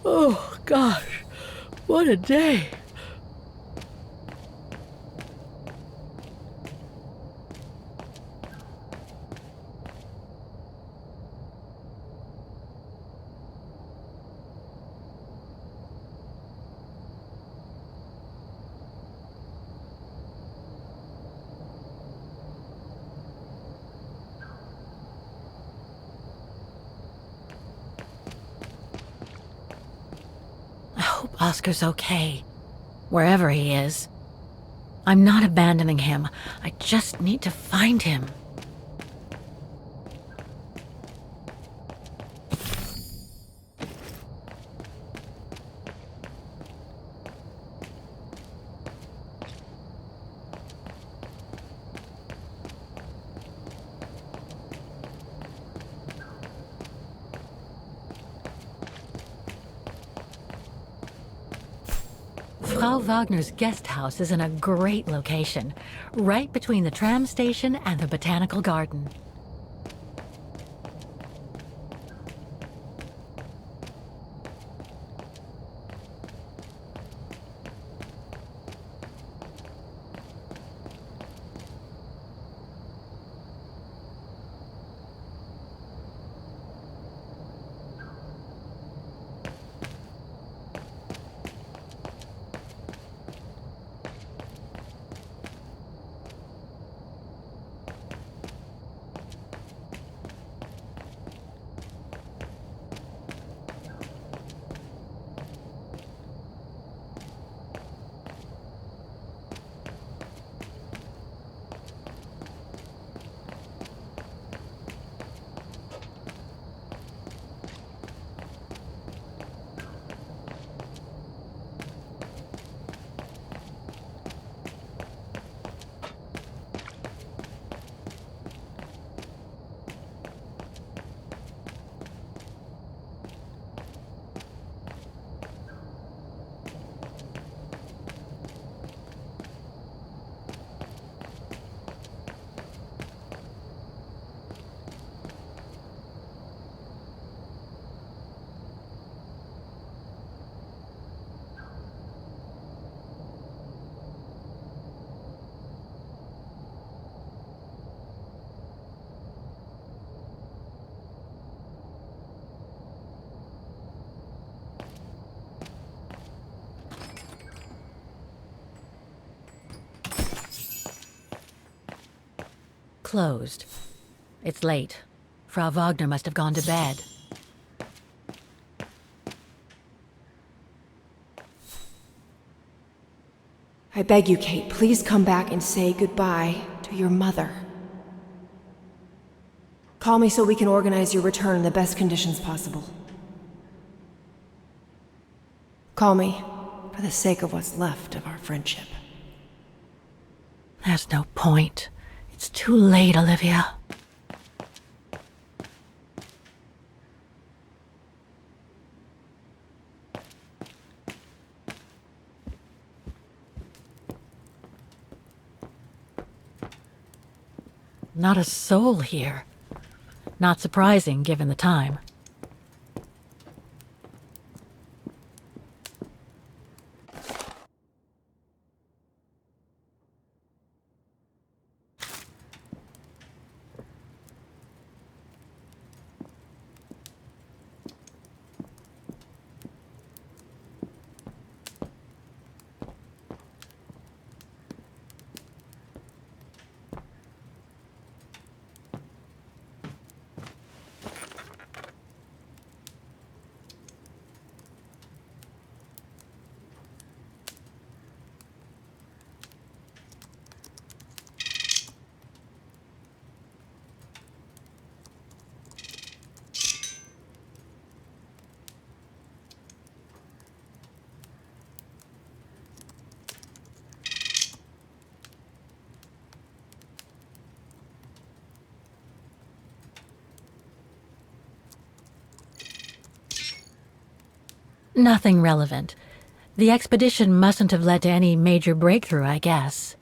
Oh, gosh, what a day. I hope Oscar's okay, wherever he is. I'm not abandoning him. I just need to find him. Frau Wagner's guest house is in a great location, right between the tram station and the botanical garden. Closed. It's late. Frau Wagner must have gone to bed. I beg you, Kate, please come back and say goodbye to your mother. Call me so we can organize your return in the best conditions possible. Call me for the sake of what's left of our friendship. There's no point. It's too late, Olivia. Not a soul here. Not surprising, given the time. Nothing relevant. The expedition mustn't have led to any major breakthrough, I guess.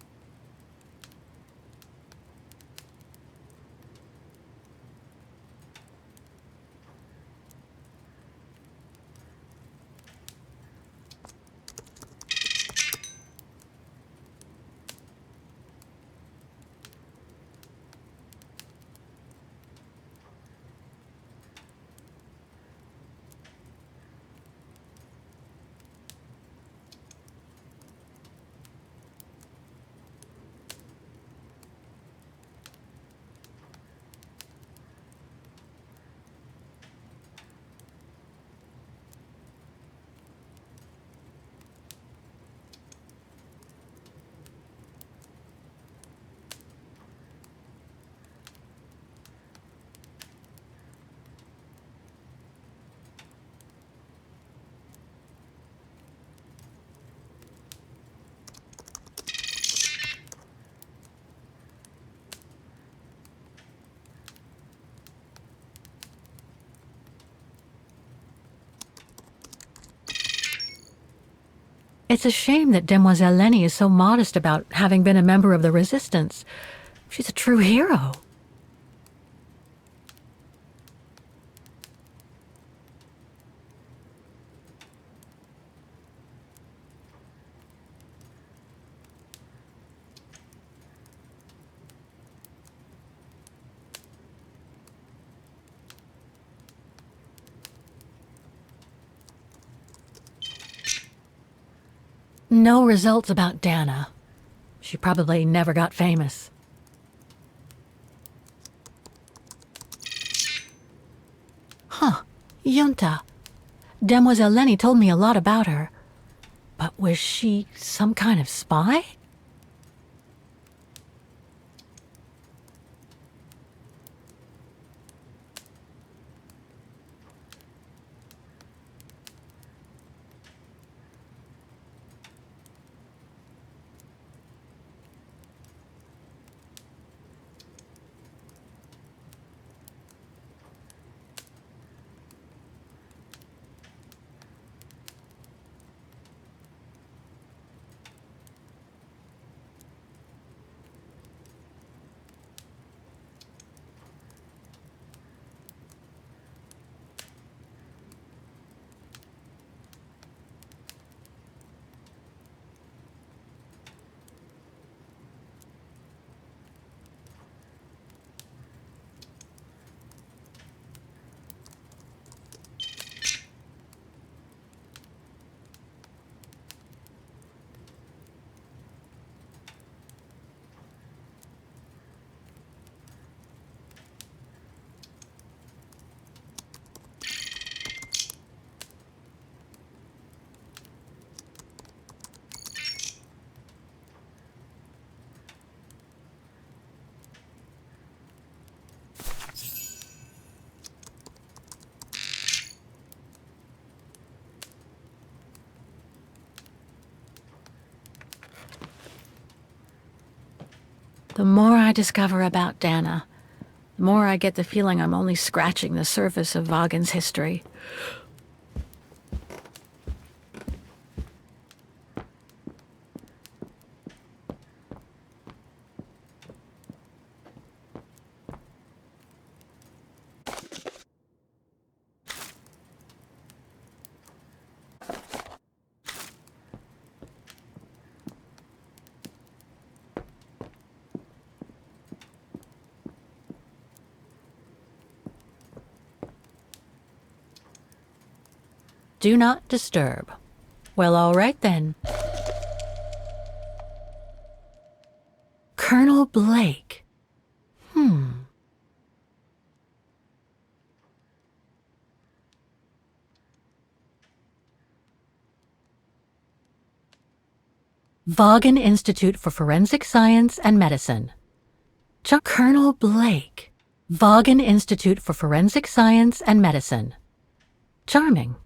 It's a shame that Demoiselle Lenny is so modest about having been a member of the Resistance. She's a true hero. No results about Dana. She probably never got famous. Huh, Junta. Demoiselle Lenny told me a lot about her. But was she some kind of spy? The more I discover about Dana, the more I get the feeling I'm only scratching the surface of Vaughan's history. Do not disturb. Well, all right then. Colonel Blake. Vaughan Institute for Forensic Science and Medicine. Colonel Blake. Vaughan Institute for Forensic Science and Medicine. Charming.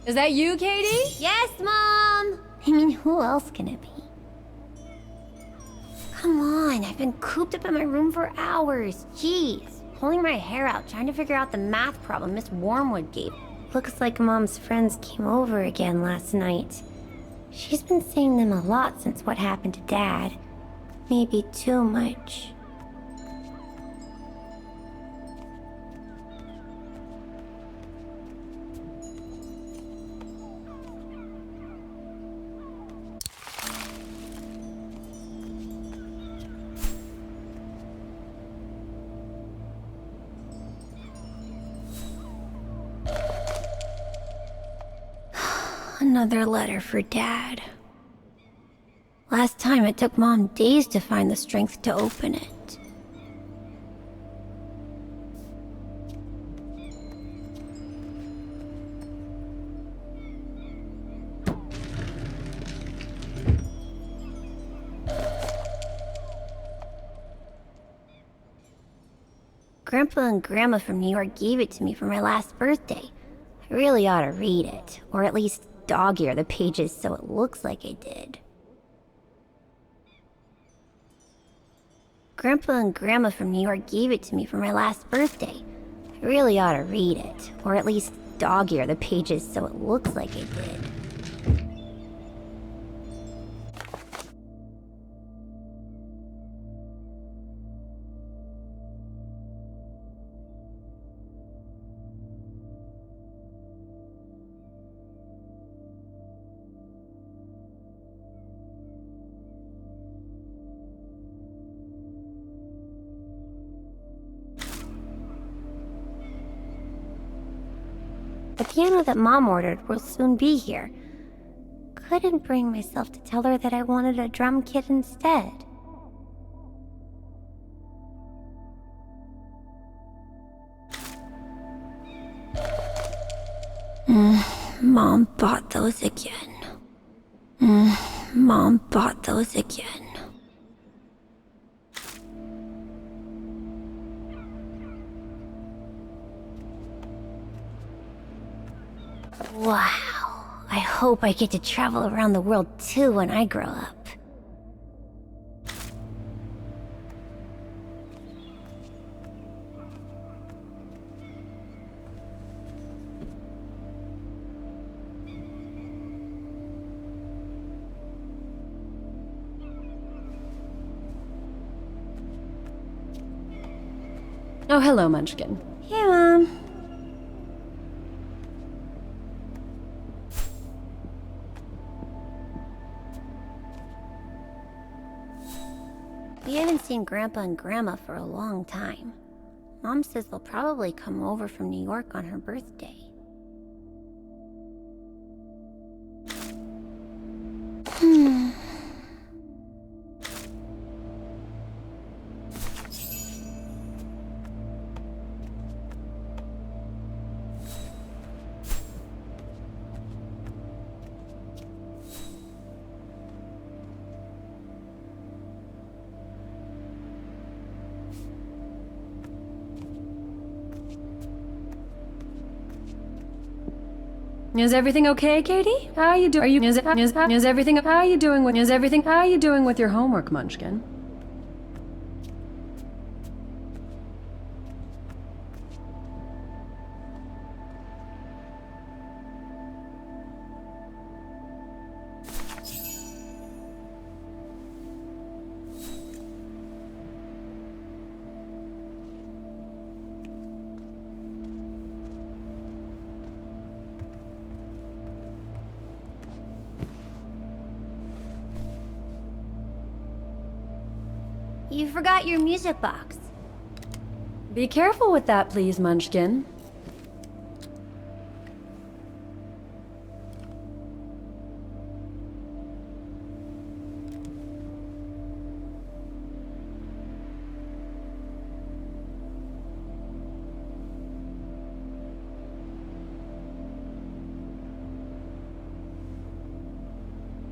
Is that you, Katie? Yes, Mom! I mean, who else can it be? Come on, I've been cooped up in my room for hours. Jeez. Pulling my hair out, trying to figure out the math problem Miss Wormwood gave. Looks like Mom's friends came over again last night. She's been saying them a lot since what happened to Dad. Maybe too much. Another letter for Dad. Last time it took Mom days to find the strength to open it. Grandpa and Grandma from New York gave it to me for my last birthday. I really ought to read it, or at least dog-ear the pages so it looks like I did. Grandpa and Grandma from New York gave it to me for my last birthday. I really ought to read it, or at least dog-ear the pages so it looks like I did. The piano that Mom ordered will soon be here. Couldn't bring myself to tell her that I wanted a drum kit instead. Mom bought those again. Mom bought those again. Wow. I hope I get to travel around the world too when I grow up. Oh, hello, Munchkin. Hey, Mom. We haven't seen Grandpa and Grandma for a long time. Mom says they'll probably come over from New York on her birthday. Is everything okay, Katie? How you doing? Are you is everything? How you doing with everything? How you doing with your homework, Munchkin? You forgot your music box. Be careful with that, please, Munchkin.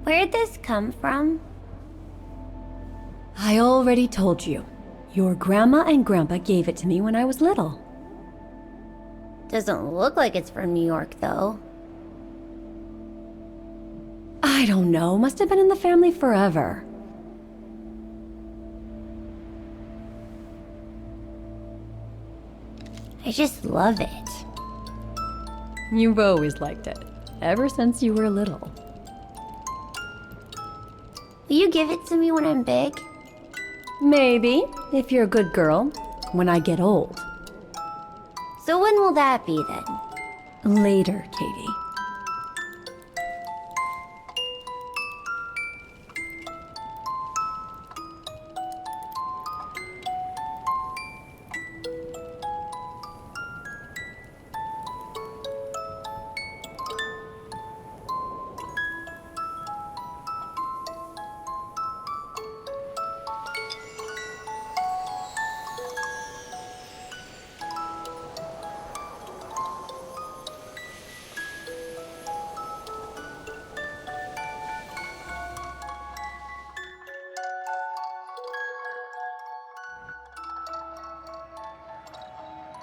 Where'd this come from? I already told you. Your grandma and grandpa gave it to me when I was little. Doesn't look like it's from New York, though. I don't know. Must have been in the family forever. I just love it. You've always liked it. Ever since you were little. Will you give it to me when I'm big? Maybe, if you're a good girl. When I get old. So when will that be then? Later, Katie.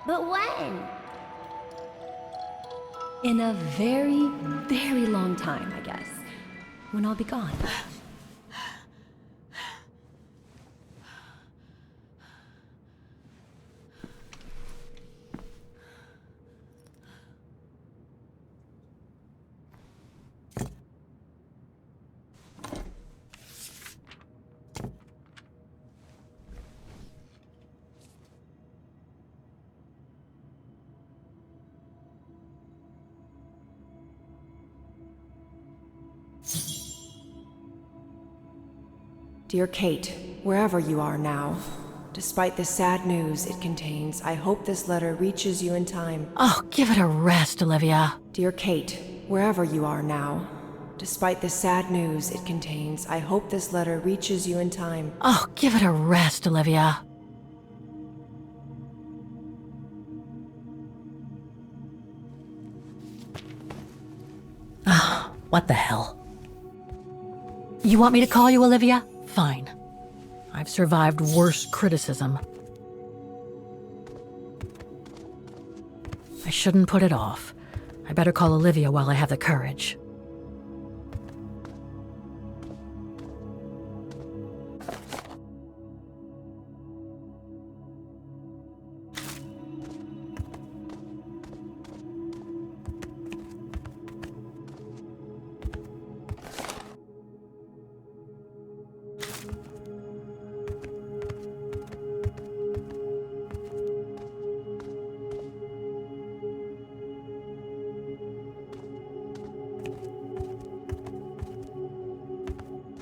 But when? In a very, very long time, I guess. When I'll be gone. Dear Kate, wherever you are now, despite the sad news it contains, I hope this letter reaches you in time. Oh, give it a rest, Olivia. Dear Kate, wherever you are now, despite the sad news it contains, I hope this letter reaches you in time. Oh, give it a rest, Olivia. Ah, what the hell? You want me to call you Olivia? Fine. I've survived worse criticism. I shouldn't put it off. I better call Olivia while I have the courage.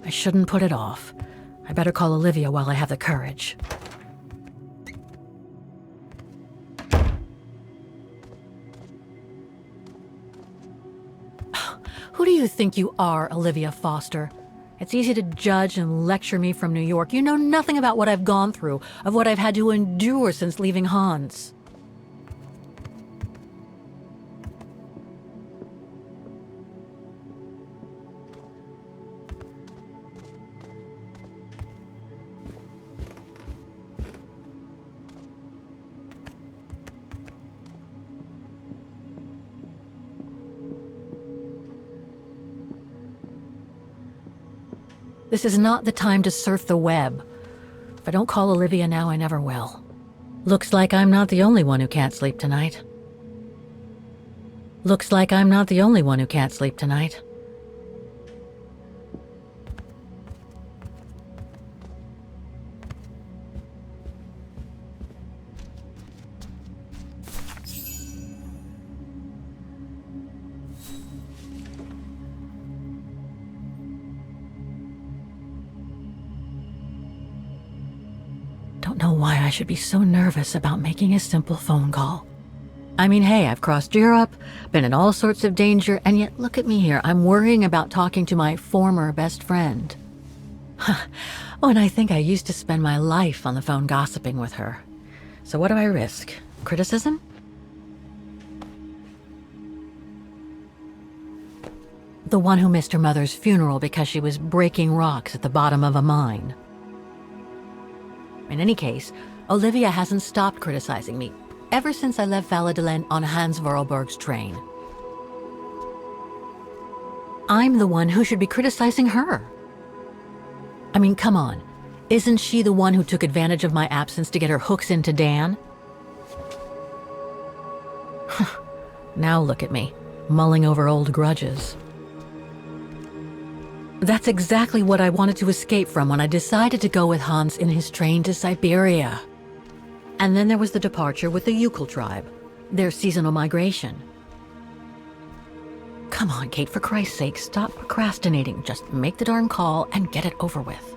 I shouldn't put it off. I better call Olivia while I have the courage. Who do you think you are, Olivia Foster? It's easy to judge and lecture me from New York. You know nothing about what I've gone through, of what I've had to endure since leaving Hans. This is not the time to surf the web. If I don't call Olivia now, I never will. Looks like I'm not the only one who can't sleep tonight. Looks like I'm not the only one who can't sleep tonight. Don't know why I should be so nervous about making a simple phone call. I mean, hey, I've crossed Europe, been in all sorts of danger, and yet look at me here. I'm worrying about talking to my former best friend. Oh, and I think I used to spend my life on the phone gossiping with her. So what do I risk? Criticism? The one who missed her mother's funeral because she was breaking rocks at the bottom of a mine. In any case, Olivia hasn't stopped criticizing me ever since I left Valladolid on Hans Vorarlberg's train. I'm the one who should be criticizing her. I mean, come on. Isn't she the one who took advantage of my absence to get her hooks into Dan? Now look at me, mulling over old grudges. That's exactly what I wanted to escape from when I decided to go with Hans in his train to Syberia. And then there was the departure with the Yukon tribe, their seasonal migration. Come on, Kate, for Christ's sake, stop procrastinating. Just make the darn call and get it over with.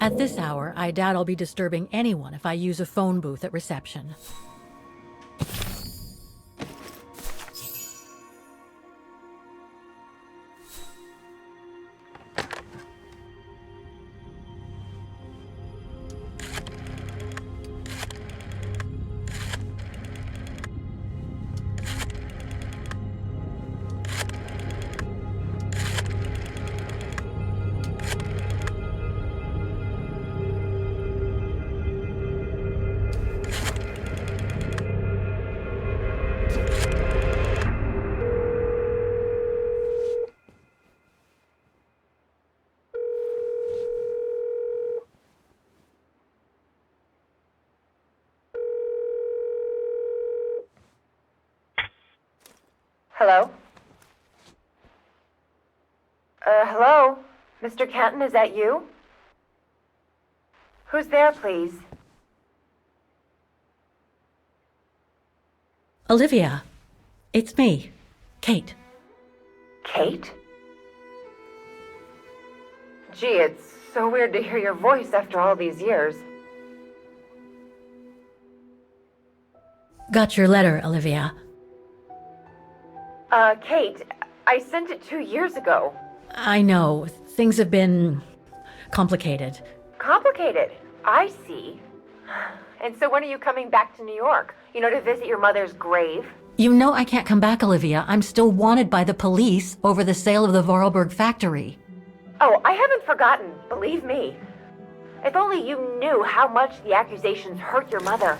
At this hour, I doubt I'll be disturbing anyone if I use a phone booth at reception. Hello? Hello? Mr. Canton, is that you? Who's there, please? Olivia, it's me, Kate. Kate? Gee, it's so weird to hear your voice after all these years. Got your letter, Olivia. Kate, I sent it 2 years ago. I know, things have been complicated. Complicated. I see. And so when are you coming back to New York? You know, to visit your mother's grave? You know I can't come back, Olivia. I'm still wanted by the police over the sale of the Vorarlberg factory. Oh, I haven't forgotten, believe me. If only you knew how much the accusations hurt your mother.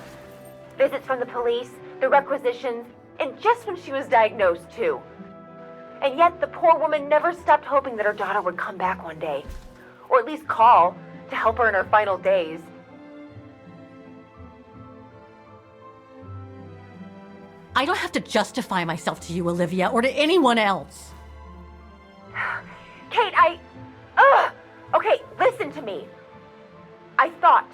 Visits from the police, the requisitions, and just when she was diagnosed, too. And yet the poor woman never stopped hoping that her daughter would come back one day. Or at least call to help her in her final days. I don't have to justify myself to you, Olivia, or to anyone else. Kate, Okay, listen to me. I thought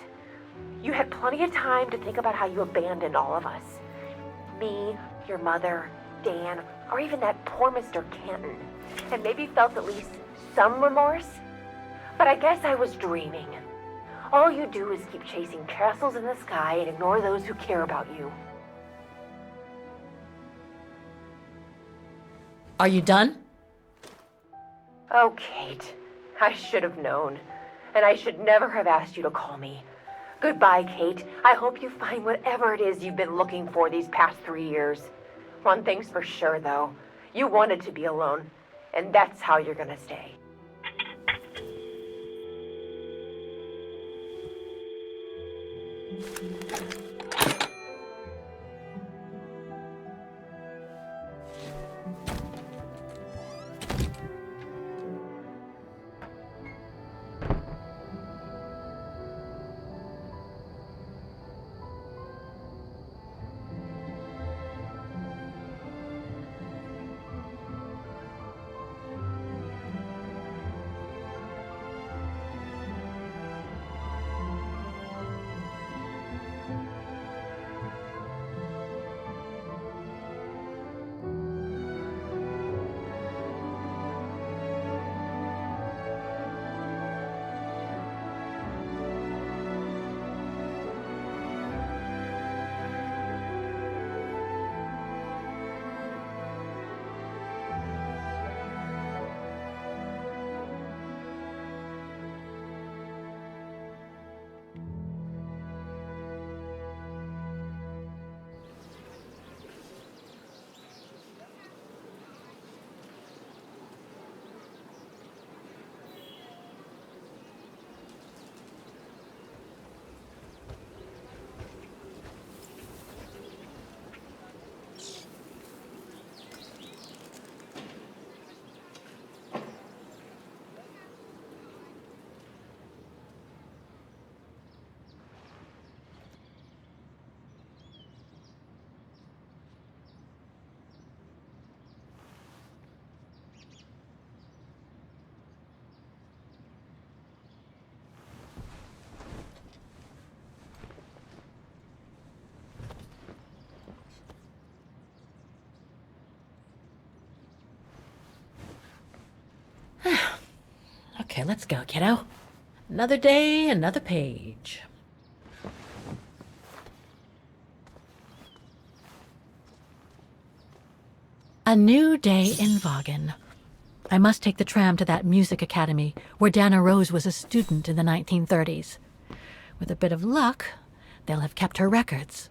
you had plenty of time to think about how you abandoned all of us. Me, your mother, Dan, or even that poor Mr. Canton. And maybe felt at least some remorse. But I guess I was dreaming. All you do is keep chasing castles in the sky and ignore those who care about you. Are you done? Oh, Kate, I should have known. And I should never have asked you to call me. Goodbye, Kate. I hope you find whatever it is you've been looking for these past 3 years. One thing's for sure, though. You wanted to be alone, and that's how you're gonna stay. Okay, let's go, kiddo. Another day, another page. A new day in Vaughan. I must take the tram to that music academy where Dana Rose was a student in the 1930s. With a bit of luck, they'll have kept her records.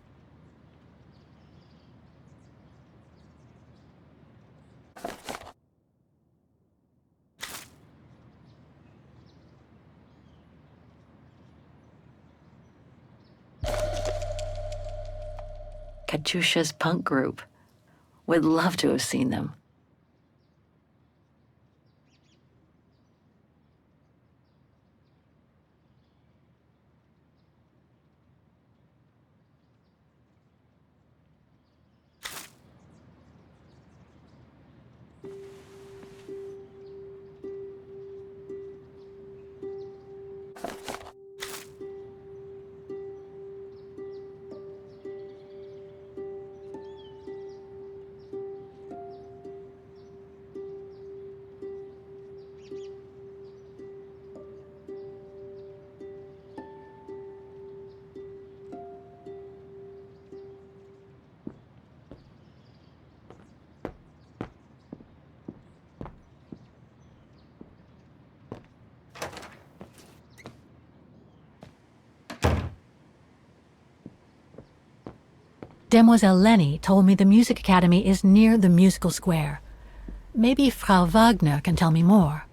Katusha's punk group. Would love to have seen them. Demoiselle Lenny told me the music academy is near the musical square. Maybe Frau Wagner can tell me more.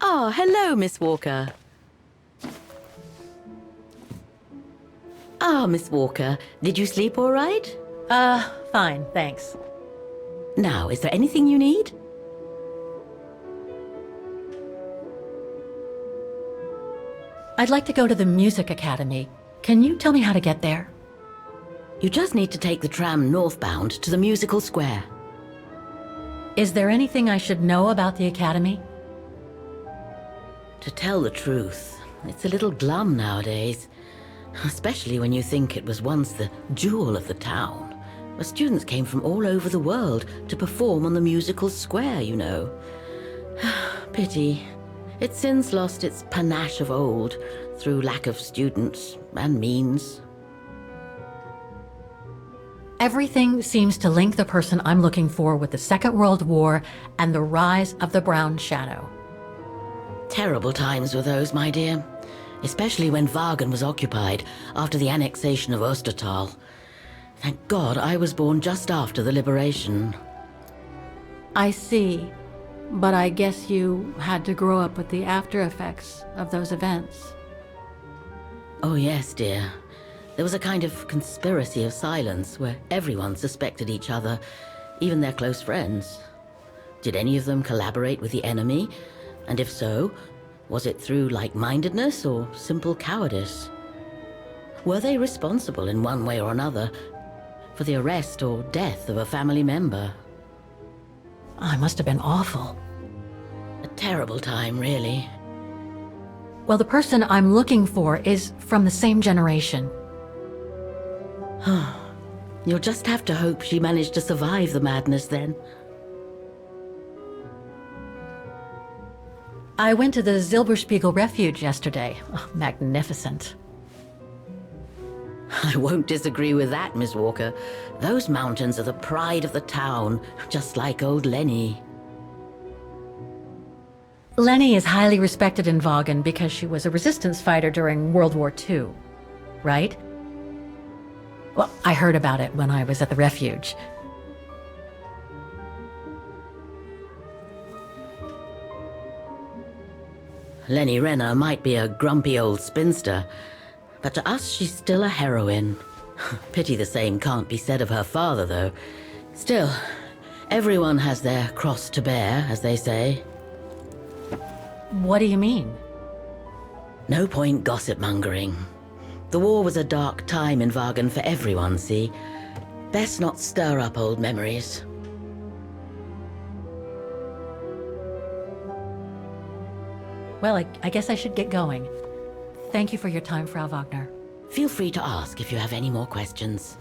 Oh, hello, Miss Walker. Miss Walker, did you sleep all right? Fine, thanks. Now, is there anything you need? I'd like to go to the music academy. Can you tell me how to get there? You just need to take the tram northbound to the musical square. Is there anything I should know about the academy? To tell the truth, it's a little glum nowadays. Especially when you think it was once the jewel of the town, where students came from all over the world to perform on the musical square, you know. Pity. It's since lost its panache of old through lack of students and means. Everything seems to link the person I'm looking for with the Second World War and the rise of the Brown Shadow. Terrible times were those, my dear. Especially when Vaughan was occupied after the annexation of Ostertal. Thank God I was born just after the liberation. I see, but I guess you had to grow up with the after effects of those events. Oh yes, dear. There was a kind of conspiracy of silence where everyone suspected each other, even their close friends. Did any of them collaborate with the enemy? And if so, was it through like-mindedness or simple cowardice? Were they responsible in one way or another for the arrest or death of a family member? I must have been awful. A terrible time, really. Well, the person I'm looking for is from the same generation. You'll just have to hope she managed to survive the madness then. I went to the Silberspiegel Refuge yesterday. Oh, magnificent. I won't disagree with that, Miss Walker. Those mountains are the pride of the town, just like old Lenny. Lenny is highly respected in Vaughan because she was a resistance fighter during World War II, right? Well, I heard about it when I was at the refuge. Lenny Renner might be a grumpy old spinster, but to us she's still a heroine. Pity the same can't be said of her father, though. Still, everyone has their cross to bear, as they say. What do you mean? No point gossip-mongering. The war was a dark time in Vaughan for everyone, see? Best not stir up old memories. Well, I guess I should get going. Thank you for your time, Frau Wagner. Feel free to ask if you have any more questions.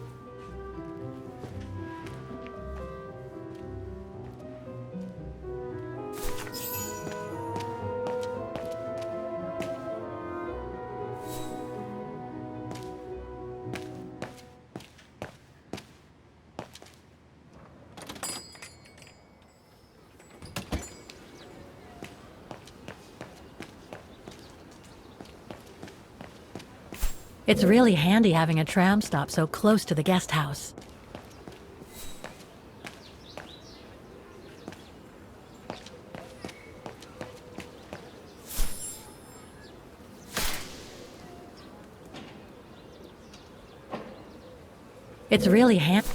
It's really handy having a tram stop so close to the guest house. It's really handy.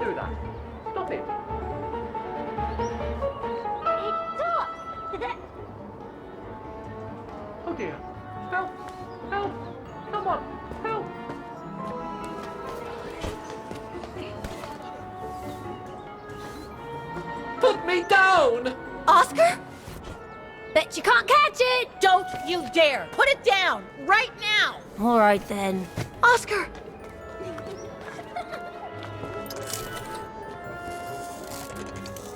do that. Stop it. Oh dear. Help! Help! Someone! Help! Put me down! Oscar? Bet you can't catch it! Don't you dare! Put it down! Right now! All right then. Oscar!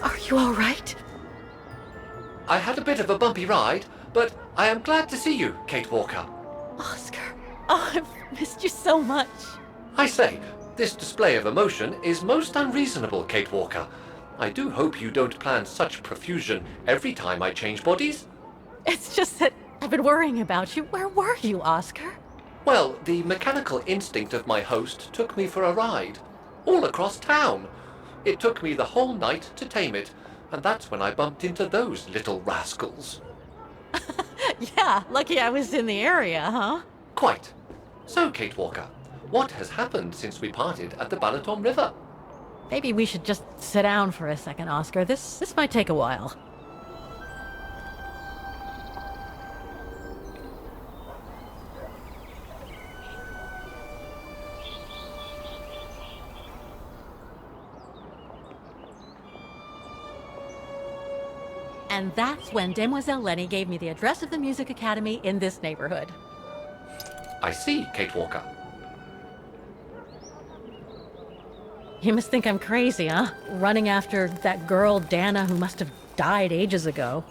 Are you all right? I had a bit of a bumpy ride, but I am glad to see you, Kate Walker. Oscar. Oh, I've missed you so much. I say, this display of emotion is most unreasonable, Kate Walker. I do hope you don't plan such profusion every time I change bodies. It's just that I've been worrying about you. Where were you, Oscar? Well, the mechanical instinct of my host took me for a ride, all across town. It took me the whole night to tame it, and that's when I bumped into those little rascals. Yeah, lucky I was in the area, huh? Quite. So, Kate Walker, what has happened since we parted at the Balaton River? Maybe we should just sit down for a second, Oscar. This might take a while. And that's when Demoiselle Lenny gave me the address of the Music Academy in this neighborhood. I see, Kate Walker. You must think I'm crazy, huh? Running after that girl, Dana, who must have died ages ago.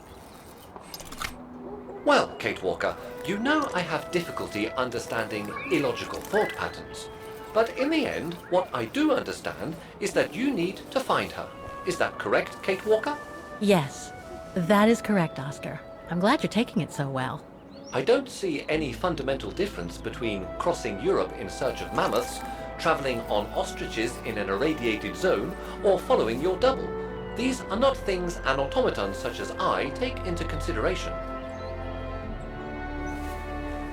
Well, Kate Walker, you know I have difficulty understanding illogical thought patterns. But in the end, what I do understand is that you need to find her. Is that correct, Kate Walker? Yes, that is correct, Oscar. I'm glad you're taking it so well. I don't see any fundamental difference between crossing Europe in search of mammoths, traveling on ostriches in an irradiated zone, or following your double. These are not things an automaton such as I take into consideration.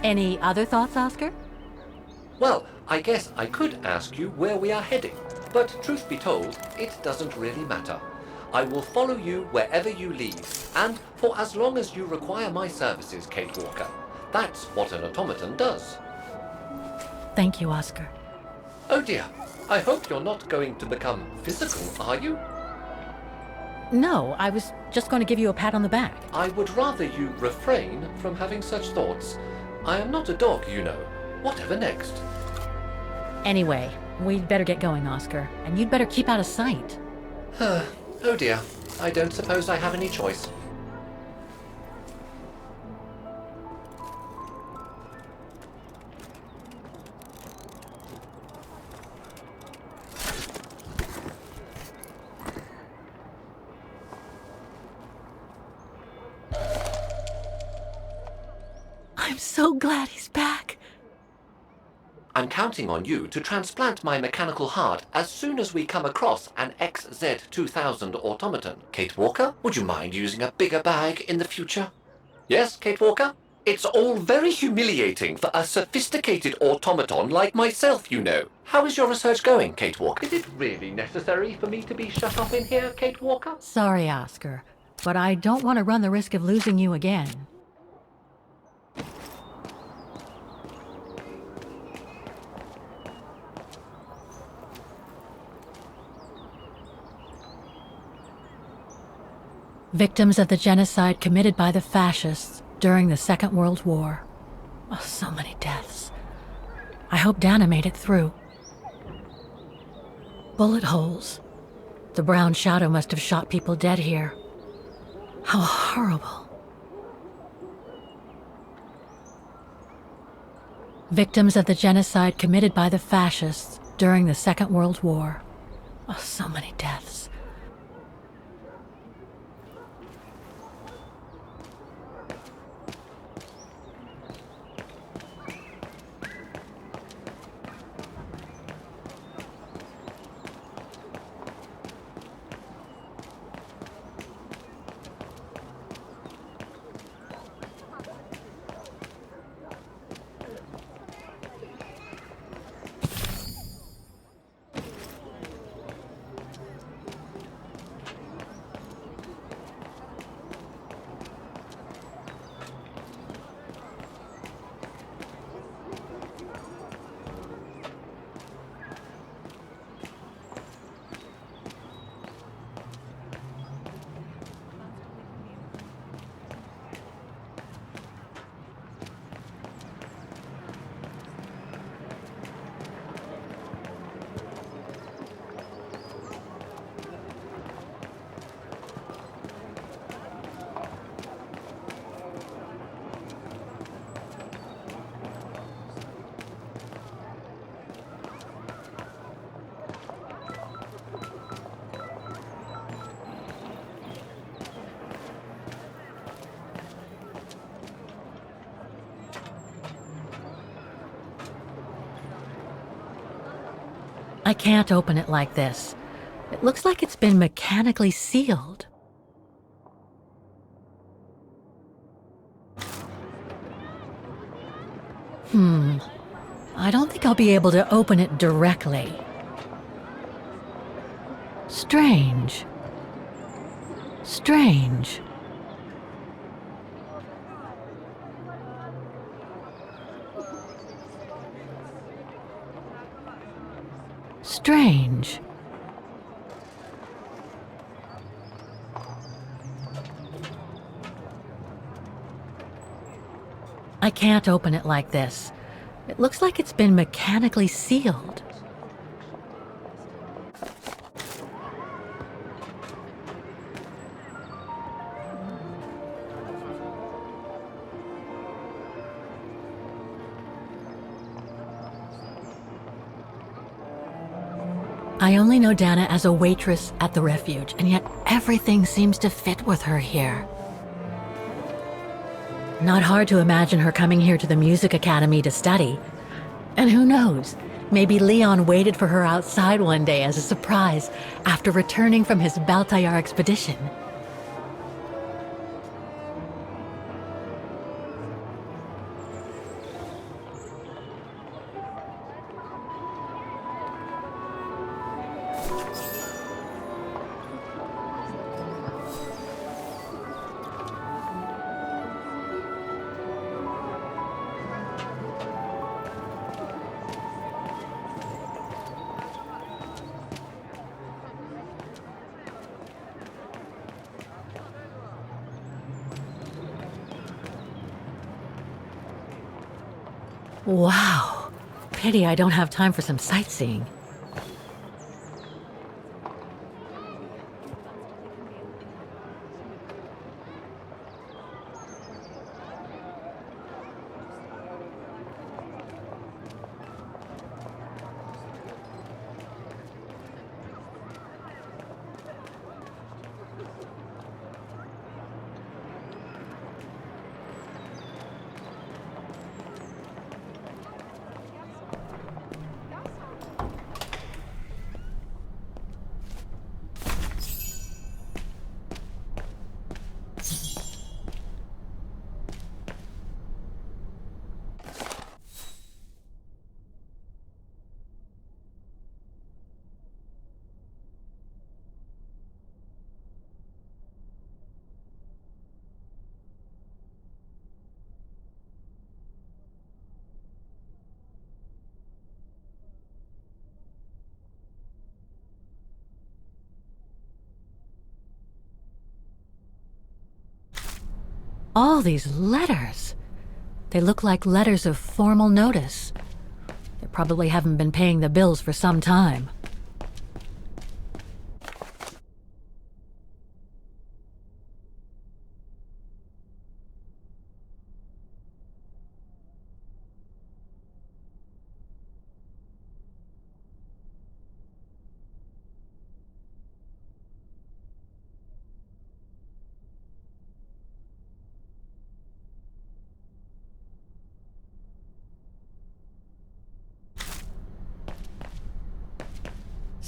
Any other thoughts, Oscar? Well, I guess I could ask you where we are heading, but truth be told, it doesn't really matter. I will follow you wherever you lead, and for as long as you require my services, Kate Walker. That's what an automaton does. Thank you, Oscar. Oh dear, I hope you're not going to become physical, are you? No, I was just going to give you a pat on the back. I would rather you refrain from having such thoughts. I am not a dog, you know. Whatever next? Anyway, we'd better get going, Oscar, and you'd better keep out of sight. Oh dear, I don't suppose I have any choice. I'm so glad he's back. I'm counting on you to transplant my mechanical heart as soon as we come across an XZ2000 automaton. Kate Walker, would you mind using a bigger bag in the future? Yes, Kate Walker? It's all very humiliating for a sophisticated automaton like myself, you know. How is your research going, Kate Walker? Is it really necessary for me to be shut up in here, Kate Walker? Sorry, Oscar, but I don't want to run the risk of losing you again. Victims of the genocide committed by the fascists during the Second World War. Oh, so many deaths. I hope Dana made it through. Bullet holes. The brown shadow must have shot people dead here. How horrible. Victims of the genocide committed by the fascists during the Second World War. Oh, so many deaths. I can't open it like this. It looks like it's been mechanically sealed. I don't think I'll be able to open it directly. Strange. Strange. Strange. I can't open it like this. It looks like it's been mechanically sealed. I only know Dana as a waitress at the refuge, and yet everything seems to fit with her here. Not hard to imagine her coming here to the music academy to study. And who knows, maybe Leon waited for her outside one day as a surprise after returning from his Baltayar expedition. Wow. Pity I don't have time for some sightseeing. All these letters. They look like letters of formal notice. They probably haven't been paying the bills for some time.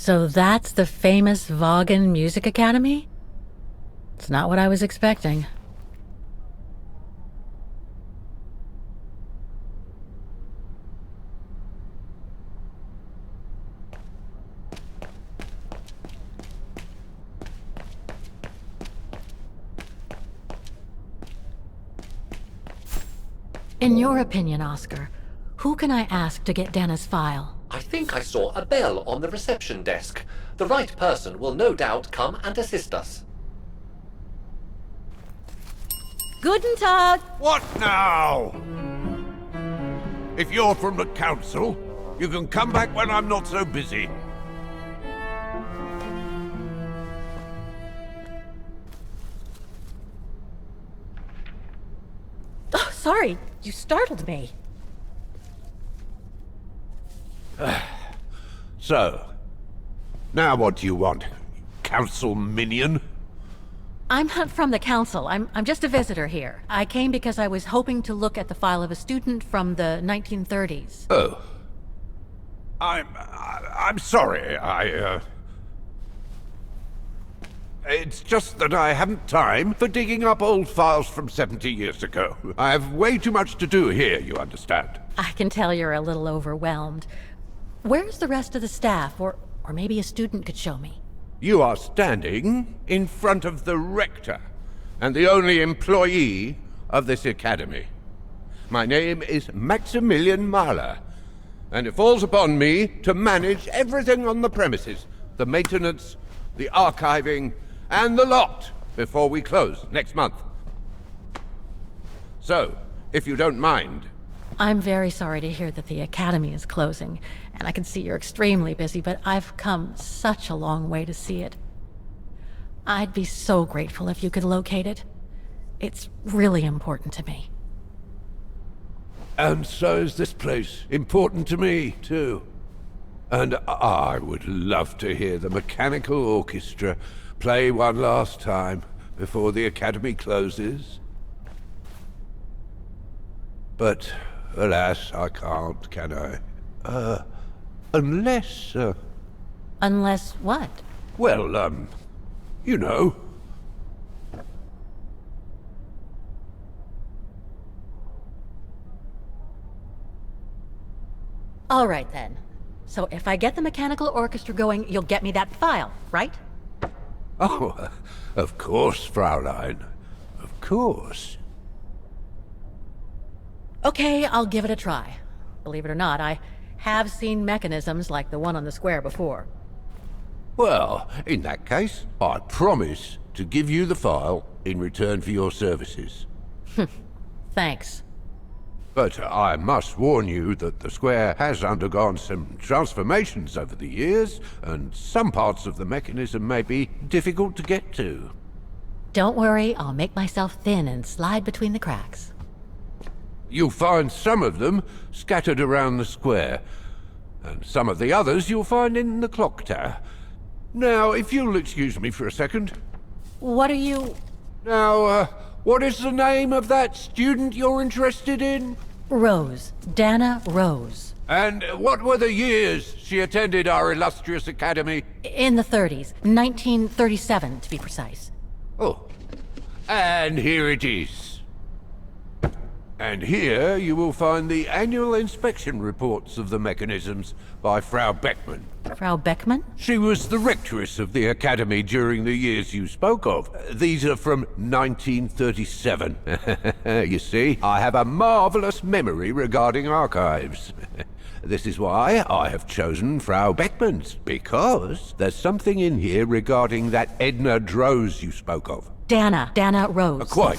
So that's the famous Vaughan Music Academy? It's not what I was expecting. In your opinion, Oscar, who can I ask to get Dana's file? I think I saw a bell on the reception desk. The right person will no doubt come and assist us. Guten Tag! What now? If you're from the council, you can come back when I'm not so busy. Oh, sorry, you startled me. So, now what do you want? Council minion? I'm not from the council. I'm just a visitor here. I came because I was hoping to look at the file of a student from the 1930s. Oh. I'm sorry. It's just that I haven't time for digging up old files from 70 years ago. I have way too much to do here, you understand. I can tell you're a little overwhelmed. Where's the rest of the staff? Or maybe a student could show me. You are standing in front of the rector and the only employee of this academy. My name is Maximilian Mahler, and it falls upon me to manage everything on the premises, the maintenance, the archiving, and the lot before we close next month. So, if you don't mind... I'm very sorry to hear that the academy is closing, and I can see you're extremely busy, but I've come such a long way to see it. I'd be so grateful if you could locate it. It's really important to me. And so is this place important to me, too. And I would love to hear the mechanical orchestra play one last time before the academy closes. But, alas, I can't, can I? Unless... Unless what? Well, you know. All right, then. So if I get the mechanical orchestra going, you'll get me that file, right? Oh, of course, Fraulein. Of course. Okay, I'll give it a try. Believe it or not, I have seen mechanisms like the one on the square before. Well, in that case, I promise to give you the file in return for your services. Thanks. But I must warn you that the square has undergone some transformations over the years, and some parts of the mechanism may be difficult to get to. Don't worry, I'll make myself thin and slide between the cracks. You'll find some of them scattered around the square, and some of the others you'll find in the clock tower. Now, if you'll excuse me for a second. What are you... Now, what is the name of that student you're interested in? Rose. Dana Rose. And what were the years she attended our illustrious academy? In the 30s. 1937, to be precise. Oh, and here it is. And here you will find the annual inspection reports of the mechanisms by Frau Beckmann. Frau Beckmann? She was the rectress of the academy during the years you spoke of. These are from 1937. You see, I have a marvelous memory regarding archives. This is why I have chosen Frau Beckmann's, because there's something in here regarding that Edna Droz you spoke of. Dana Rose. Quite.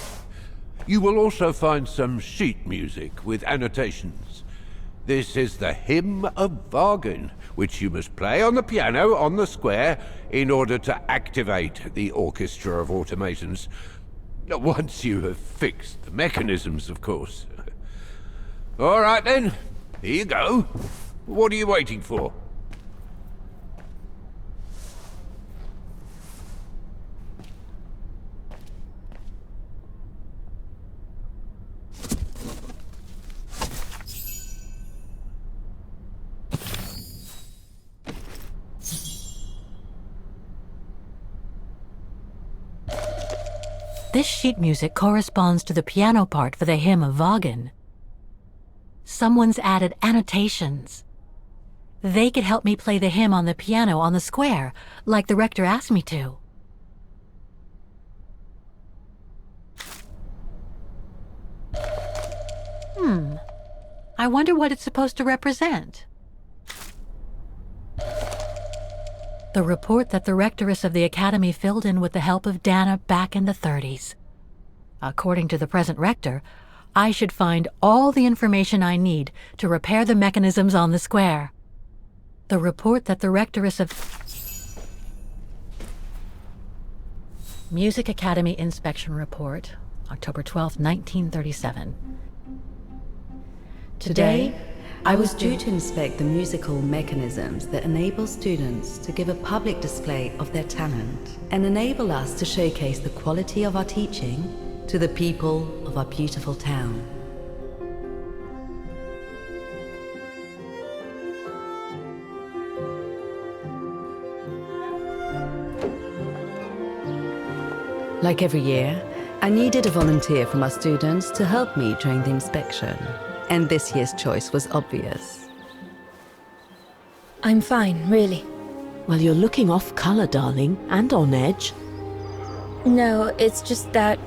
You will also find some sheet music with annotations. This is the Hymn of Wagen, which you must play on the piano on the square in order to activate the Orchestra of Automatons. Once you have fixed the mechanisms, of course. All right then, here you go. What are you waiting for? This sheet music corresponds to the piano part for the Hymn of Wagen. Someone's added annotations. They could help me play the hymn on the piano on the square, like the rector asked me to. I wonder what it's supposed to represent. The report that the rectoress of the academy filled in with the help of Dana back in the 30s. According to the present rector, I should find all the information I need to repair the mechanisms on the square. The report that the rectoress of... Music Academy Inspection Report, October 12, 1937. Today, I was due to inspect the musical mechanisms that enable students to give a public display of their talent and enable us to showcase the quality of our teaching to the people of our beautiful town. Like every year, I needed a volunteer from our students to help me during the inspection. And this year's choice was obvious. I'm fine, really. Well, you're looking off color, darling, and on edge. No, it's just that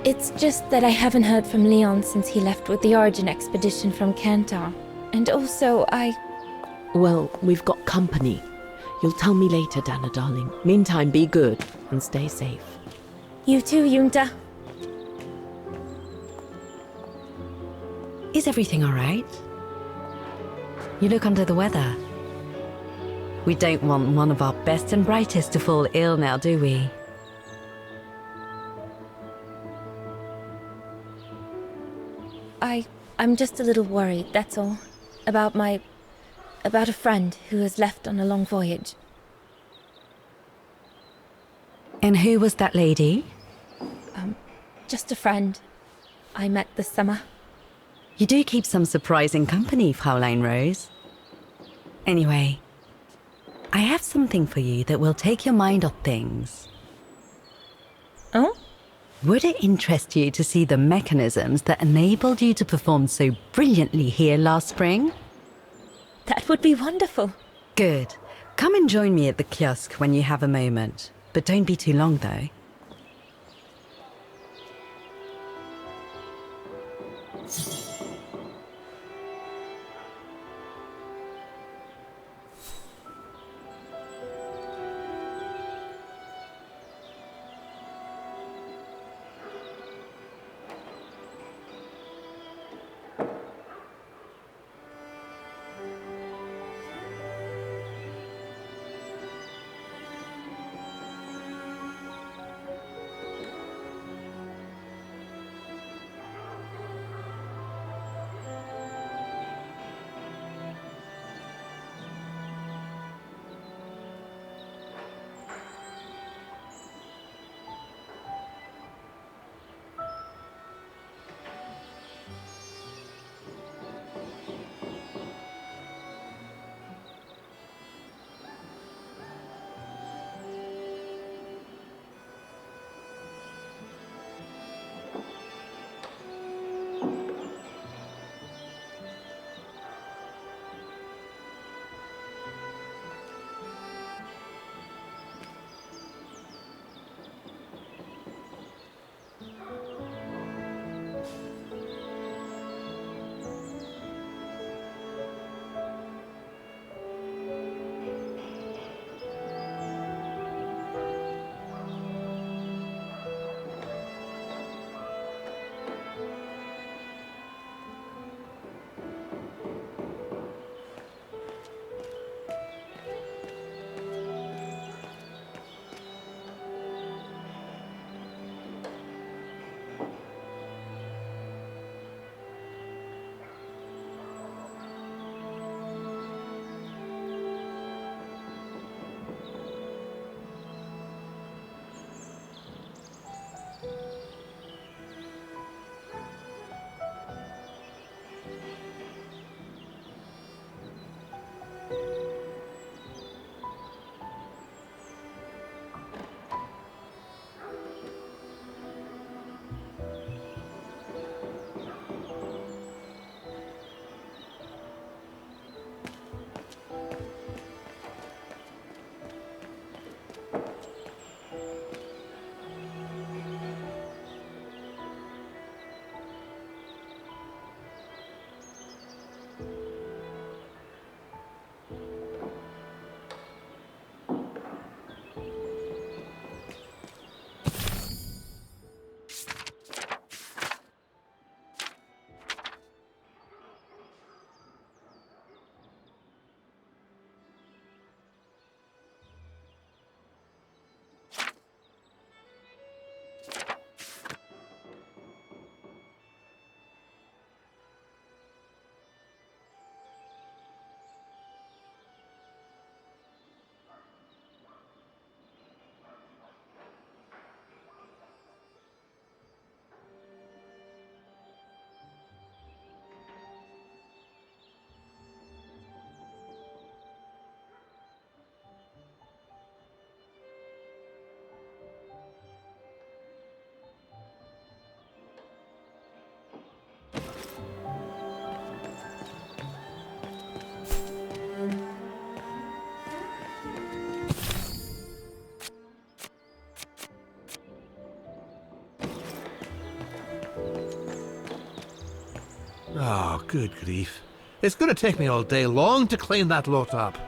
I haven't heard from Leon since he left with the Origin expedition from Kantar. And also, Well, we've got company. You'll tell me later, Dana, darling. Meantime, be good and stay safe. You too, Yunta. Is everything all right? You look under the weather. We don't want one of our best and brightest to fall ill now, do we? I'm just a little worried, that's all. About a friend who has left on a long voyage. And who was that lady? Just a friend I met this summer. You do keep some surprising company, Fraulein Rose. Anyway, I have something for you that will take your mind off things. Oh? Would it interest you to see the mechanisms that enabled you to perform so brilliantly here last spring? That would be wonderful. Good. Come and join me at the kiosk when you have a moment. But don't be too long, though. Good grief. It's gonna take me all day long to clean that lot up.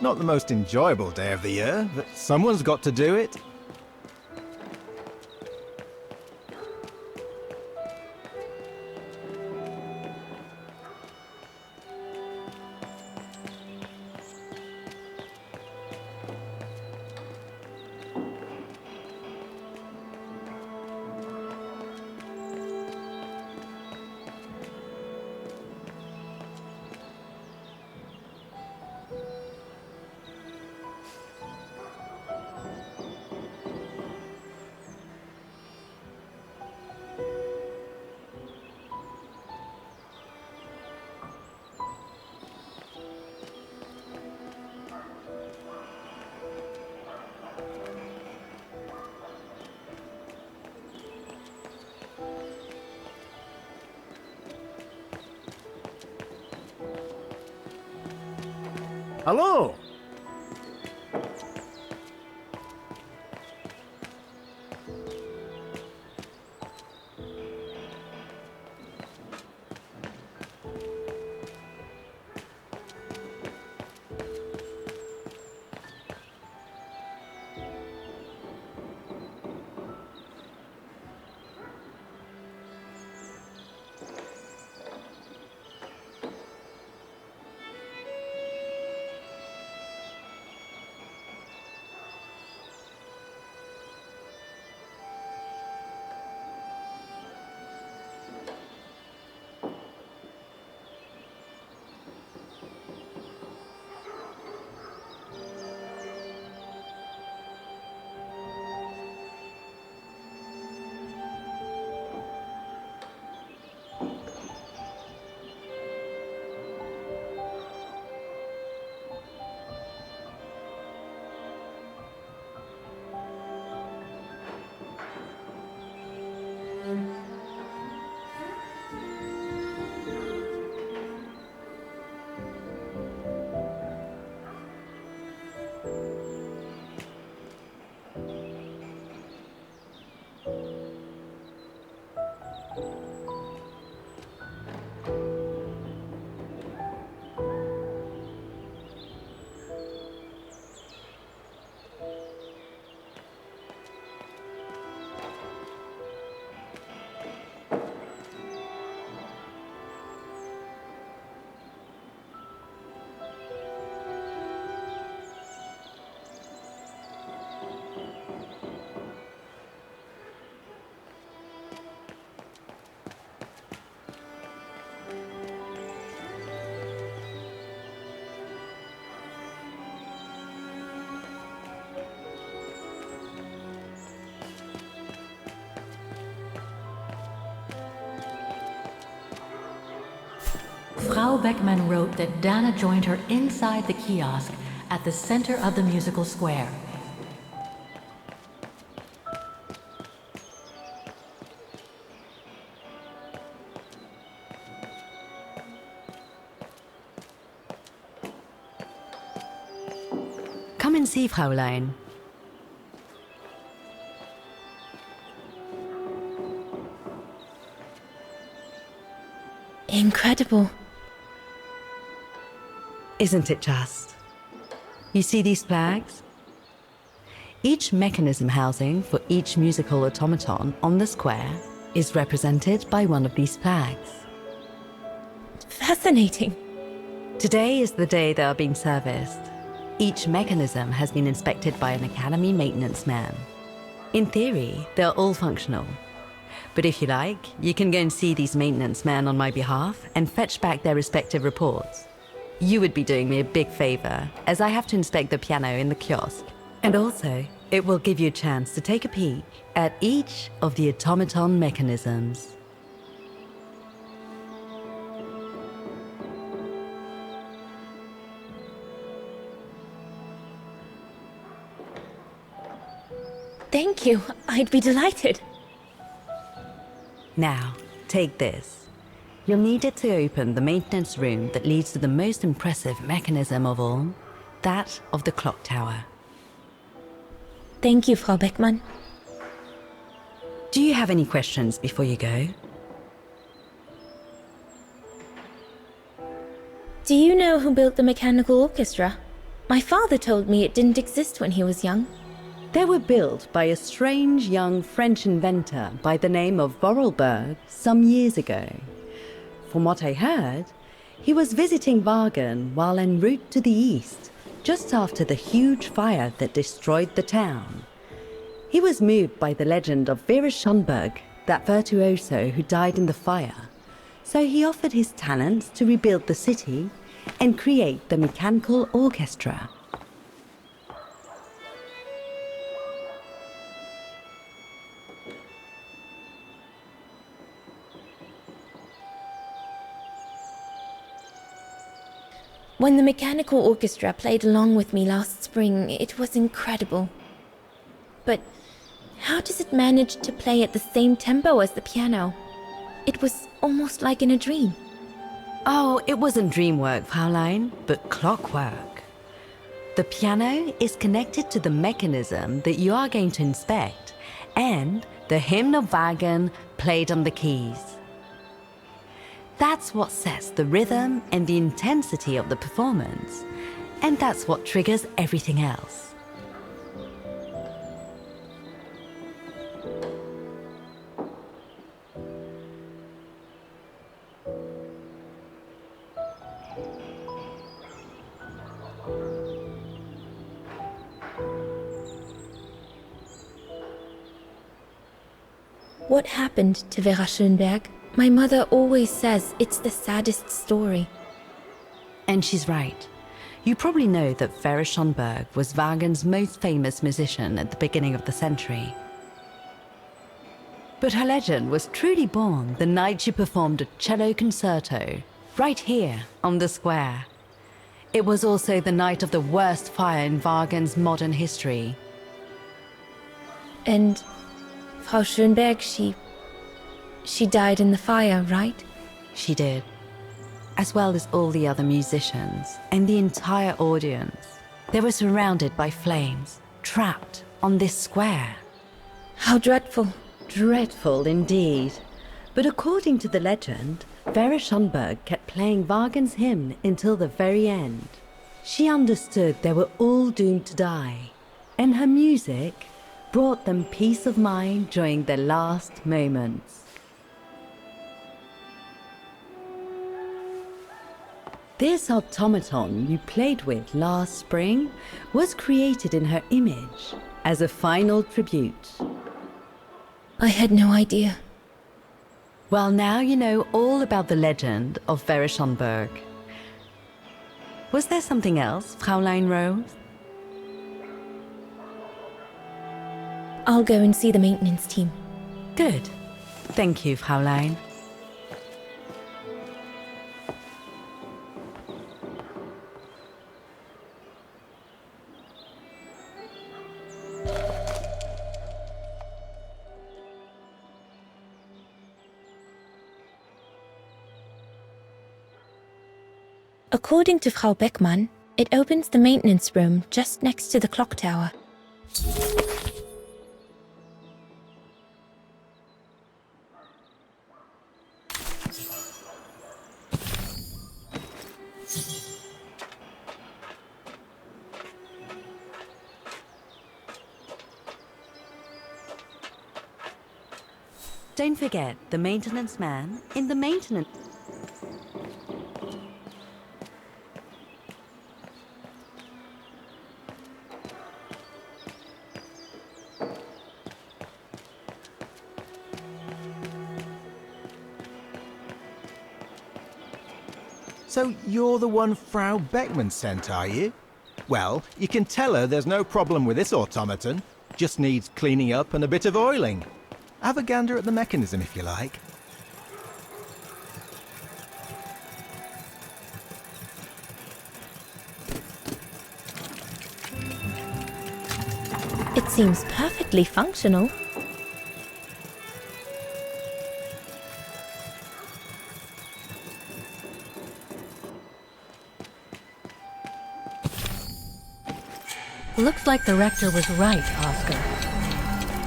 Not the most enjoyable day of the year, but someone's got to do it. Hello! Frau Beckmann wrote that Dana joined her inside the kiosk at the center of the musical square. Come and see, Fräulein. Incredible. Isn't it just? You see these flags? Each mechanism housing for each musical automaton on the square is represented by one of these flags. Fascinating. Today is the day they are being serviced. Each mechanism has been inspected by an Academy maintenance man. In theory, they're all functional. But if you like, you can go and see these maintenance men on my behalf and fetch back their respective reports. You would be doing me a big favor, as I have to inspect the piano in the kiosk. And also, it will give you a chance to take a peek at each of the automaton mechanisms. Thank you. I'd be delighted. Now, take this. You'll need it to open the maintenance room that leads to the most impressive mechanism of all, that of the clock tower. Thank you, Frau Beckmann. Do you have any questions before you go? Do you know who built the mechanical orchestra? My father told me it didn't exist when he was young. They were built by a strange young French inventor by the name of Vorarlberg some years ago. From what I heard, he was visiting Wagen while en route to the east, just after the huge fire that destroyed the town. He was moved by the legend of Vera Schönberg, that virtuoso who died in the fire. So he offered his talents to rebuild the city and create the mechanical orchestra. When the mechanical orchestra played along with me last spring, it was incredible. But how does it manage to play at the same tempo as the piano? It was almost like in a dream. Oh, it wasn't dream work, Fräulein, but clockwork. The piano is connected to the mechanism that you are going to inspect, and the hymn of Wagen played on the keys. That's what sets the rhythm and the intensity of the performance, and that's what triggers everything else. What happened to Vera Schönberg? My mother always says it's the saddest story. And she's right. You probably know that Vera Schönberg was Wagen's most famous musician at the beginning of the century. But her legend was truly born the night she performed a cello concerto, right here on the square. It was also the night of the worst fire in Wagen's modern history. And Frau Schönberg, she died in the fire, right? She did. As well as all the other musicians and the entire audience. They were surrounded by flames, trapped on this square. How dreadful. Dreadful indeed. But according to the legend, Vera Schönberg kept playing Wagen's hymn until the very end. She understood they were all doomed to die, and her music brought them peace of mind during their last moments. This automaton you played with last spring was created in her image as a final tribute. I had no idea. Well, now you know all about the legend of Vera Schönberg. Was there something else, Fräulein Rose? I'll go and see the maintenance team. Good. Thank you, Fräulein. According to Frau Beckmann, it opens the maintenance room just next to the clock tower. Don't forget the maintenance man in the maintenance. So you're the one Frau Beckman sent, are you? Well, you can tell her there's no problem with this automaton. Just needs cleaning up and a bit of oiling. Have a gander at the mechanism if you like. It seems perfectly functional. Looks like the rector was right, Oscar.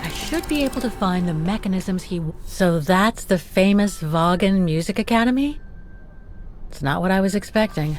I should be able to find the mechanisms he... So that's the famous Vaughan Music Academy? It's not what I was expecting.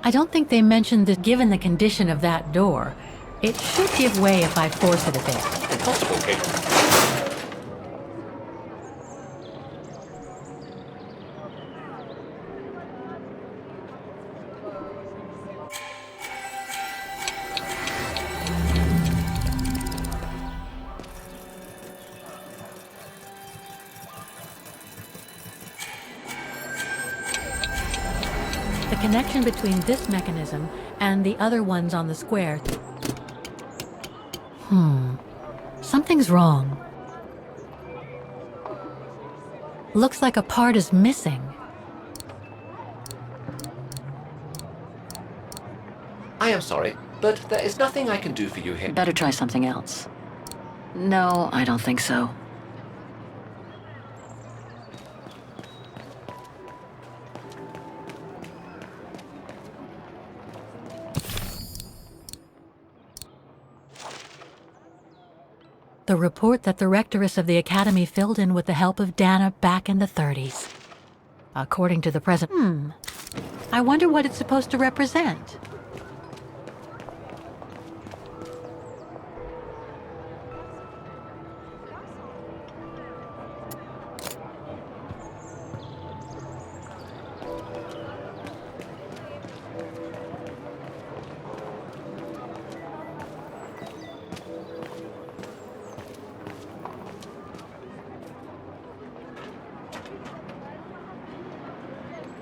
I don't think they mentioned that given the condition of that door, it should give way if I force it a bit. Impossible, Kate. The connection between this mechanism and the other ones on the square... Something's wrong. Looks like a part is missing. I am sorry, but there is nothing I can do for you here. Better try something else. No, I don't think so. The report that the rectoress of the academy filled in with the help of Dana back in the 30s. According to the present... I wonder what it's supposed to represent.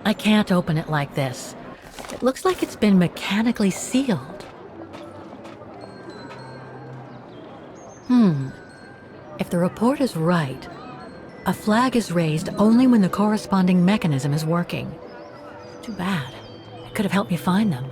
I can't open it like this. It looks like it's been mechanically sealed. If the report is right, a flag is raised only when the corresponding mechanism is working. Too bad. It could have helped me find them.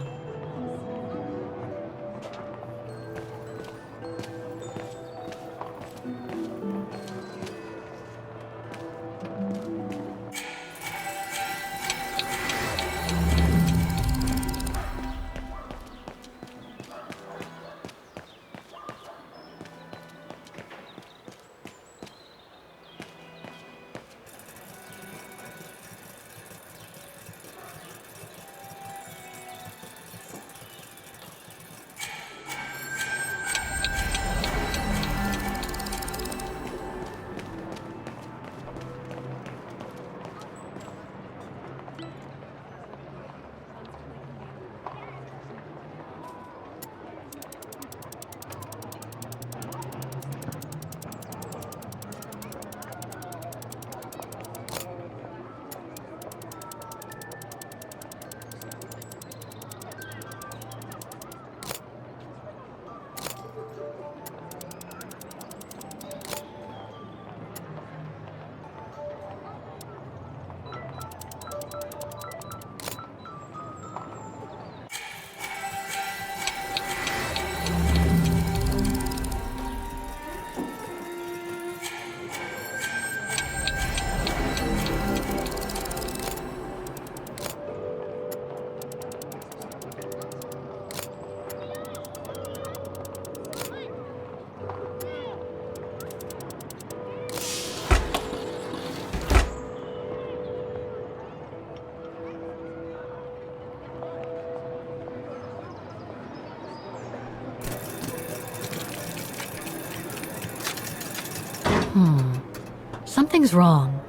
Something's wrong.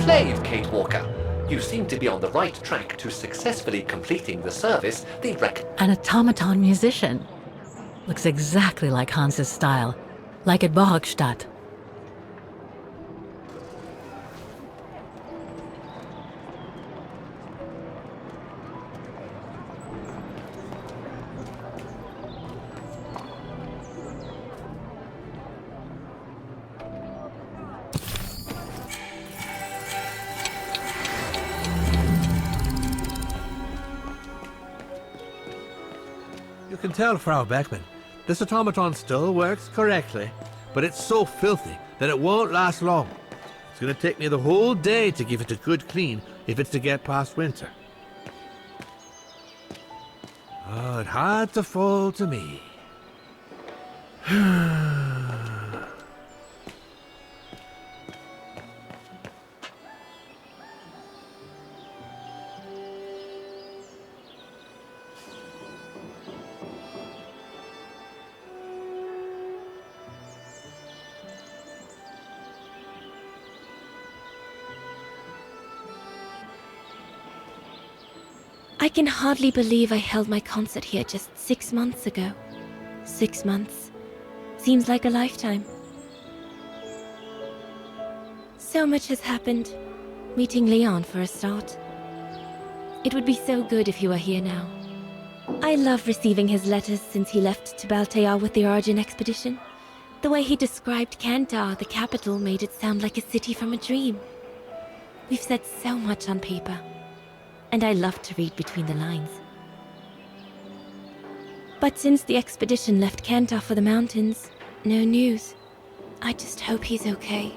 Played, Kate Walker. You seem to be on the right track to successfully completing the service An automaton musician. Looks exactly like Hans's style. Like at Bohogstadt. You can tell, Frau Beckman, this automaton still works correctly, but it's so filthy that it won't last long. It's going to take me the whole day to give it a good clean if it's to get past winter. Oh, it had to fall to me. I can hardly believe I held my concert here just 6 months ago. 6 months. Seems like a lifetime. So much has happened. Meeting Leon for a start. It would be so good if he were here now. I love receiving his letters since he left to Baltair with the Origin expedition. The way he described Kantar, the capital, made it sound like a city from a dream. We've said so much on paper, and I love to read between the lines. But since the expedition left Kantar for the mountains, no news. I just hope he's okay.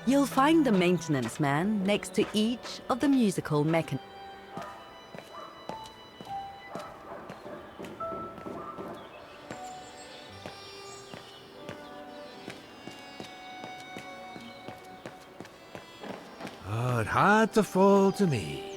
You'll find the maintenance man next to each of the musical mechanisms. Oh, it had to fall to me.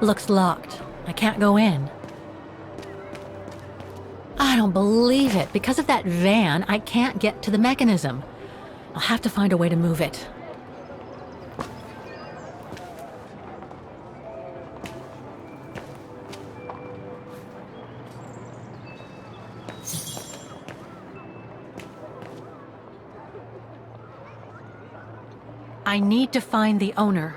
Looks locked. I can't go in. I don't believe it. Because of that van, I can't get to the mechanism. I'll have to find a way to move it. I need to find the owner.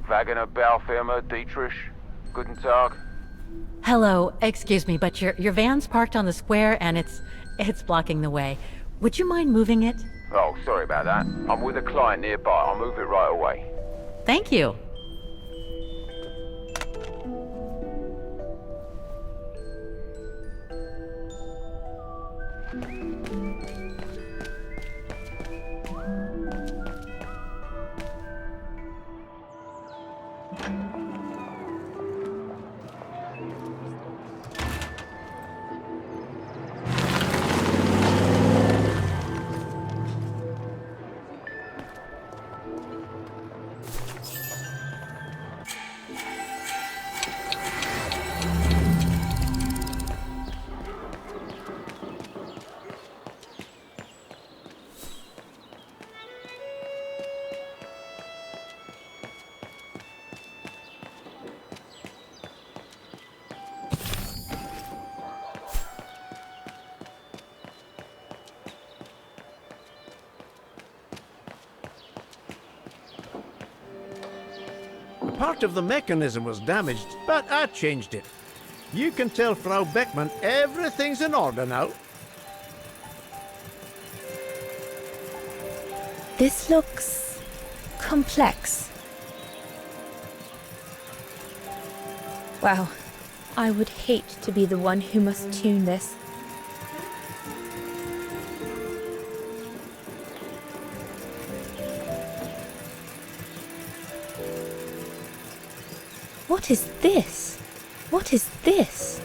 Wagener Baufirma, Dietrich. Guten Tag. Hello, excuse me, but your van's parked on the square and it's blocking the way. Would you mind moving it? Oh, sorry about that. I'm with a client nearby. I'll move it right away. Thank you. Part of the mechanism was damaged, but I changed it. You can tell Frau Beckman everything's in order now. This looks complex. Wow, I would hate to be the one who must tune this. What is this? What is this?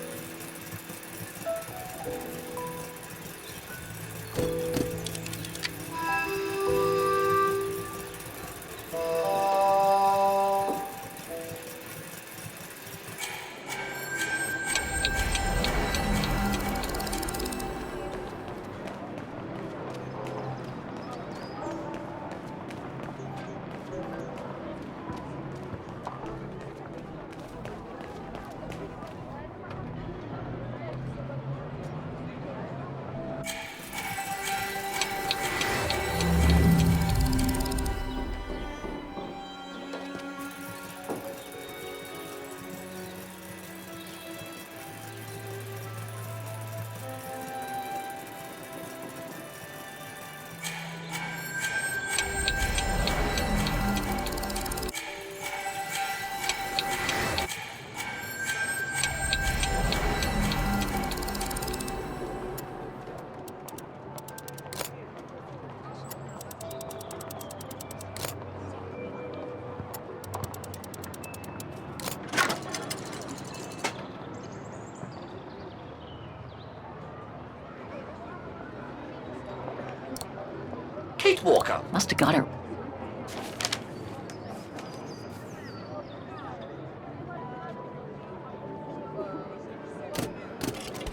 Kate Walker. Must have got her.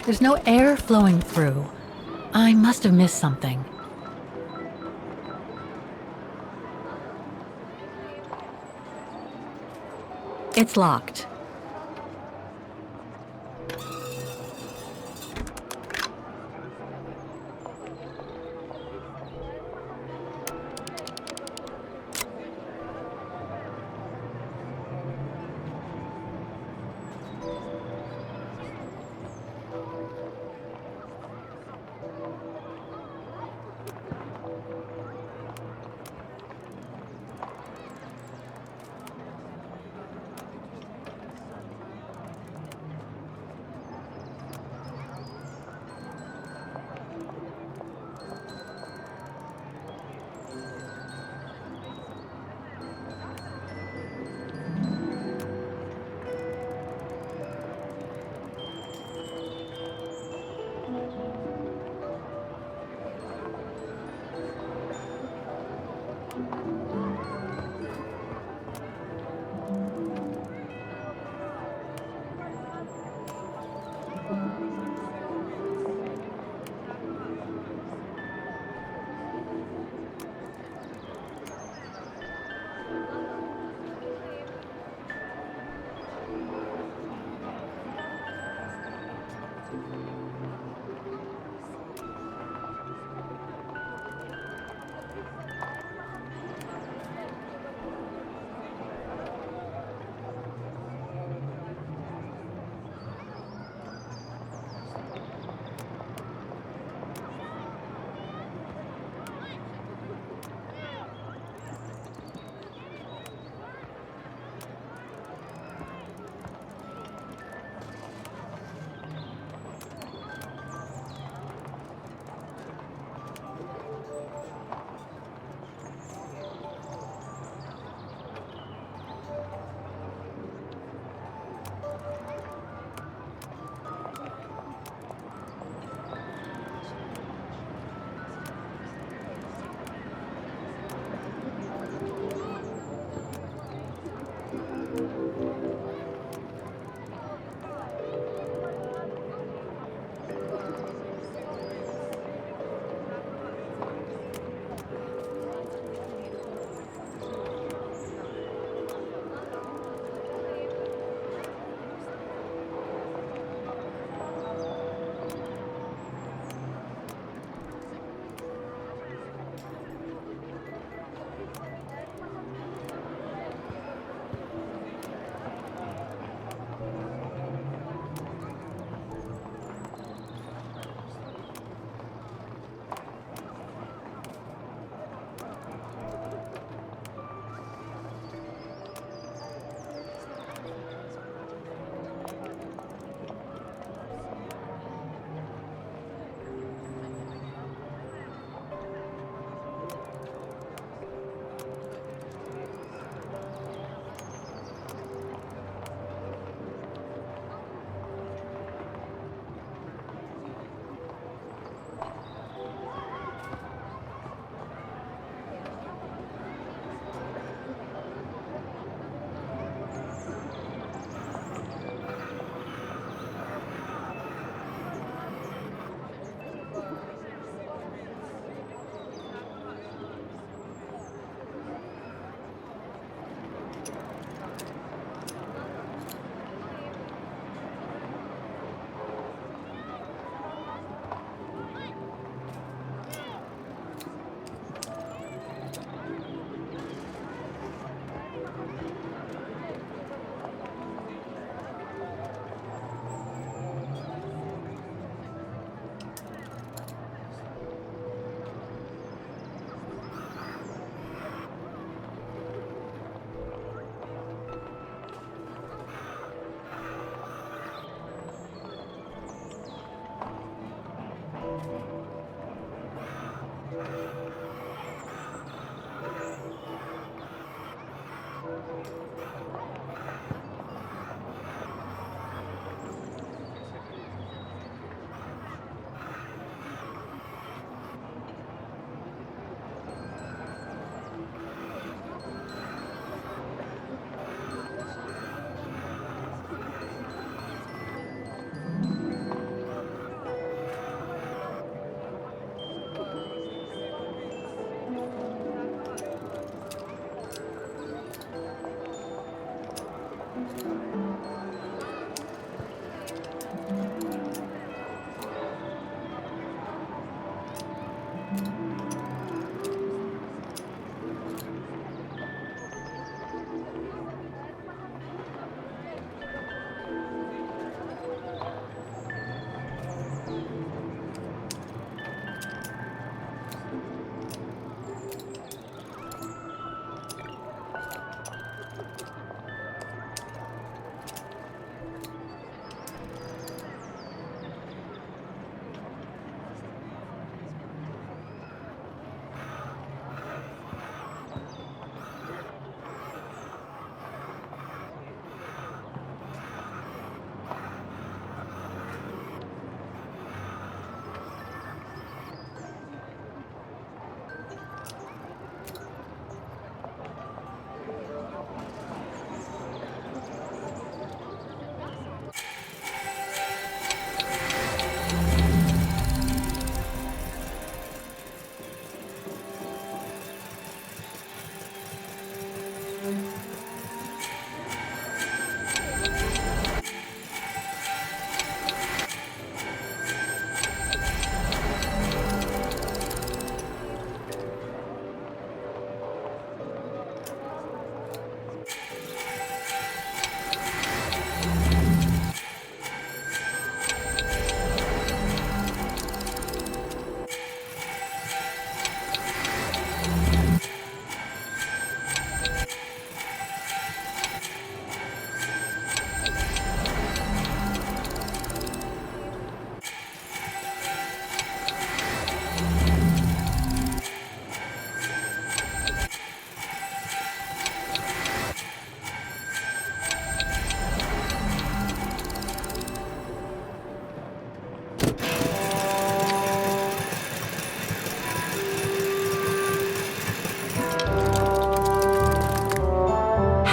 There's no air flowing through. I must have missed something. It's locked.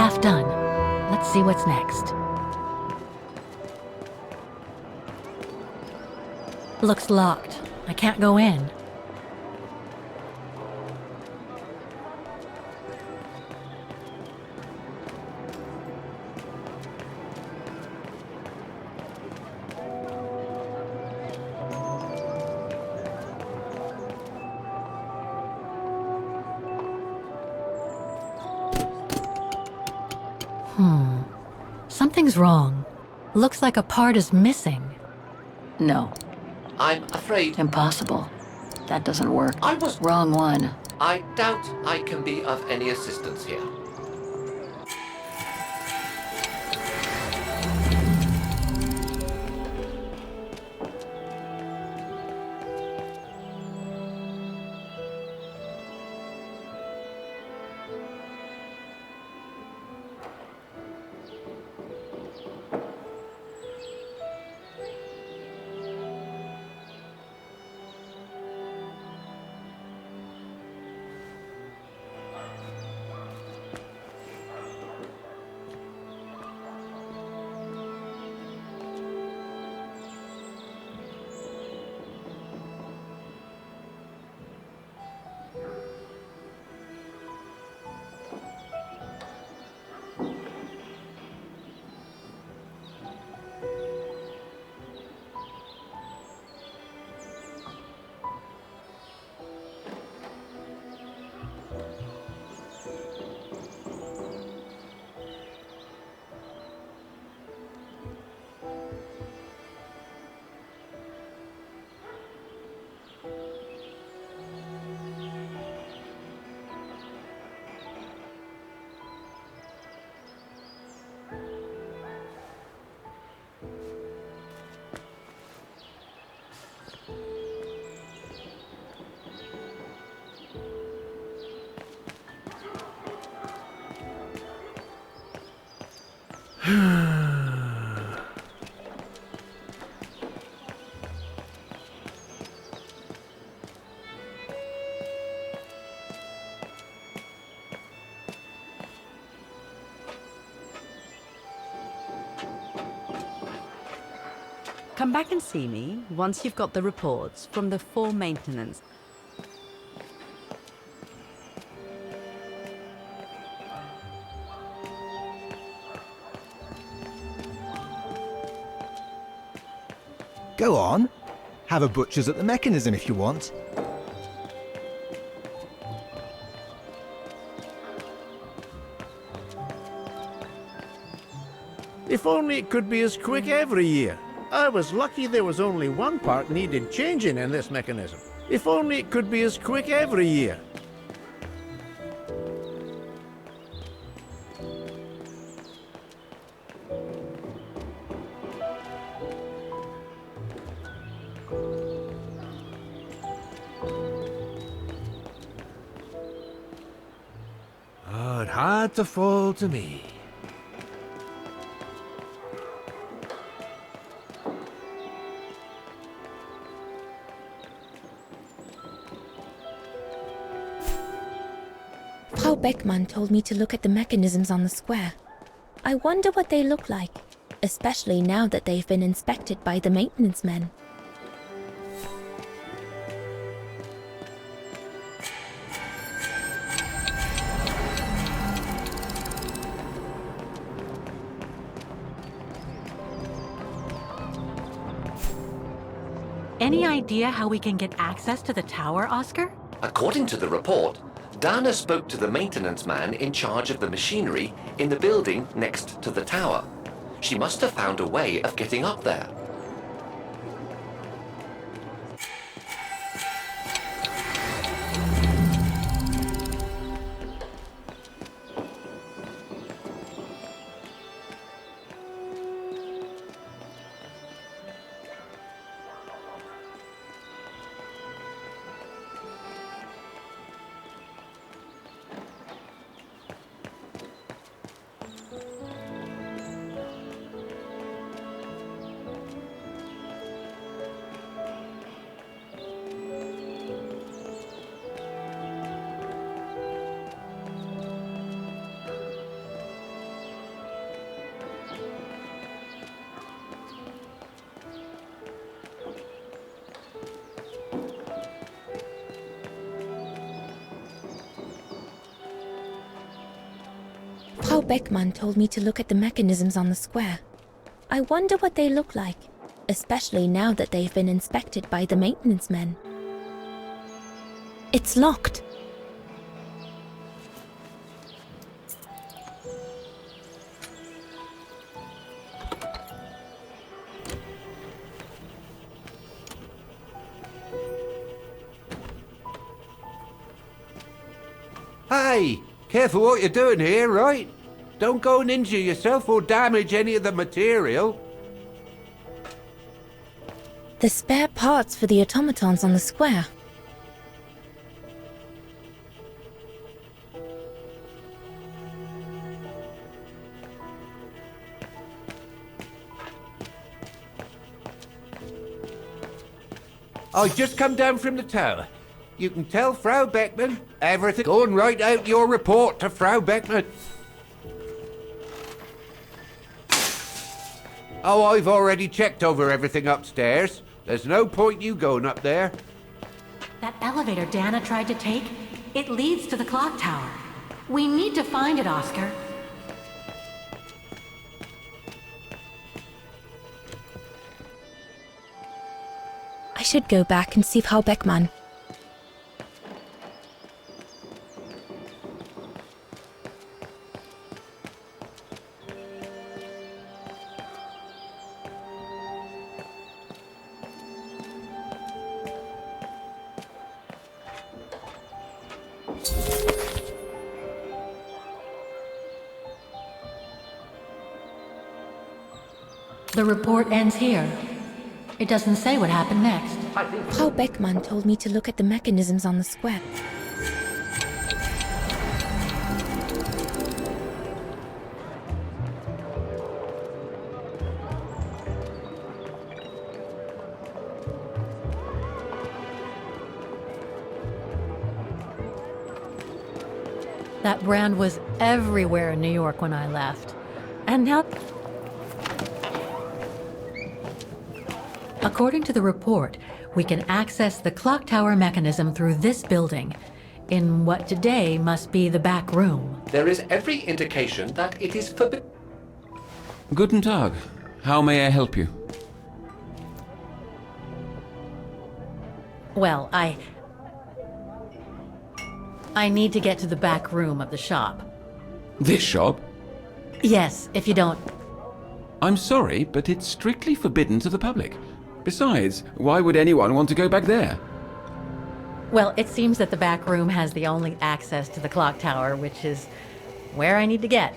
Half done. Let's see what's next. Looks locked. I can't go in. Something's wrong. Looks like a part is missing. No. I'm afraid Impossible. That doesn't work. I was... Wrong one. I doubt I can be of any assistance here. Come back and see me once you've got the reports from the 4 maintenance. Go on. Have a butcher's at the mechanism if you want. If only it could be as quick every year. I was lucky there was only one part needed changing in this mechanism. If only it could be as quick every year. Oh, it had to fall to me. Frau Beckmann told me to look at the mechanisms on the square. I wonder what they look like, especially now that they've been inspected by the maintenance men. Any idea how we can get access to the tower, Oscar? According to the report, Dana spoke to the maintenance man in charge of the machinery in the building next to the tower. She must have found a way of getting up there. Frau Beckmann told me to look at the mechanisms on the square. I wonder what they look like, especially now that they've been inspected by the maintenance men. It's locked. Hey, careful what you're doing here, right? Don't go and injure yourself or damage any of the material. The spare parts for the automatons on the square. I just come down from the tower. You can tell Frau Beckmann everything. Go and write out your report to Frau Beckmann. Oh, I've already checked over everything upstairs. There's no point you going up there. That elevator Dana tried to take, it leads to the clock tower. We need to find it, Oscar. I should go back and see Frau Beckmann. The report ends here. It doesn't say what happened next. Frau Beckmann told me to look at the mechanisms on the square. That brand was everywhere in New York when I left. And now... According to the report, we can access the clock tower mechanism through this building, in what today must be the back room. There is every indication that it is forbidden. Guten Tag. How may I help you? Well, I need to get to the back room of the shop. This shop? Yes, if you don't... I'm sorry, but it's strictly forbidden to the public. Besides, why would anyone want to go back there? Well, it seems that the back room has the only access to the clock tower, which is where I need to get.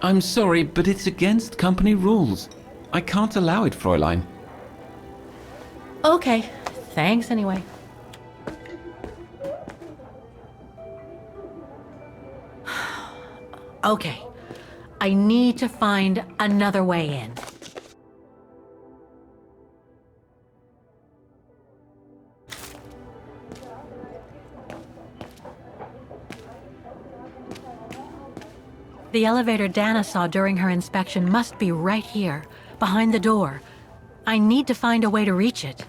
I'm sorry, but it's against company rules. I can't allow it, Fräulein. Okay, thanks anyway. Okay, I need to find another way in. The elevator Dana saw during her inspection must be right here, behind the door. I need to find a way to reach it.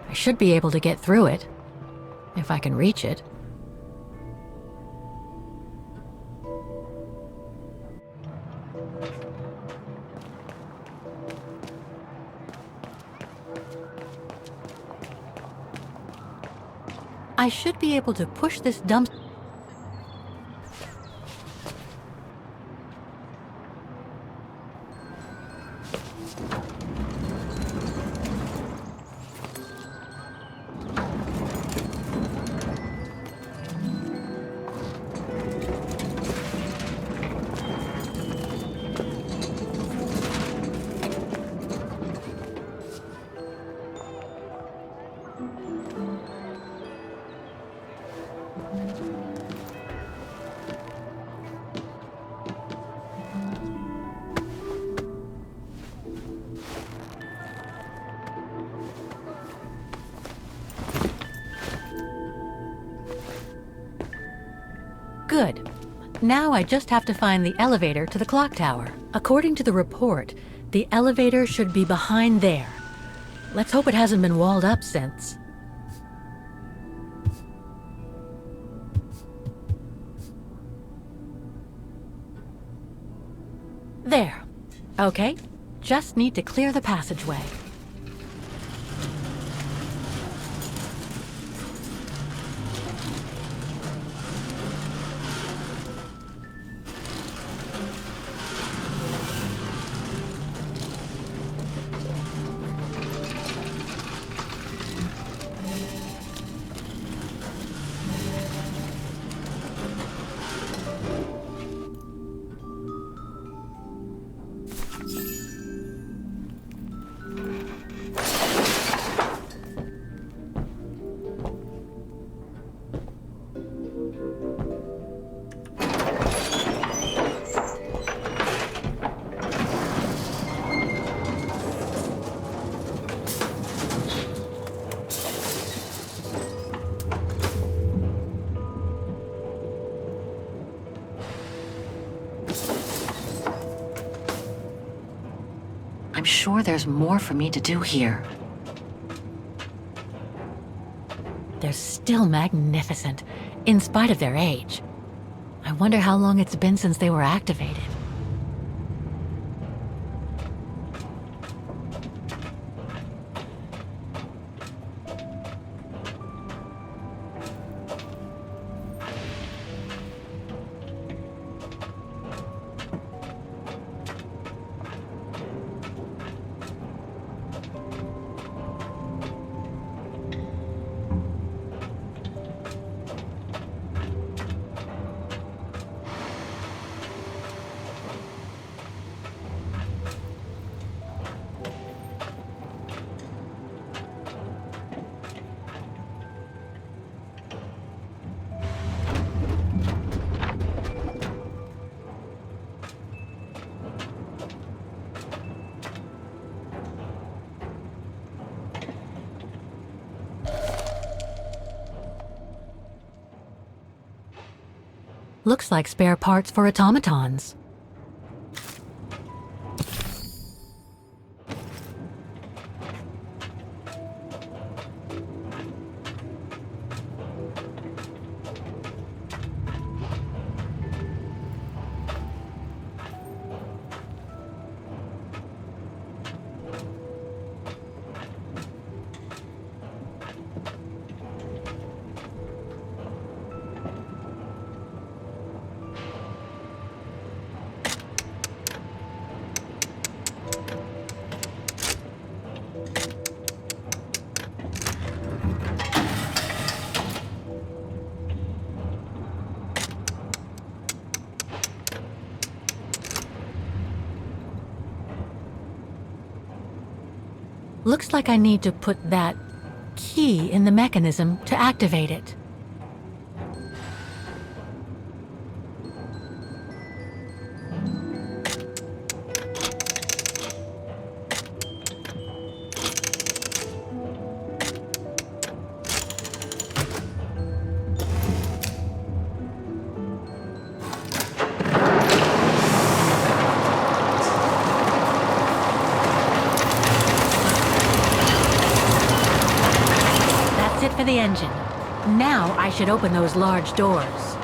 I should be able to get through it, if I can reach it. I should be able to push this dump... Good. Now I just have to find the elevator to the clock tower. According to the report, the elevator should be behind there. Let's hope it hasn't been walled up since. There. Okay. Just need to clear the passageway. I'm sure there's more for me to do here. They're still magnificent, in spite of their age. I wonder how long it's been since they were activated. Looks like spare parts for automatons. Looks like I need to put that key in the mechanism to activate it. For the engine. Now I should open those large doors.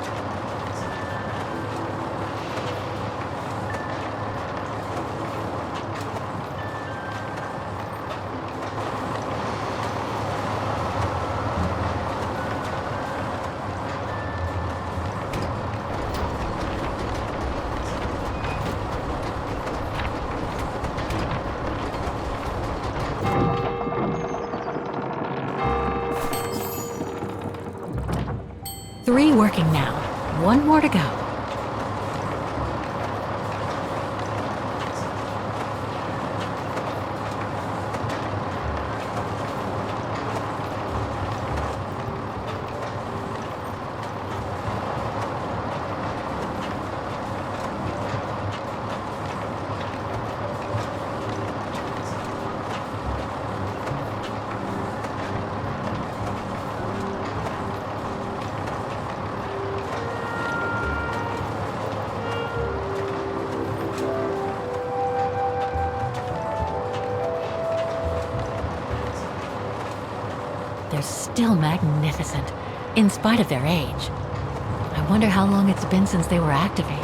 Three working now. One more to go. They're still magnificent, in spite of their age. I wonder how long it's been since they were activated.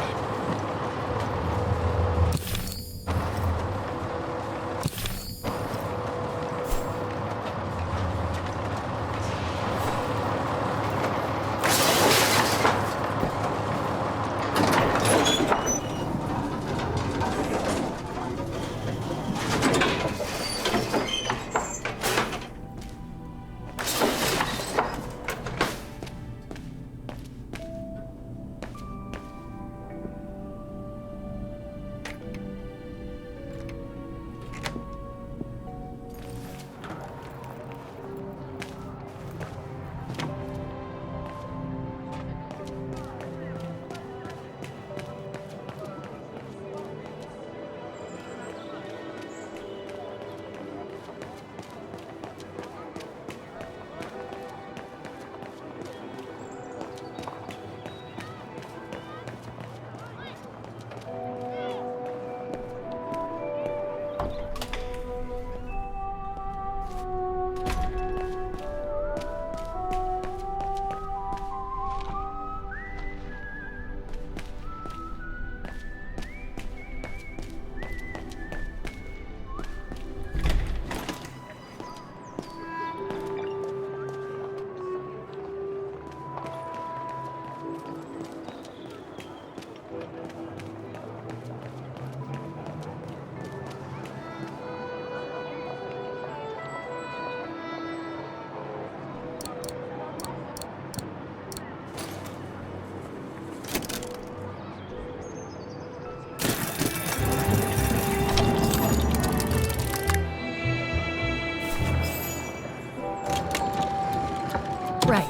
Right.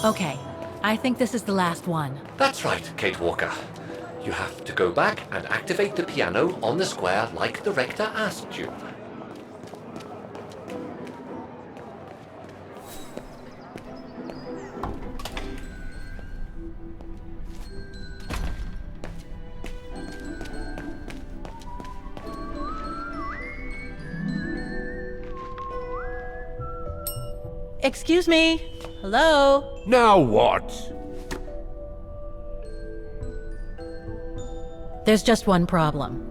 Okay. I think this is the last one. That's right, Kate Walker. You have to go back and activate the piano on the square like the rector asked you. excuse me? Hello? Now what? There's just one problem.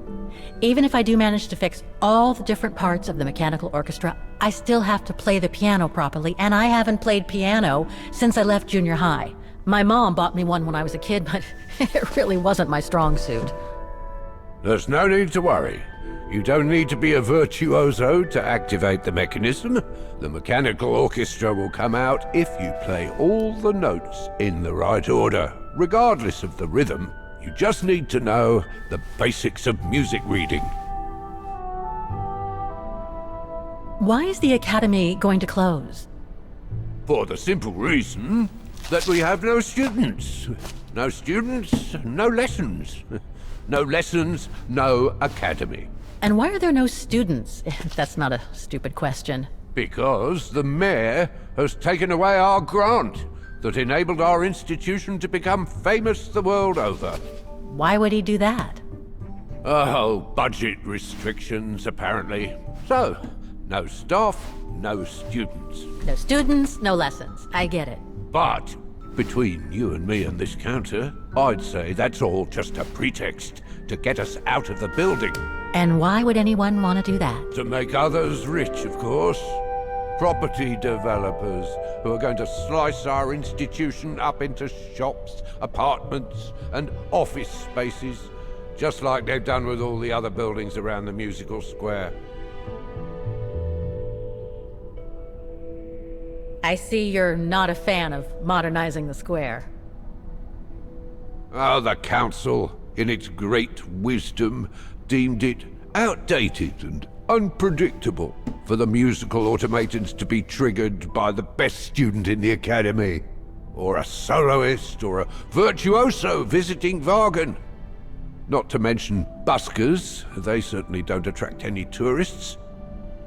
Even if I do manage to fix all the different parts of the mechanical orchestra, I still have to play the piano properly, and I haven't played piano since I left junior high. My mom bought me one when I was a kid, but it really wasn't my strong suit. There's no need to worry. You don't need to be a virtuoso to activate the mechanism. The mechanical orchestra will come out if you play all the notes in the right order, regardless of the rhythm. You just need to know the basics of music reading. Why is the academy going to close? For the simple reason that we have no students. No students, no lessons. No lessons, no academy. And why are there no students? If that's not a stupid question. Because the mayor has taken away our grant that enabled our institution to become famous the world over. Why would he do that? Oh, budget restrictions, apparently. So, no staff, no students. No students, no lessons. I get it. But, between you and me and this counter, I'd say that's all just a pretext to get us out of the building. And why would anyone want to do that? To make others rich, of course. Property developers who are going to slice our institution up into shops, apartments, and office spaces, just like they've done with all the other buildings around the musical square. I see you're not a fan of modernizing the square. Oh, the council, in its great wisdom, deemed it outdated and unpredictable for the musical automatons to be triggered by the best student in the academy, or a soloist, or a virtuoso visiting Wagen. Not to mention buskers, they certainly don't attract any tourists.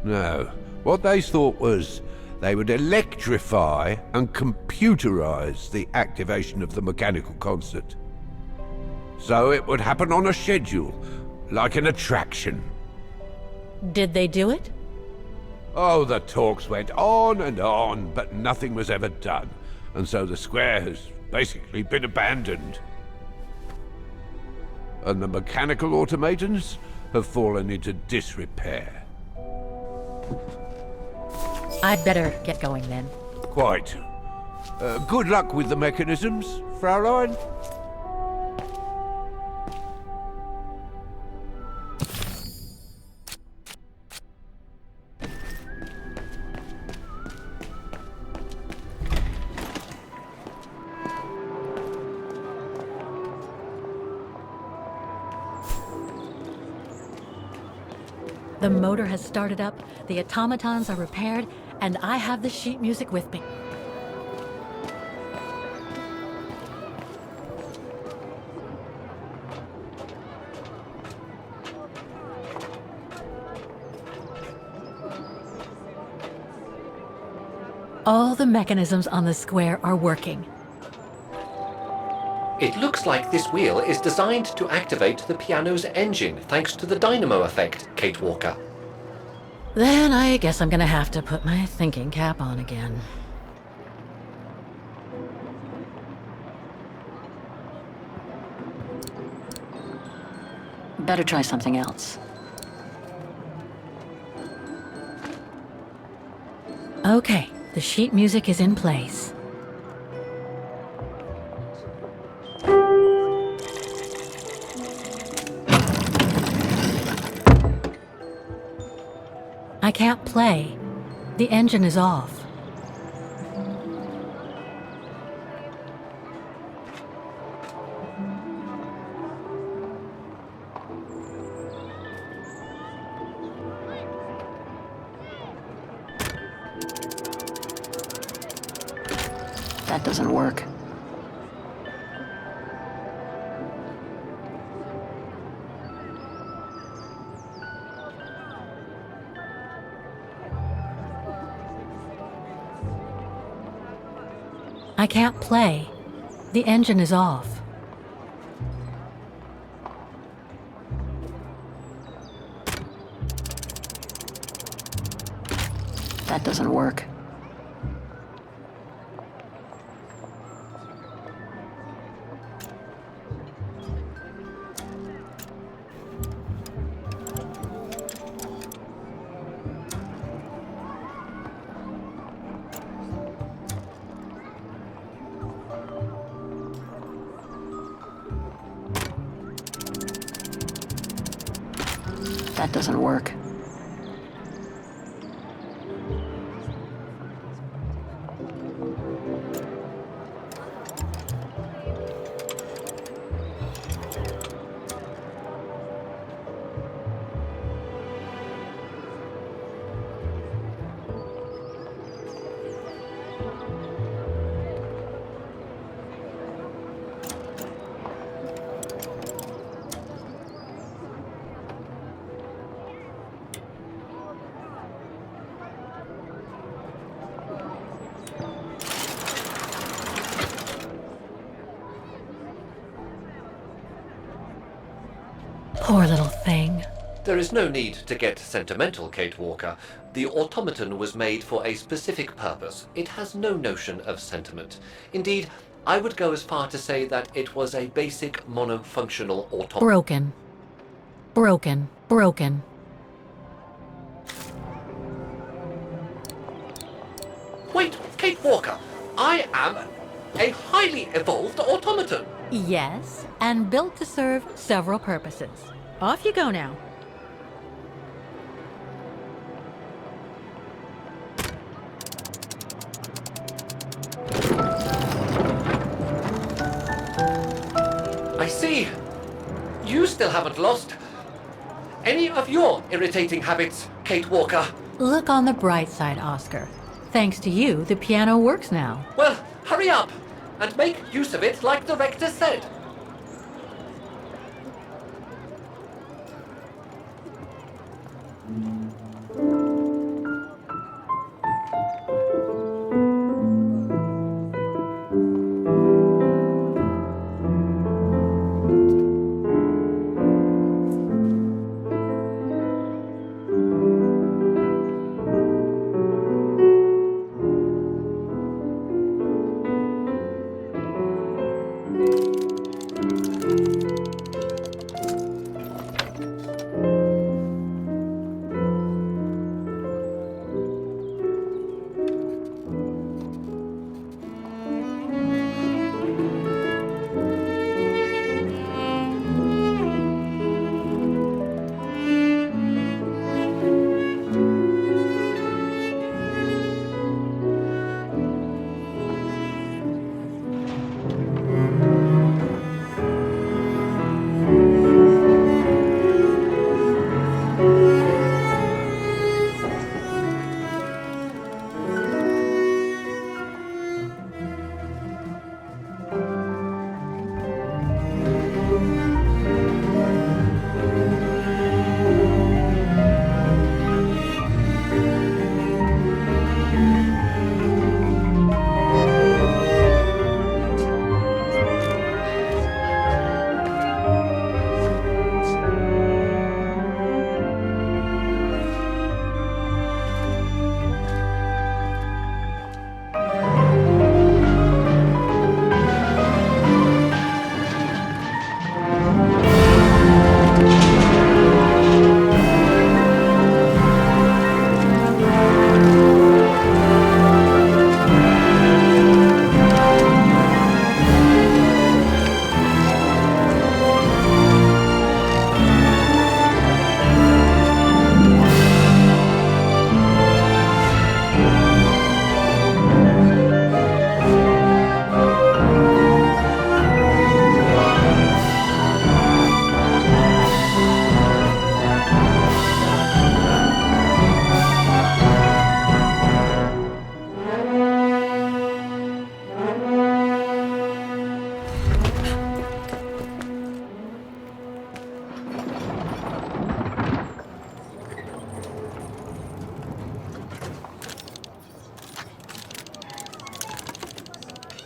No, what they thought was they would electrify and computerize the activation of the mechanical concert. So it would happen on a schedule, like an attraction. Did they do it? Oh, the talks went on, but nothing was ever done. And so the square has basically been abandoned. And the mechanical automatons have fallen into disrepair. I'd better get going then. Quite. Good luck with the mechanisms, Fraulein. The motor has started up, the automatons are repaired, and I have the sheet music with me. All the mechanisms on the square are working. It looks like this wheel is designed to activate the piano's engine thanks to the dynamo effect, Kate Walker. Then I guess I'm gonna have to put my thinking cap on again. Better try something else. Okay, the sheet music is in place. I can't play. The engine is off. That doesn't work. I can't play. The engine is off. That doesn't work. That doesn't work. Poor little thing. There is no need to get sentimental, Kate Walker. The automaton was made for a specific purpose. It has no notion of sentiment. Indeed, I would go as far to say that it was a basic monofunctional automaton. Broken. Broken. Broken. Wait, Kate Walker! I am a highly evolved automaton! Yes, and built to serve several purposes. Off you go now. I see. You still haven't lost any of your irritating habits, Kate Walker. Look on the bright side, Oscar. Thanks to you, the piano works now. Well, hurry up and make use of it like the rector said.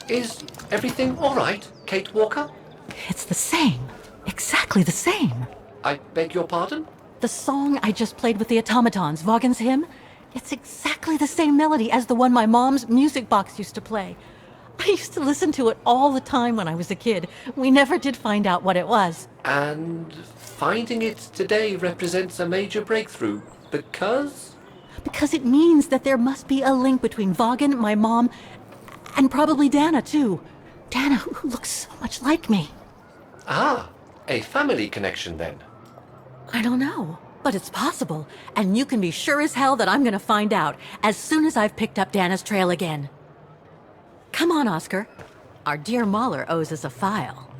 Is everything all right, Kate Walker? It's the same. Exactly the same. I beg your pardon? The song I just played with the automatons, Vaughan's hymn, it's exactly the same melody as the one my mom's music box used to play. I used to listen to it all the time when I was a kid. We never did find out what it was. And finding it today represents a major breakthrough, because? Because it means that there must be a link between Vaughan, my mom, and probably Dana, too. Dana, who looks so much like me. Ah, a family connection then. I don't know, But it's possible, and you can be sure as hell that I'm gonna find out as soon as I've picked up Dana's trail again. Come on, Oscar. Our dear Mahler owes us a file.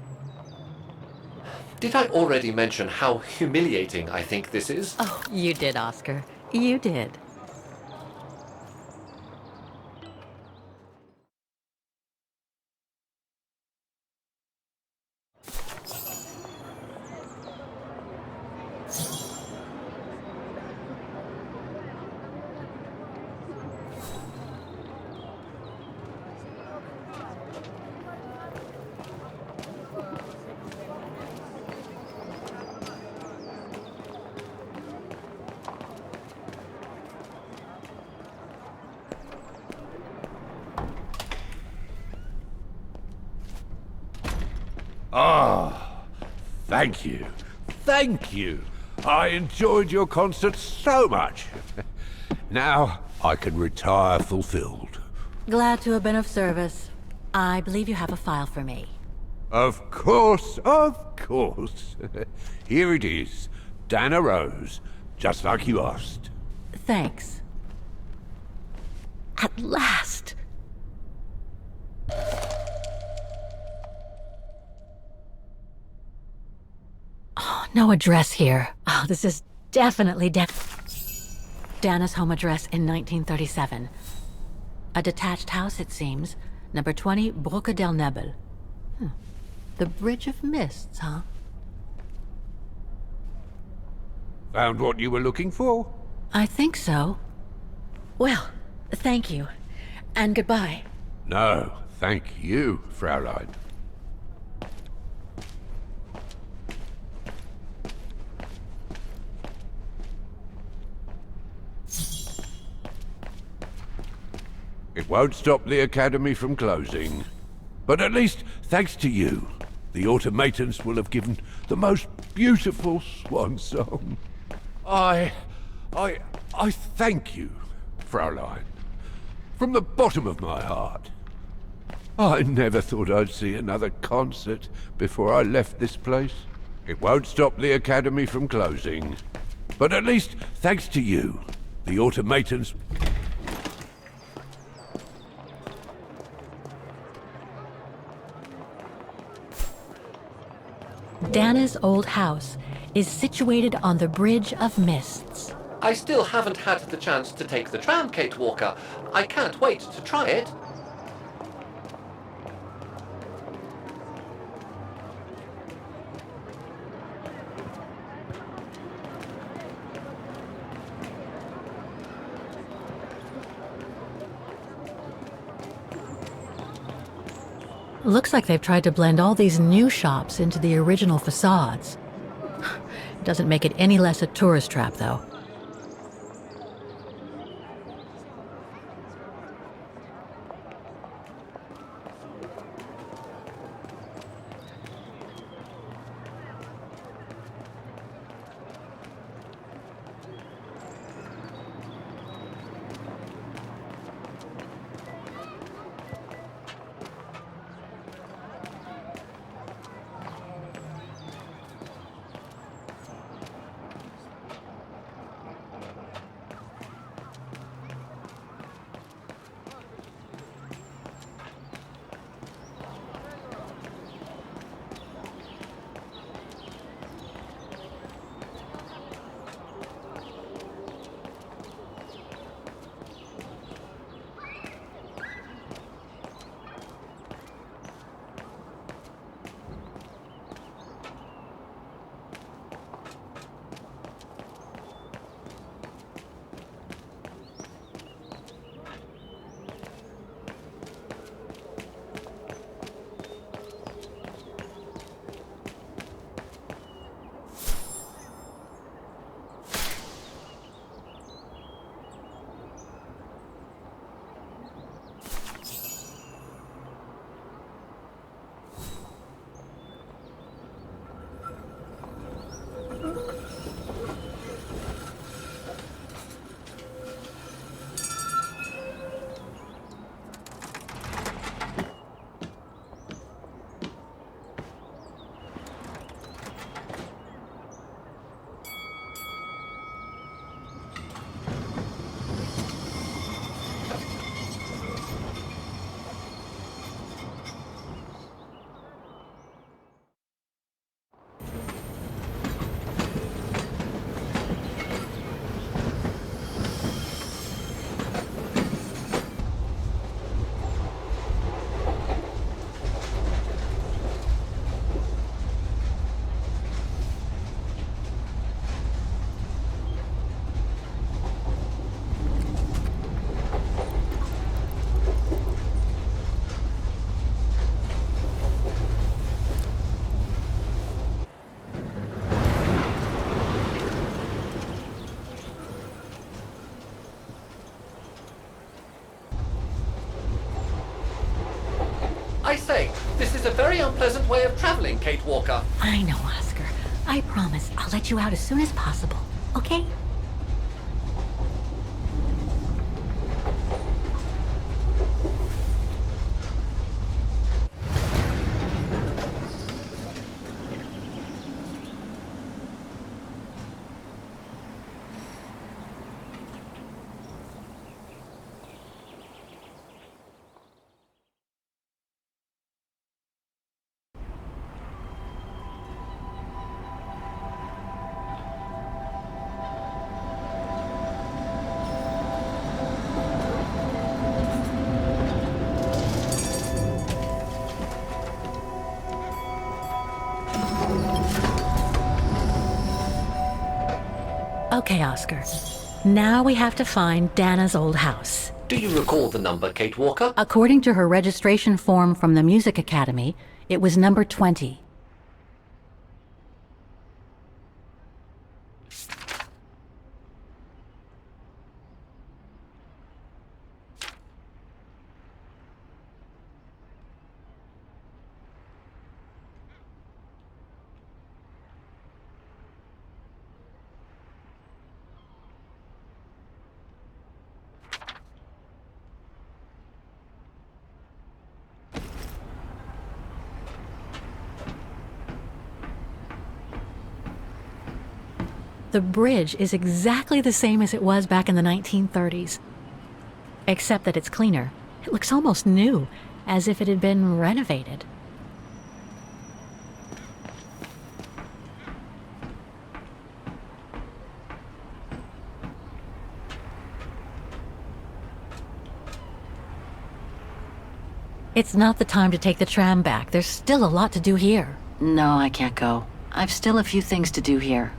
Did I already mention how humiliating I think this is? Oh, you did, Oscar. You did. Ah, thank you. Thank you. I enjoyed your concert so much. Now I can retire fulfilled. Glad to have been of service. I believe you have a file for me. Of course, of course. Here it is. Dana Rose, just like you asked. Thanks. At last! Oh, no address here. Oh, this is definitely Dana's home address in 1937. A detached house, it seems. Number 20, Brücke del Nebel. The Bridge of Mists, huh? Found what you were looking for? I think so. Well, thank you. And goodbye. No, thank you, Fraulein. It won't stop the Academy from closing. But at least, thanks to you, the automatons will have given the most beautiful swan song. I thank you, Fraulein. From the bottom of my heart. I never thought I'd see another concert before I left this place. It won't stop the Academy from closing. But at least, thanks to you, the automatons... Dana's old house is situated on the Bridge of Mists. I still haven't had the chance to take the tram, Kate Walker. I can't wait to try it. Looks like they've tried to blend all these new shops into the original facades. Doesn't make it any less a tourist trap, though. I say, this is a very unpleasant way of traveling, Kate Walker. I know, Oscar. I promise I'll let you out as soon as possible, okay? Okay, Oscar. Now we have to find Dana's old house. Do you recall the number, Kate Walker? According to her registration form from the Music Academy, it was number 20. The bridge is exactly the same as it was back in the 1930s. Except that it's cleaner. It looks almost new, as if it had been renovated. It's not the time to take the tram back. There's still a lot to do here. No, I can't go. I've still a few things to do here.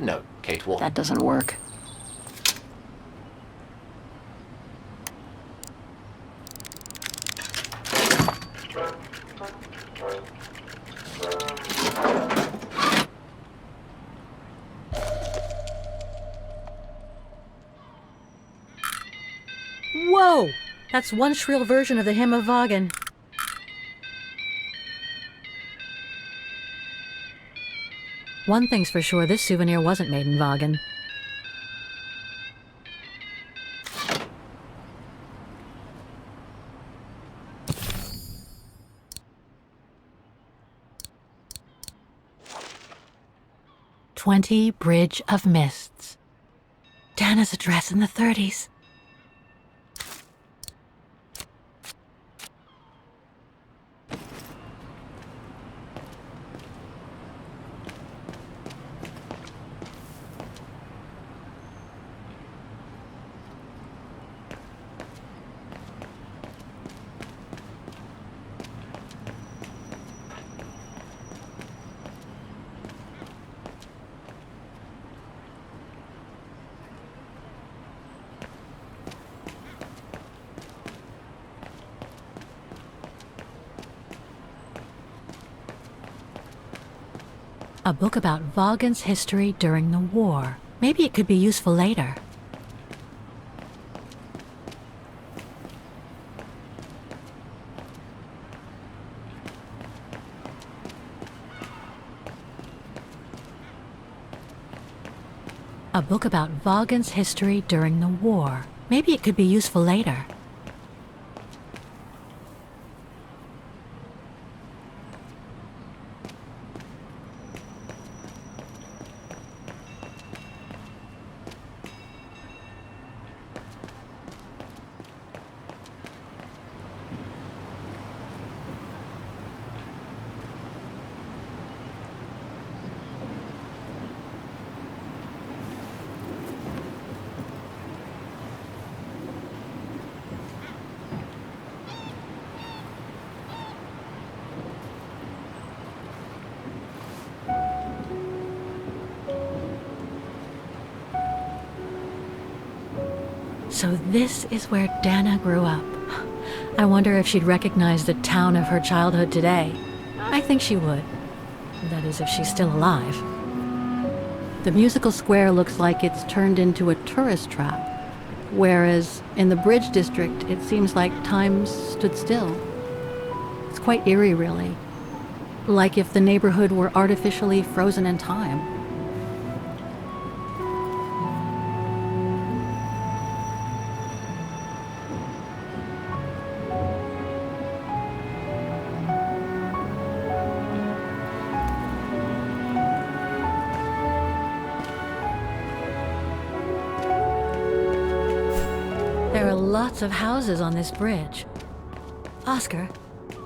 No, Kate Walker. That doesn't work. Whoa! That's one shrill version of the Hymn of Vaughan. One thing's for sure, this souvenir wasn't made in Vaughan. "20 Bridge of Mists." Dana's address in the 30s. A book about Vaughan's history during the war. Maybe it could be useful later. A book about Vaughan's history during the war. Maybe it could be useful later. So this is where Dana grew up. I wonder if she'd recognize the town of her childhood today. I think she would. That is, if she's still alive. The musical square looks like it's turned into a tourist trap, whereas in the Bridge District, it seems like time stood still. It's quite eerie, really. Like if the neighborhood were artificially frozen in time. There are lots of houses on this bridge. Oscar,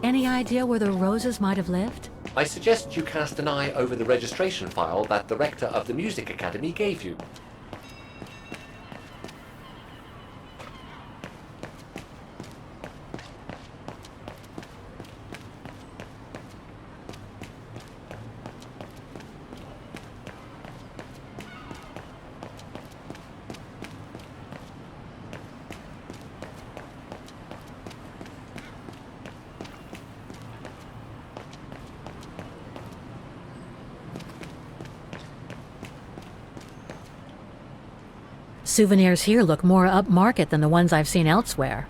any idea where the Roses might have lived? I suggest you cast an eye over the registration file that the rector of the Music Academy gave you. Souvenirs here look more upmarket than the ones I've seen elsewhere.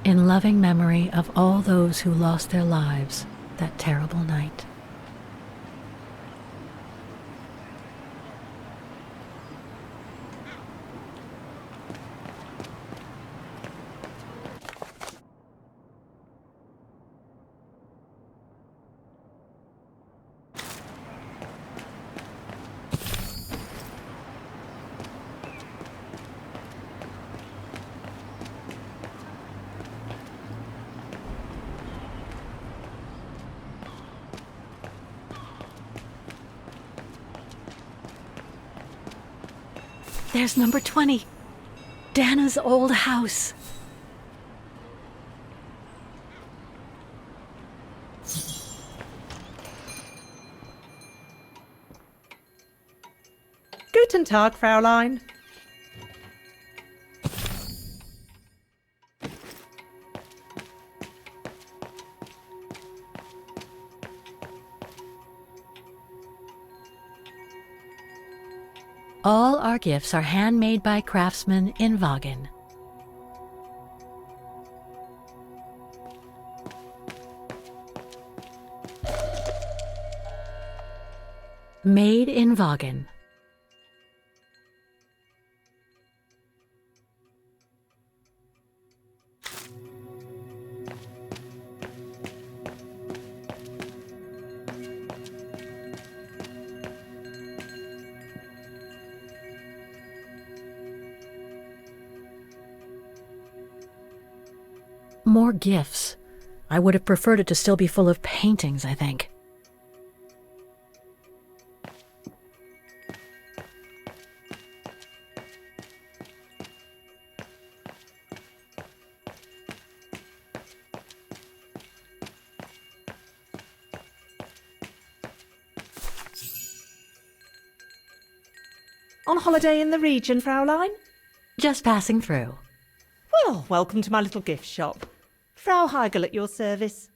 In loving memory of all those who lost their lives that terrible night. There's number 20. Dana's old house. Guten Tag, Fräulein. All our gifts are handmade by craftsmen in Wagen. Made in Wagen. More gifts. I would have preferred it to still be full of paintings, I think. On holiday in the region, Fräulein? Just passing through. Well, welcome to my little gift shop. Frau Heigl at your service.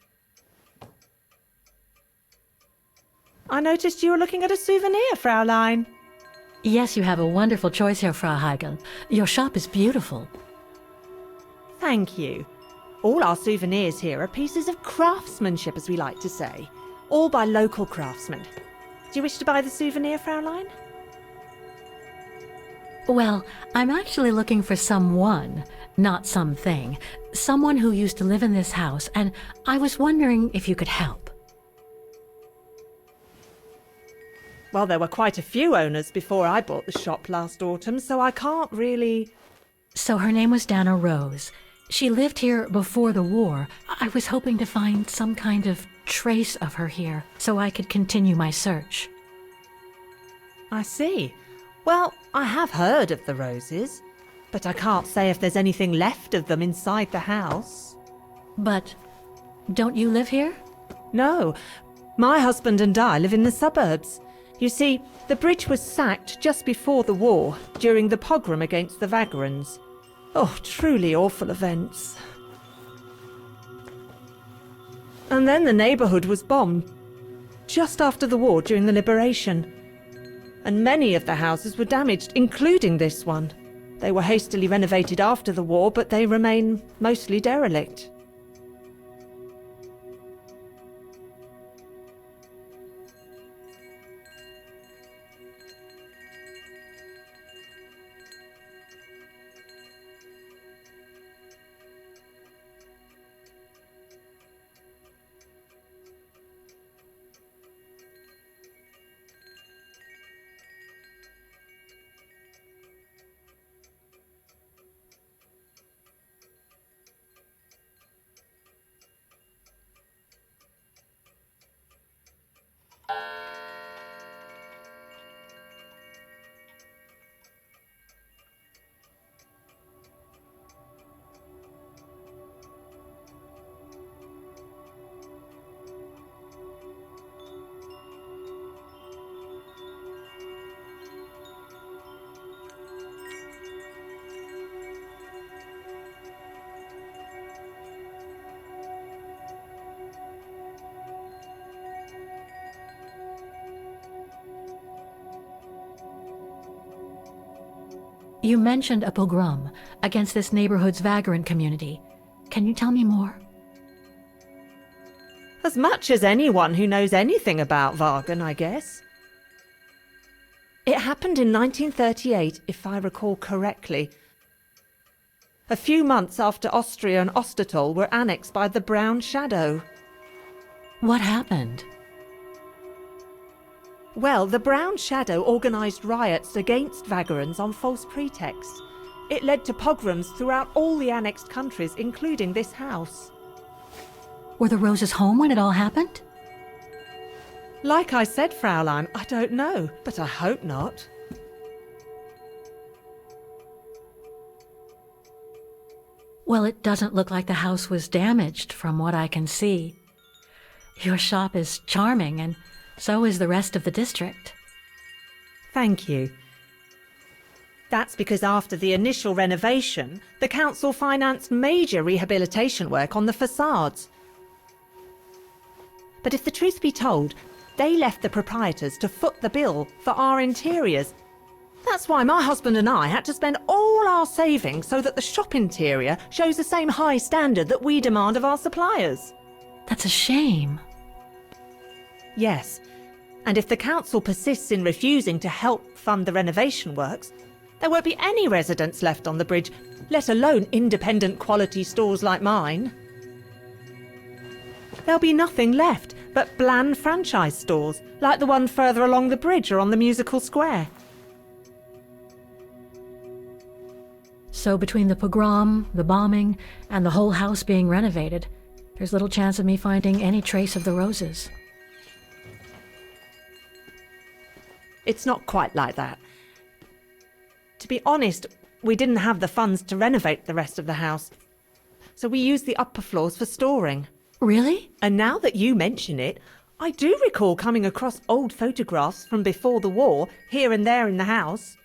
I noticed you were looking at a souvenir, Fräulein. Yes, you have a wonderful choice here, Frau Heigl. Your shop is beautiful. Thank you. All our souvenirs here are pieces of craftsmanship, as we like to say. All by local craftsmen. Do you wish to buy the souvenir, Fräulein? Well, I'm actually looking for someone, not something. Someone who used to live in this house, and I was wondering if you could help. Well, there were quite a few owners before I bought the shop last autumn, so I can't really... So her name was Dana Rose. She lived here before the war. I was hoping to find some kind of trace of her here, so I could continue my search. I see. Well, I have heard of the Roses, but I can't say if there's anything left of them inside the house. But don't you live here? No. My husband and I live in the suburbs. You see, the bridge was sacked just before the war, during the pogrom against the Vagrants. Oh, truly awful events. And then the neighbourhood was bombed, just after the war during the liberation. And many of the houses were damaged, including this one. They were hastily renovated after the war, but they remain mostly derelict. You mentioned a pogrom against this neighborhood's vagrant community. Can you tell me more? As much as anyone who knows anything about Wagen, I guess. It happened in 1938, if I recall correctly. A few months after Austria and Ostertal were annexed by the Brown Shadow. What happened? Well, the Brown Shadow organised riots against Vagrants on false pretexts. It led to pogroms throughout all the annexed countries, including this house. Were the Roses home when it all happened? Like I said, Fraulein, I don't know, but I hope not. Well, it doesn't look like the house was damaged from what I can see. Your shop is charming, and so is the rest of the district. Thank you. That's because after the initial renovation, the council financed major rehabilitation work on the facades. But if the truth be told, they left the proprietors to foot the bill for our interiors. That's why my husband and I had to spend all our savings so that the shop interior shows the same high standard that we demand of our suppliers. That's a shame. Yes, and if the council persists in refusing to help fund the renovation works, there won't be any residents left on the bridge, let alone independent quality stores like mine. There'll be nothing left but bland franchise stores, like the one further along the bridge or on the musical square. So between the pogrom, the bombing, and the whole house being renovated, there's little chance of me finding any trace of the Roses. It's not quite like that. To be honest, we didn't have the funds to renovate the rest of the house, so we used the upper floors for storing. Really? And now that you mention it, I do recall coming across old photographs from before the war, here and there in the house.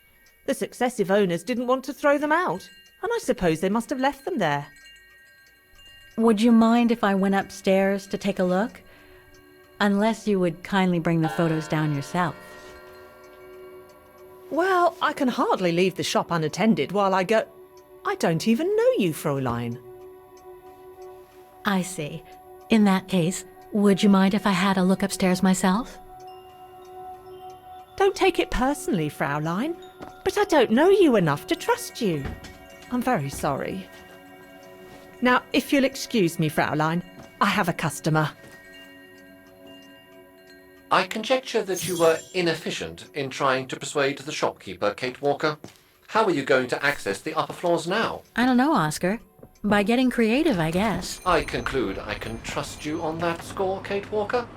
The successive owners didn't want to throw them out, and I suppose they must have left them there. Would you mind if I went upstairs to take a look? Unless you would kindly bring the photos down yourself. Well, I can hardly leave the shop unattended while I go... I don't even know you, Fräulein. I see. In that case, would you mind if I had a look upstairs myself? Don't take it personally, Fraulein, but I don't know you enough to trust you. I'm very sorry. Now, if you'll excuse me, Fraulein, I have a customer. I conjecture that you were inefficient in trying to persuade the shopkeeper, Kate Walker. How are you going to access the upper floors now? I don't know, Oscar. By getting creative, I guess. I conclude I can trust you on that score, Kate Walker?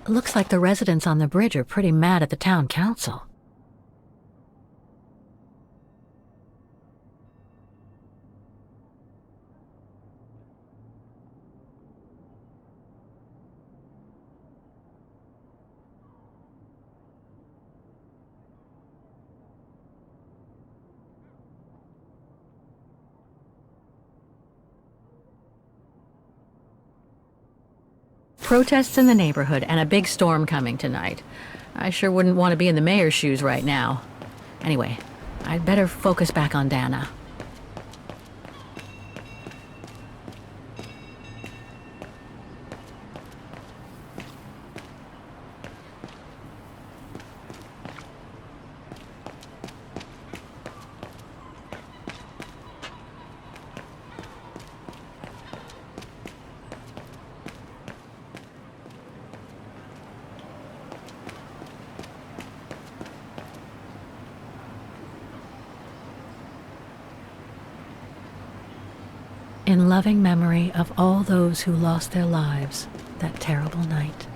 Looks like the residents on the bridge are pretty mad at the town council. Protests in the neighborhood and a big storm coming tonight. I sure wouldn't want to be in the mayor's shoes right now. Anyway, I'd better focus back on Dana. In loving memory of all those who lost their lives that terrible night.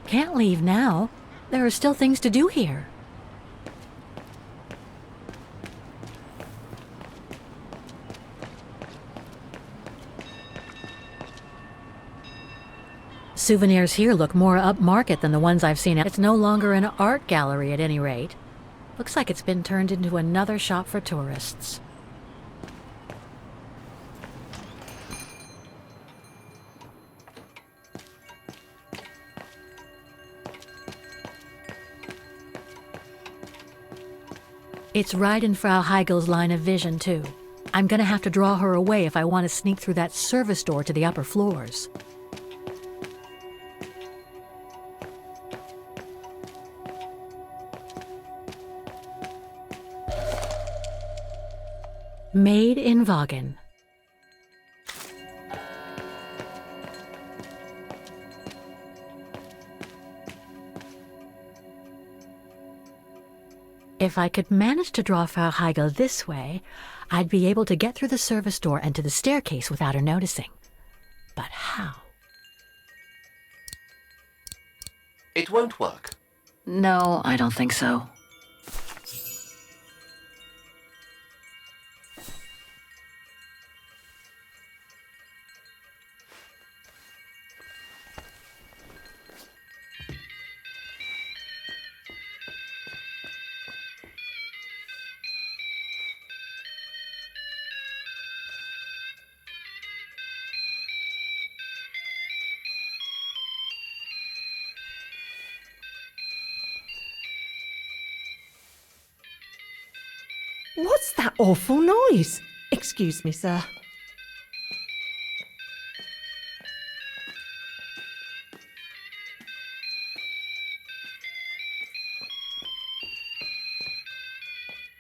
Can't leave now. There are still things to do here. Souvenirs here look more upmarket than the ones I've seen. It's no longer an art gallery at any rate. Looks like it's been turned into another shop for tourists. It's right in Frau Heigel's line of vision, too. I'm gonna have to draw her away if I want to sneak through that service door to the upper floors. Made in Vaughan. If I could manage to draw Frau Heigel this way, I'd be able to get through the service door and to the staircase without her noticing. But how? It won't work. No, I don't think so. What's that awful noise? Excuse me, sir.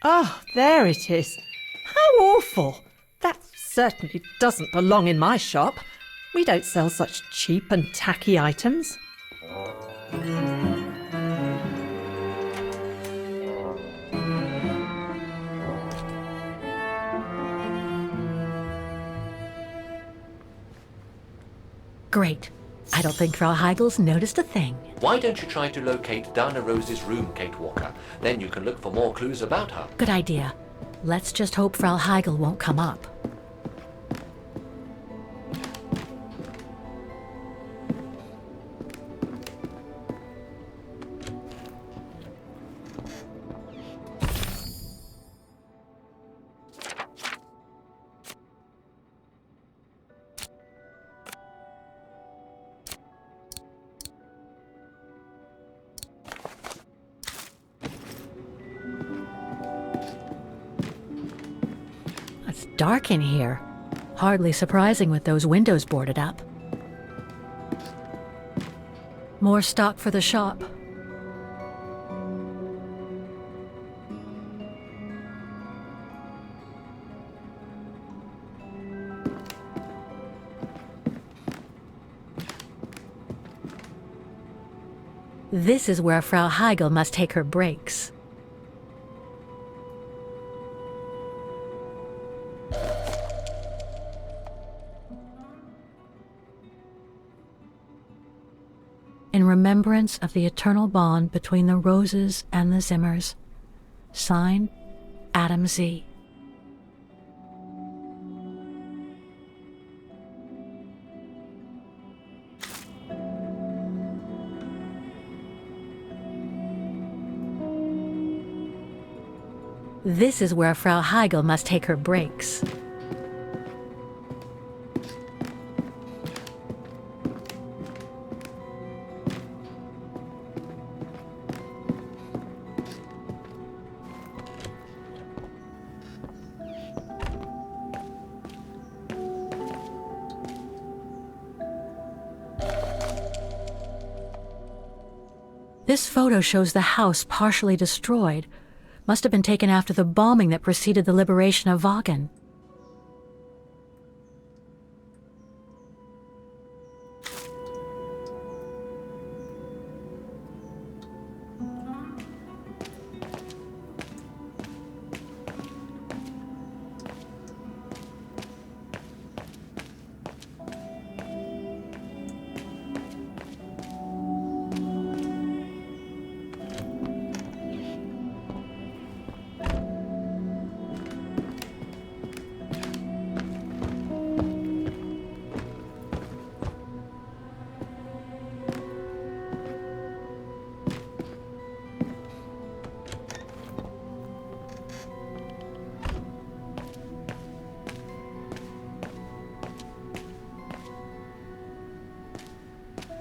Ah, there it is. How awful! That certainly doesn't belong in my shop. We don't sell such cheap and tacky items. Great. I don't think Frau Heigel's noticed a thing. Why don't you try to locate Dana Rose's room, Kate Walker? Then you can look for more clues about her. Good idea. Let's just hope Frau Heigel won't come up. dark in here. Hardly surprising with those windows boarded up. More stock for the shop. This is where Frau Heigl must take her breaks. In remembrance of the eternal bond between the Roses and the Zimmers. Signed, Adam Z. This is where Frau Heigl must take her breaks. This photo shows the house partially destroyed. Must have been taken after the bombing that preceded the liberation of Wagen.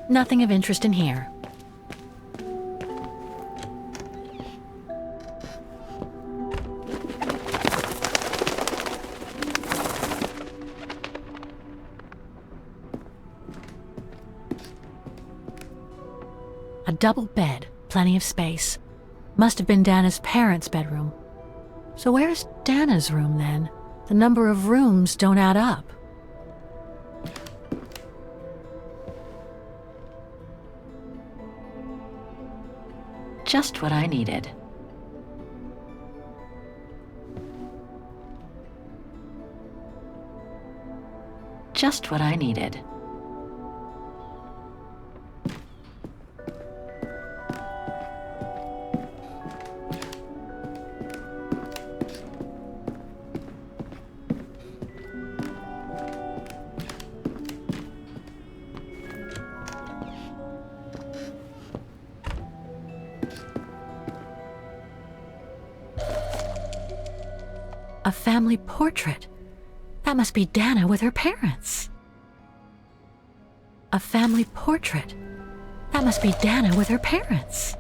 Nothing of interest in here. A double bed, plenty of space. Must have been Dana's parents' bedroom. So where's Dana's room then? The number of rooms don't add up. Just what I needed. Just what I needed. A family portrait. That must be Dana with her parents. A family portrait. That must be Dana with her parents.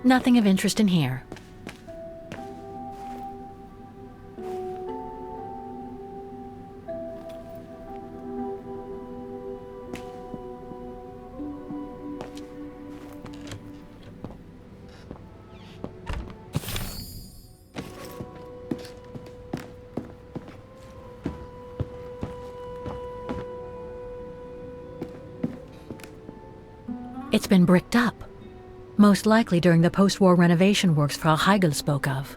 Nothing of interest in here. It's been bricked up. Most likely during the post-war renovation works Frau Heigl spoke of.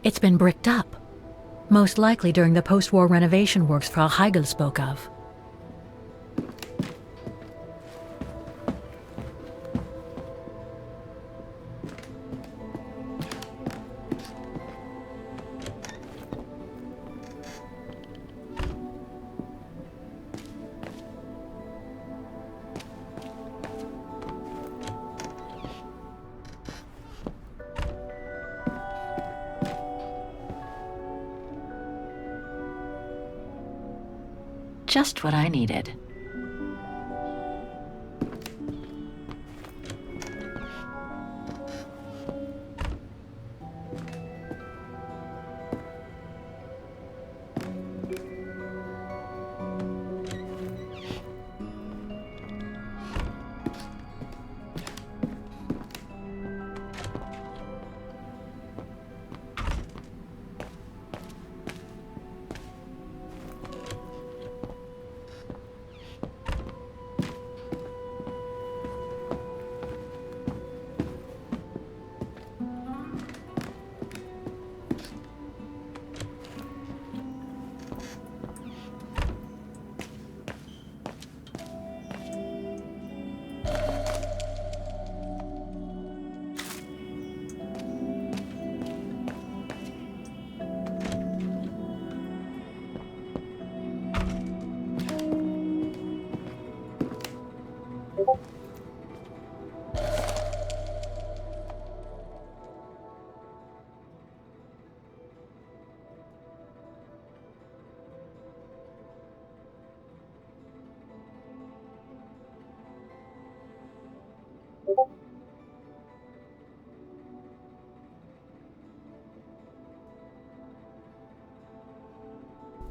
It's been bricked up. Most likely during the post-war renovation works Frau Heigl spoke of. Just what I needed.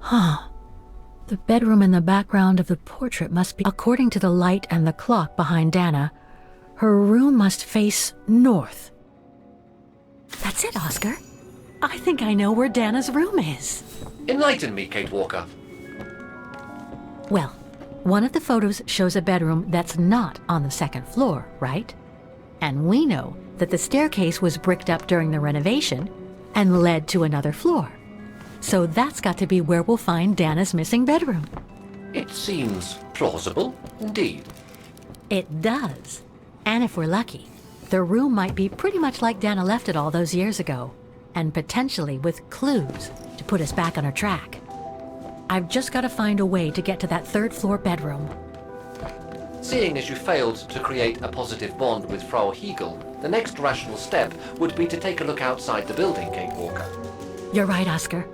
Huh. The bedroom in the background of the portrait must be, according to the light and the clock behind Dana, her room must face north. That's it, Oscar. I think I know where Dana's room is. Enlighten me, Kate Walker. Well, one of the photos shows a bedroom that's not on the second floor, right? And we know that the staircase was bricked up during the renovation and led to another floor. So that's got to be where we'll find Dana's missing bedroom. It seems plausible, indeed. It does. And if we're lucky, the room might be pretty much like Dana left it all those years ago, and potentially with clues to put us back on our track. I've just got to find a way to get to that third floor bedroom. Seeing as you failed to create a positive bond with Frau Heigl, the next rational step would be to take a look outside the building, Kate Walker. You're right, Oscar.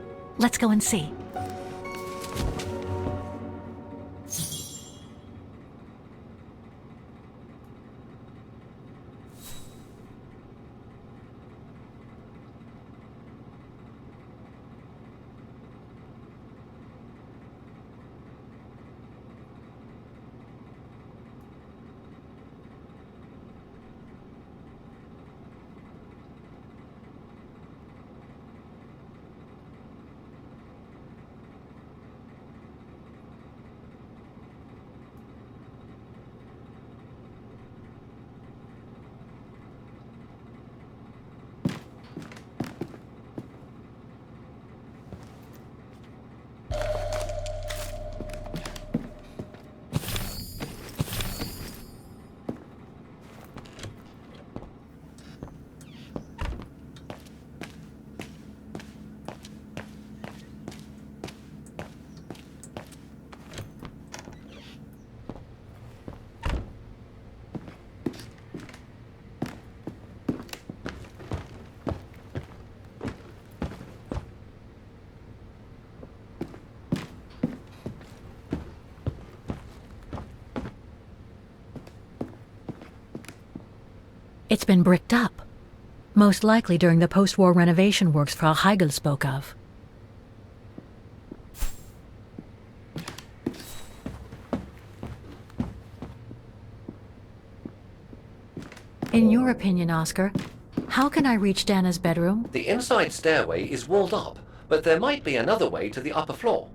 Let's go and see. It's been bricked up. Most likely during the post-war renovation works Frau Heigl spoke of. In your opinion, Oscar, how can I reach Dana's bedroom? The inside stairway is walled up, but there might be another way to the upper floor.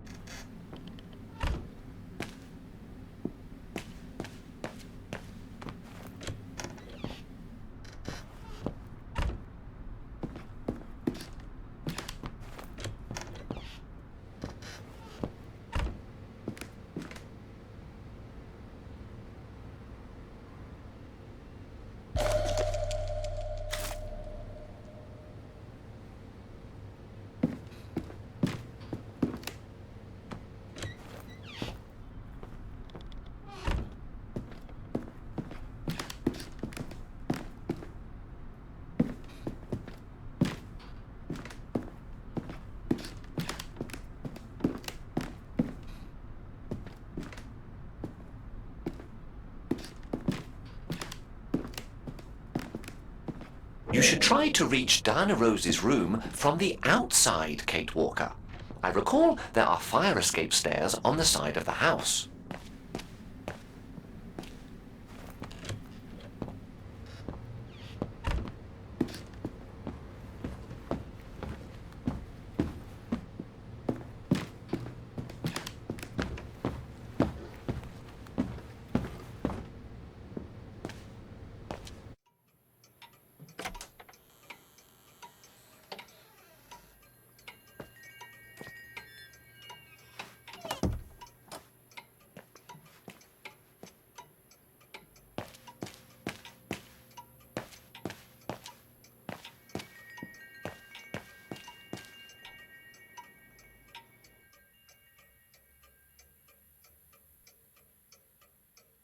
You should try to reach Diana Rose's room from the outside, Kate Walker. I recall there are fire escape stairs on the side of the house.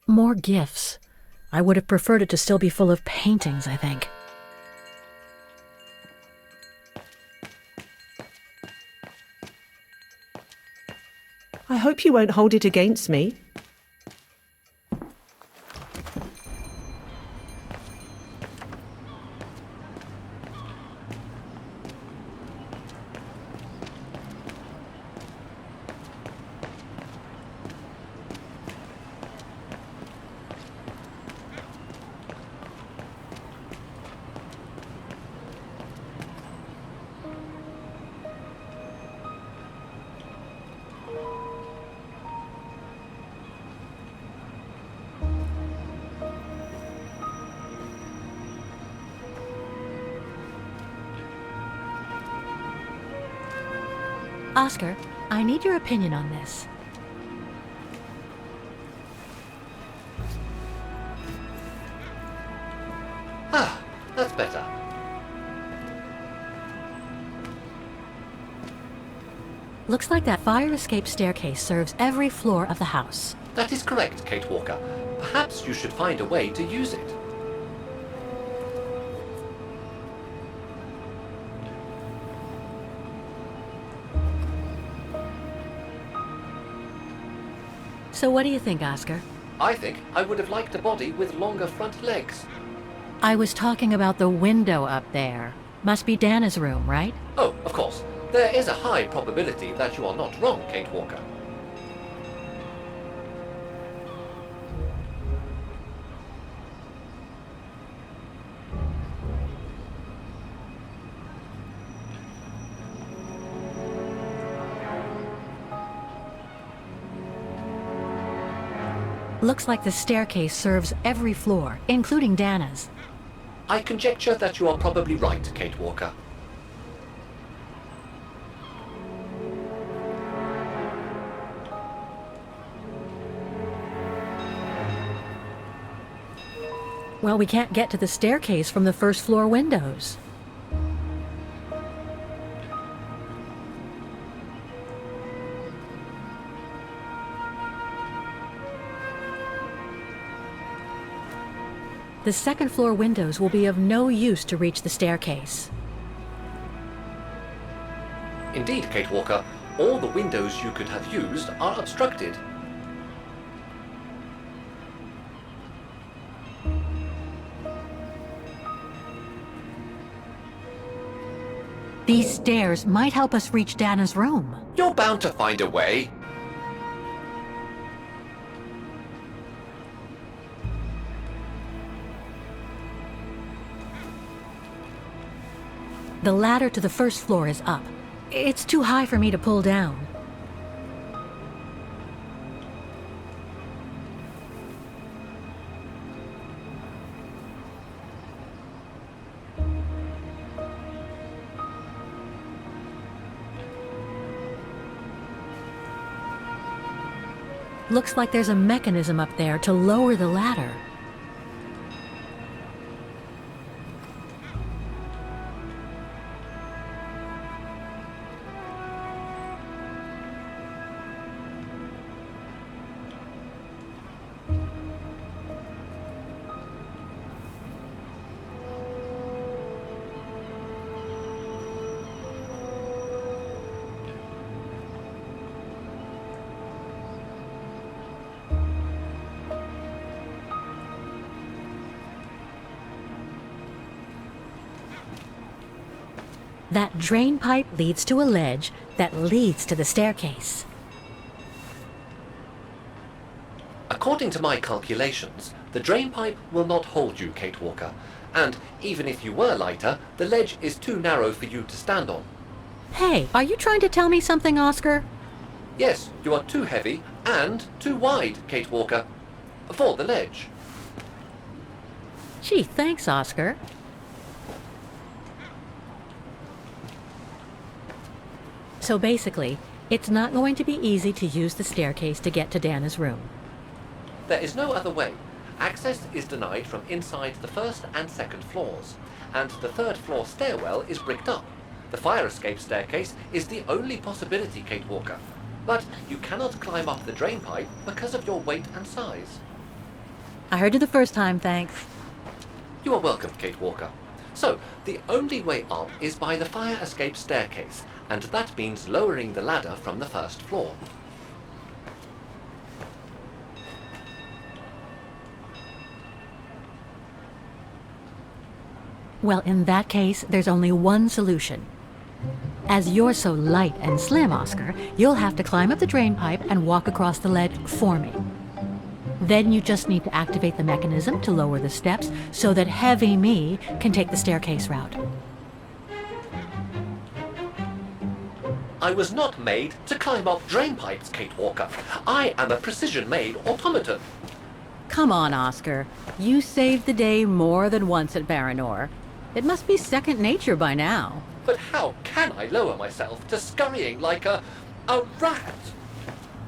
More gifts. I would have preferred it to still be full of paintings, I think. I hope you won't hold it against me. Oscar, I need your opinion on this. Ah, that's better. Looks like that fire escape staircase serves every floor of the house. That is correct, Kate Walker. Perhaps you should find a way to use it. So what do you think, Oscar? I think I would have liked a body with longer front legs. I was talking about the window up there. Must be Dana's room, right? Oh, of course. There is a high probability that you are not wrong, Kate Walker. Looks like the staircase serves every floor, including Dana's. I conjecture that you are probably right, Kate Walker. Well, we can't get to the staircase from the first floor windows. The second floor windows will be of no use to reach the staircase. Indeed, Kate Walker, all the windows you could have used are obstructed. These stairs might help us reach Dana's room. You're bound to find a way. The ladder to the first floor is up. It's too high for me to pull down. Looks like there's a mechanism up there to lower the ladder. That drain pipe leads to a ledge that leads to the staircase. According to my calculations, the drain pipe will not hold you, Kate Walker, and even if you were lighter, the ledge is too narrow for you to stand on. Hey, are you trying to tell me something, Oscar? Yes, you are too heavy and too wide, Kate Walker, for the ledge. Gee, thanks, Oscar. So basically, it's not going to be easy to use the staircase to get to Dana's room. There is no other way. Access is denied from inside the first and second floors, and the third floor stairwell is bricked up. The fire escape staircase is the only possibility, Kate Walker. But you cannot climb up the drain pipe because of your weight and size. I heard you the first time, thanks. You are welcome, Kate Walker. So, the only way up is by the fire escape staircase, and that means lowering the ladder from the first floor. Well, in that case, there's only one solution. As you're so light and slim, Oscar, you'll have to climb up the drain pipe and walk across the ledge for me. Then you just need to activate the mechanism to lower the steps so that heavy me can take the staircase route. I was not made to climb up drain pipes, Kate Walker. I am a precision-made automaton. Come on, Oscar. You saved the day more than once at Baranor. It must be second nature by now. But how can I lower myself to scurrying like a rat?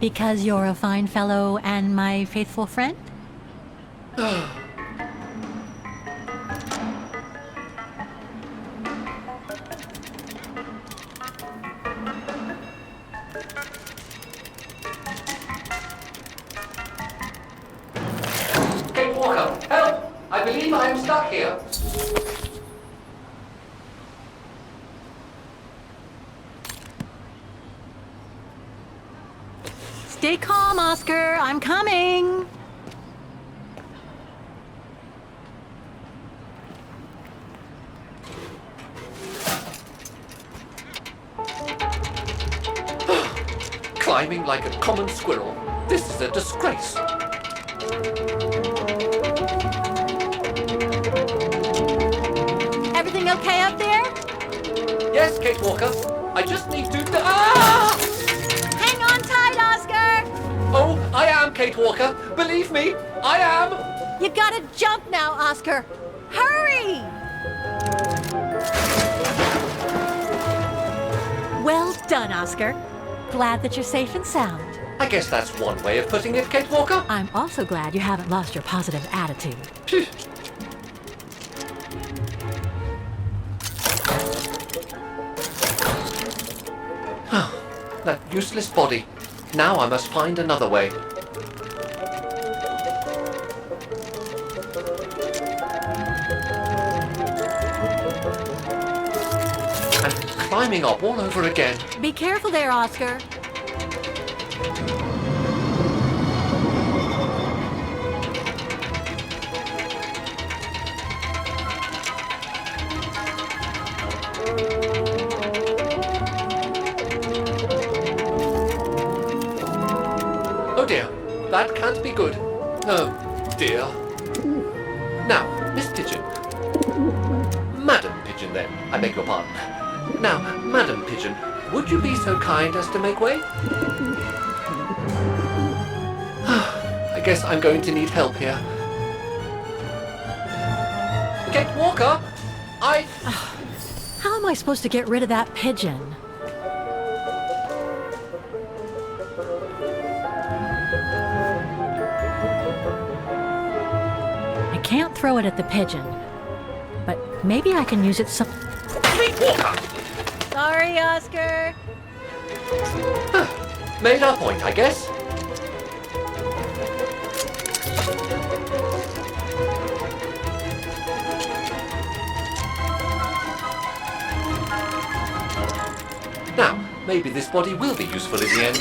Because you're a fine fellow and my faithful friend? Kate Walker, help! I believe I am stuck here. Stay calm, Oscar. I'm coming. Climbing like a common squirrel. This is a disgrace. Everything okay up there? Yes, Kate Walker. I just need to... Ah! Hang on tight, Oscar! Oh, I am, Kate Walker. Believe me, I am. You gotta jump now, Oscar. Hurry! Well done, Oscar. Glad that you're safe and sound. I guess that's one way of putting it, Kate Walker. I'm also glad you haven't lost your positive attitude. That useless body. Now I must find another way. And climbing up all over again. Be careful there, Oscar. Oh dear, that can't be good. Oh dear. Now, Miss Pigeon. Madam Pigeon then, I beg your pardon. Now, Madam Pigeon, would you be so kind as to make way? I guess I'm going to need help here. Kate Walker, How am I supposed to get rid of that pigeon? I can't throw it at the pigeon, but maybe I can use it some... Kate Walker! Sorry, Oscar. Made our point, I guess. Now, maybe this body will be useful in the end.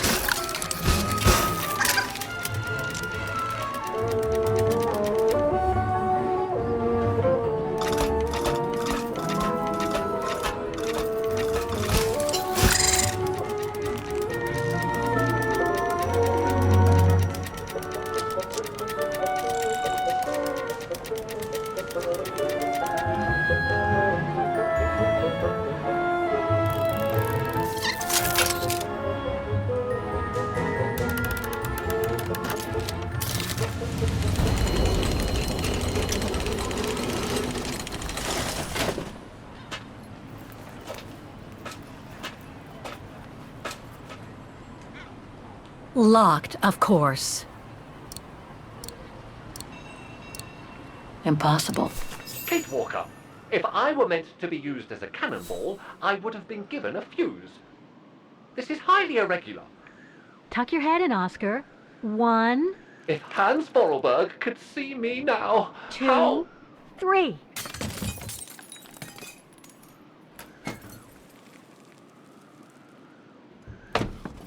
Locked, of course. Impossible. Kate Walker, if I were meant to be used as a cannonball, I would have been given a fuse. This is highly irregular. Tuck your head in, Oscar. 1, If Hans Vorarlberg could see me now, 2, how... 3.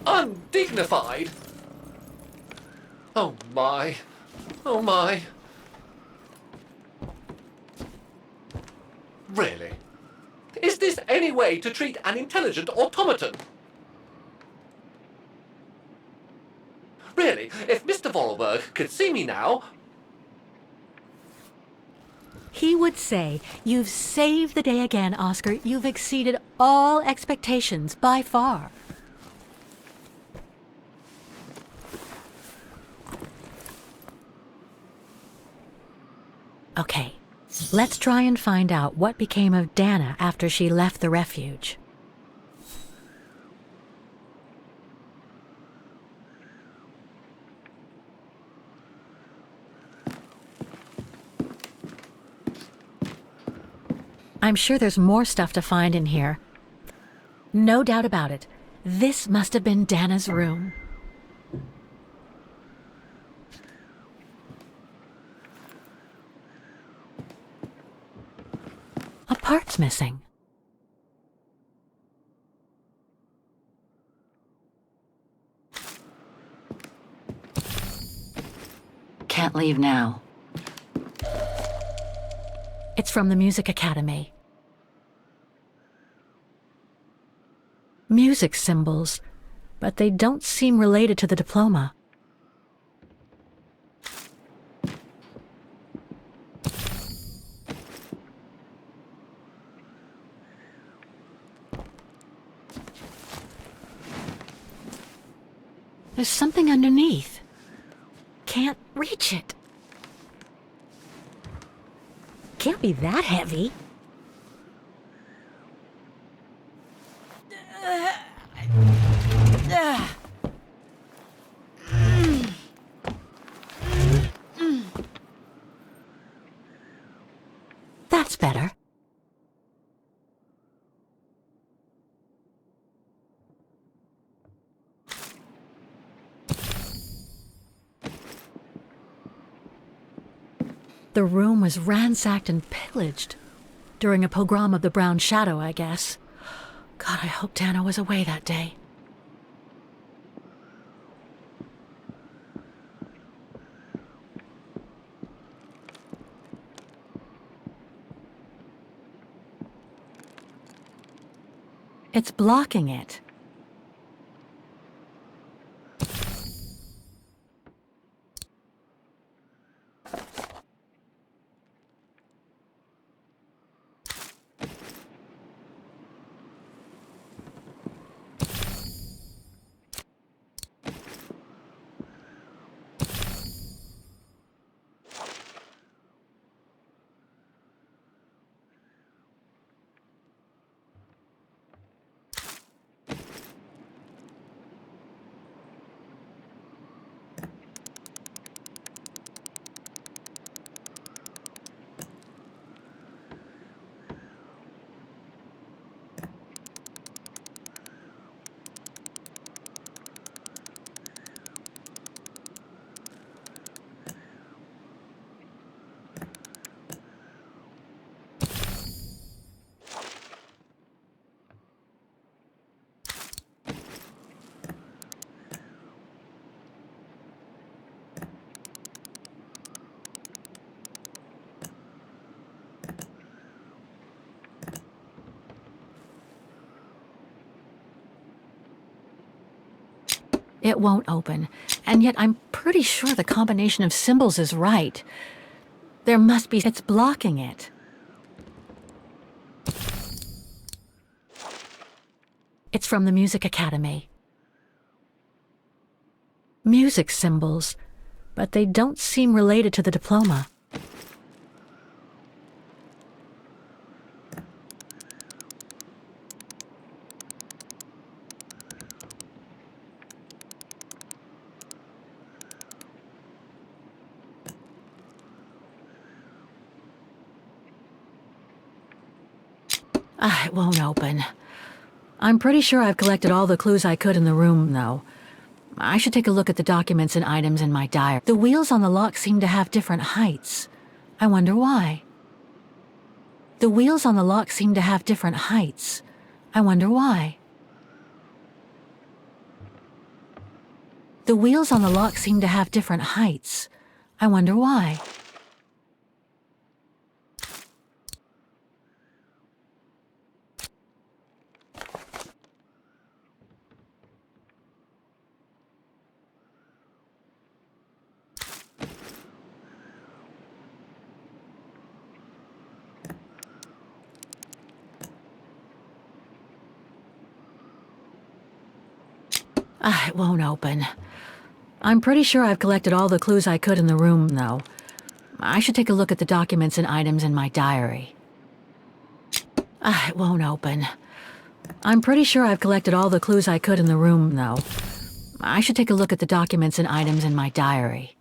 Undignified! Oh my. Oh my. Really? Is this any way to treat an intelligent automaton? Really, if Mr. Vorarlberg could see me now... He would say, "You've saved the day again, Oscar. You've exceeded all expectations by far." Okay, let's try and find out what became of Dana after she left the refuge. I'm sure there's more stuff to find in here. No doubt about it. This must have been Dana's room. A part's missing. Can't leave now. It's from the Music Academy. Music symbols, but they don't seem related to the diploma. There's something underneath. Can't reach it. Can't be that heavy. That's better. The room was ransacked and pillaged. During a pogrom of the Brown Shadow, I guess. God, I hope Dana was away that day. It's blocking it. It won't open, and yet I'm pretty sure the combination of symbols is right. There must be... It's blocking it. It's from the Music Academy. Music symbols, but they don't seem related to the diploma. It won't open. I'm pretty sure I've collected all the clues I could in the room, though. I should take a look at the documents and items in my diary. The wheels on the lock seem to have different heights. I wonder why. The wheels on the lock seem to have different heights. I wonder why. The wheels on the lock seem to have different heights. I wonder why. It won't open. I'm pretty sure I've collected all the clues I could in the room, though. I should take a look at the documents and items in my diary. It won't open. I'm pretty sure I've collected all the clues I could in the room, though. I should take a look at the documents and items in my diary.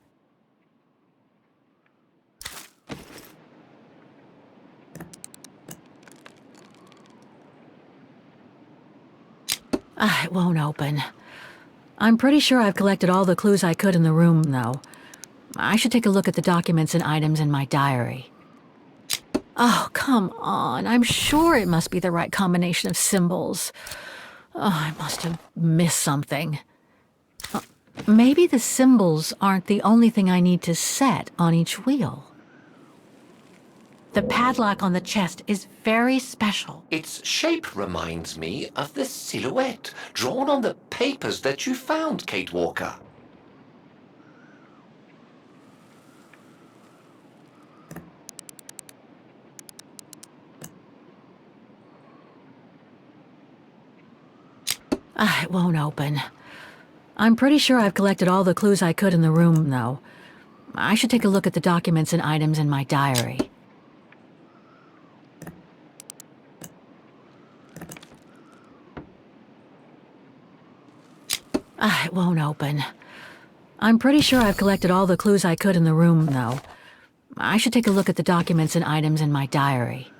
It won't open. I'm pretty sure I've collected all the clues I could in the room, though. I should take a look at the documents and items in my diary. Oh, come on. I'm sure it must be the right combination of symbols. I must have missed something. Maybe the symbols aren't the only thing I need to set on each wheel. The padlock on the chest is very special. Its shape reminds me of the silhouette drawn on the papers that you found, Kate Walker. It won't open. I'm pretty sure I've collected all the clues I could in the room, though. I should take a look at the documents and items in my diary. It won't open. I'm pretty sure I've collected all the clues I could in the room, though. I should take a look at the documents and items in my diary.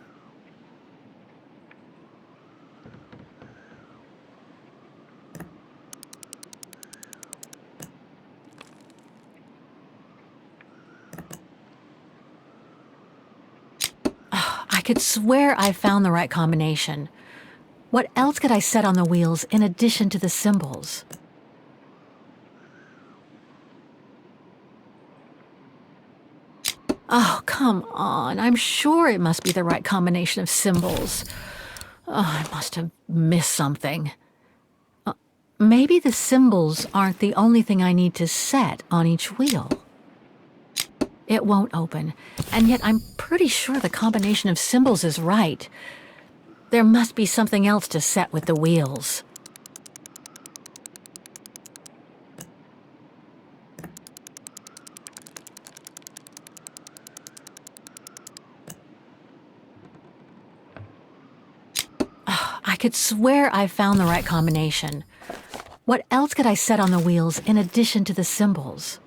I could swear I found the right combination. What else could I set on the wheels in addition to the symbols? Oh, come on. I'm sure it must be the right combination of symbols. I must have missed something. Maybe the symbols aren't the only thing I need to set on each wheel. It won't open, and yet I'm pretty sure the combination of symbols is right. There must be something else to set with the wheels. I could swear I found the right combination. What else could I set on the wheels in addition to the symbols?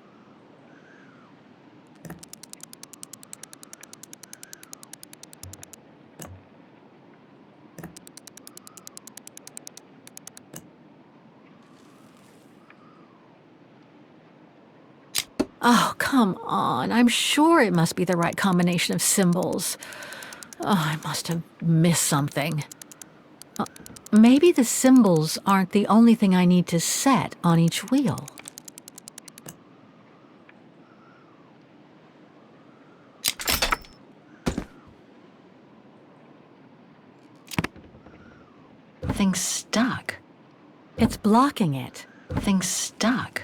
Oh, come on. I'm sure it must be the right combination of symbols. I must have missed something. Maybe the symbols aren't the only thing I need to set on each wheel. Thing's stuck. It's blocking it. Thing's stuck.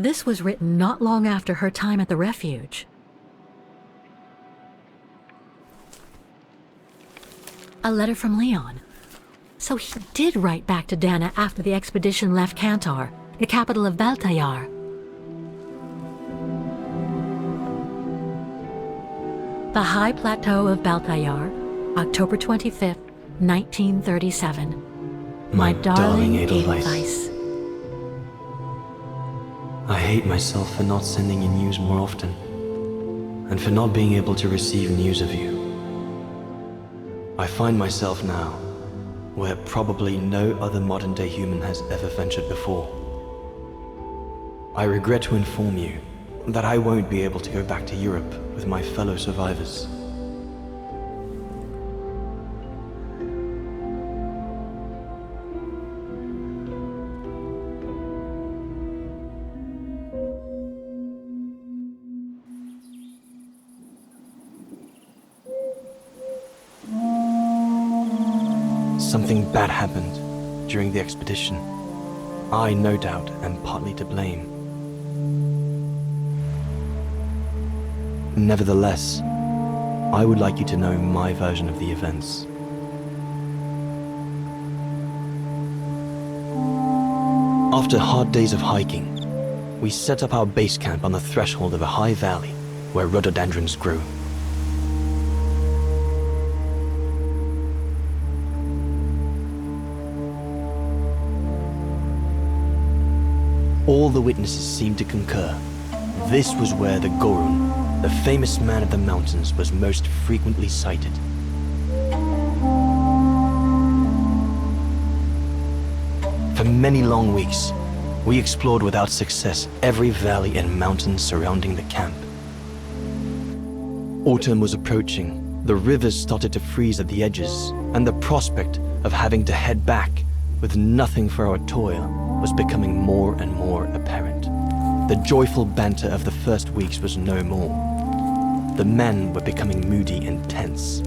This was written not long after her time at the refuge. A letter from Leon. So he did write back to Dana after the expedition left Kantar, the capital of Baltayar. The High Plateau of Baltayar, October 25th, 1937. My darling Edelweiss. I hate myself for not sending you news more often, and for not being able to receive news of you. I find myself now where probably no other modern-day human has ever ventured before. I regret to inform you that I won't be able to go back to Europe with my fellow survivors. Something bad happened during the expedition. I, no doubt, am partly to blame. Nevertheless, I would like you to know my version of the events. After hard days of hiking, we set up our base camp on the threshold of a high valley where rhododendrons grew. All the witnesses seemed to concur. This was where the Gorun, the famous man of the mountains, was most frequently sighted. For many long weeks, we explored without success every valley and mountain surrounding the camp. Autumn was approaching, the rivers started to freeze at the edges, and the prospect of having to head back with nothing for our toil was becoming more and more apparent. The joyful banter of the first weeks was no more. The men were becoming moody and tense.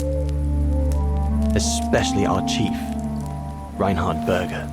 Especially our chief, Reinhard Berger.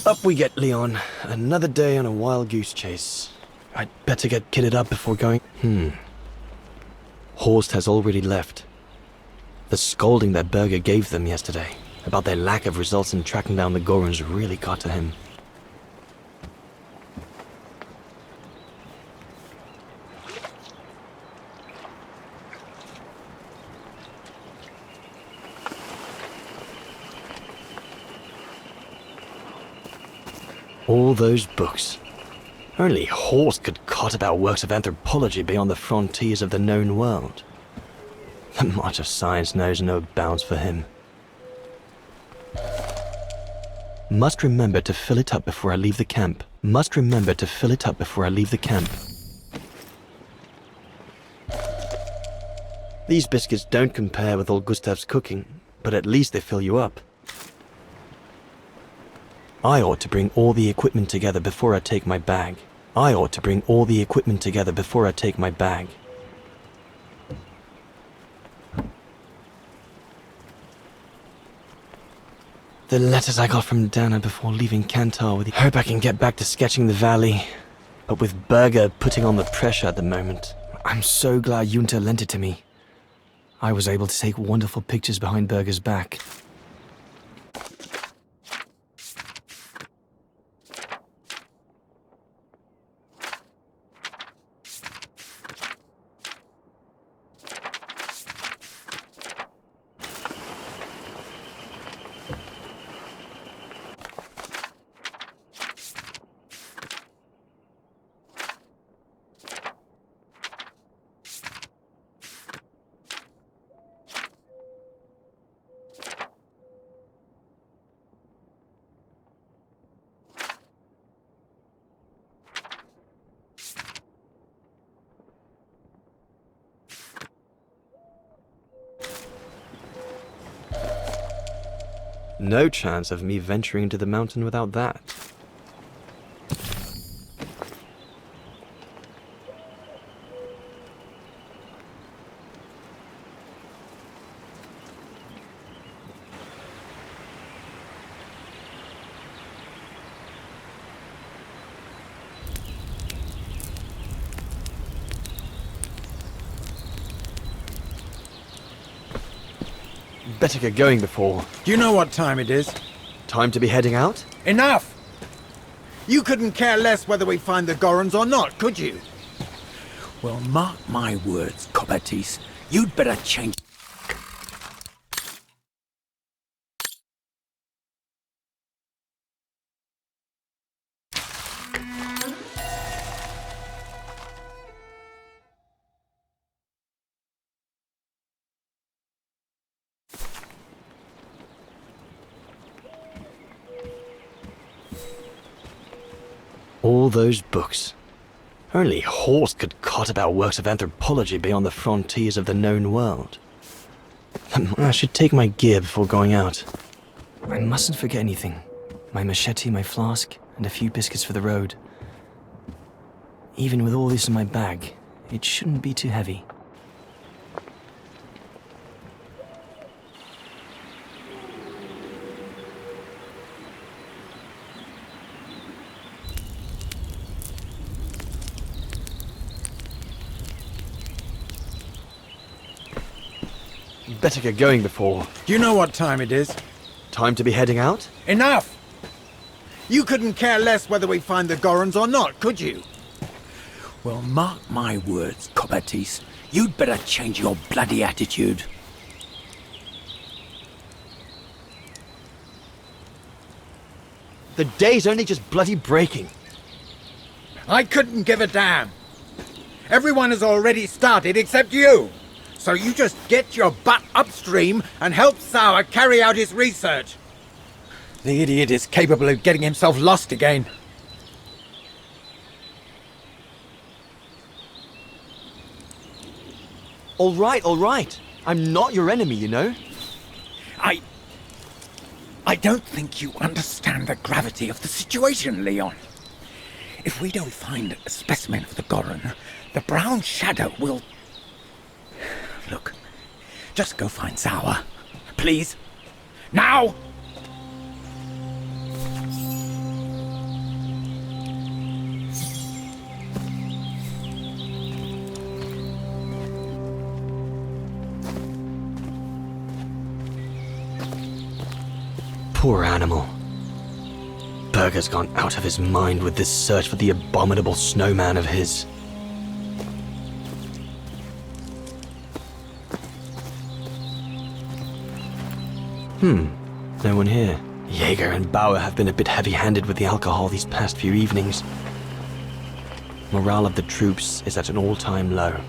Up we get, Leon. Another day on a wild goose chase. I'd better get kitted up before going... Horst has already left. The scolding that Berger gave them yesterday about their lack of results in tracking down the Goruns really got to him. All those books. Only Horst could cot about works of anthropology beyond the frontiers of the known world. The march of science knows no bounds for him. Must remember to fill it up before I leave the camp. Must remember to fill it up before I leave the camp. These biscuits don't compare with old Gustav's cooking, but at least they fill you up. I ought to bring all the equipment together before I take my bag. I ought to bring all the equipment together before I take my bag. The letters I got from Dana before leaving Kantar with the hope I can get back to sketching the valley. But with Berger putting on the pressure at the moment, I'm so glad Junta lent it to me. I was able to take wonderful pictures behind Berger's back. No chance of me venturing into the mountain without that. Better get going before... Do you know what time it is? Time to be heading out? Enough! You couldn't care less whether we find the Gorons or not, could you? Well, mark my words, Coppertease. You'd better change... All those books. Only Horst could cot about works of anthropology beyond the frontiers of the known world. I should take my gear before going out. I mustn't forget anything. My machete, my flask, and a few biscuits for the road. Even with all this in my bag, it shouldn't be too heavy. Better get going before... Do you know what time it is? Time to be heading out? Enough! You couldn't care less whether we find the Gorons or not, could you? Well, mark my words, Coppertease. You'd better change your bloody attitude. The day's only just bloody breaking. I couldn't give a damn. Everyone has already started except you. So you just get your butt upstream and help Sauer carry out his research. The idiot is capable of getting himself lost again. All right. I'm not your enemy, you know. I don't think you understand the gravity of the situation, Leon. If we don't find a specimen of the Goron, the brown shadow will... Look, just go find Sauer. Please. Now! Poor animal. Berger's gone out of his mind with this search for the abominable snowman of his. No one here. Jaeger and Bauer have been a bit heavy-handed with the alcohol these past few evenings. Morale of the troops is at an all-time low.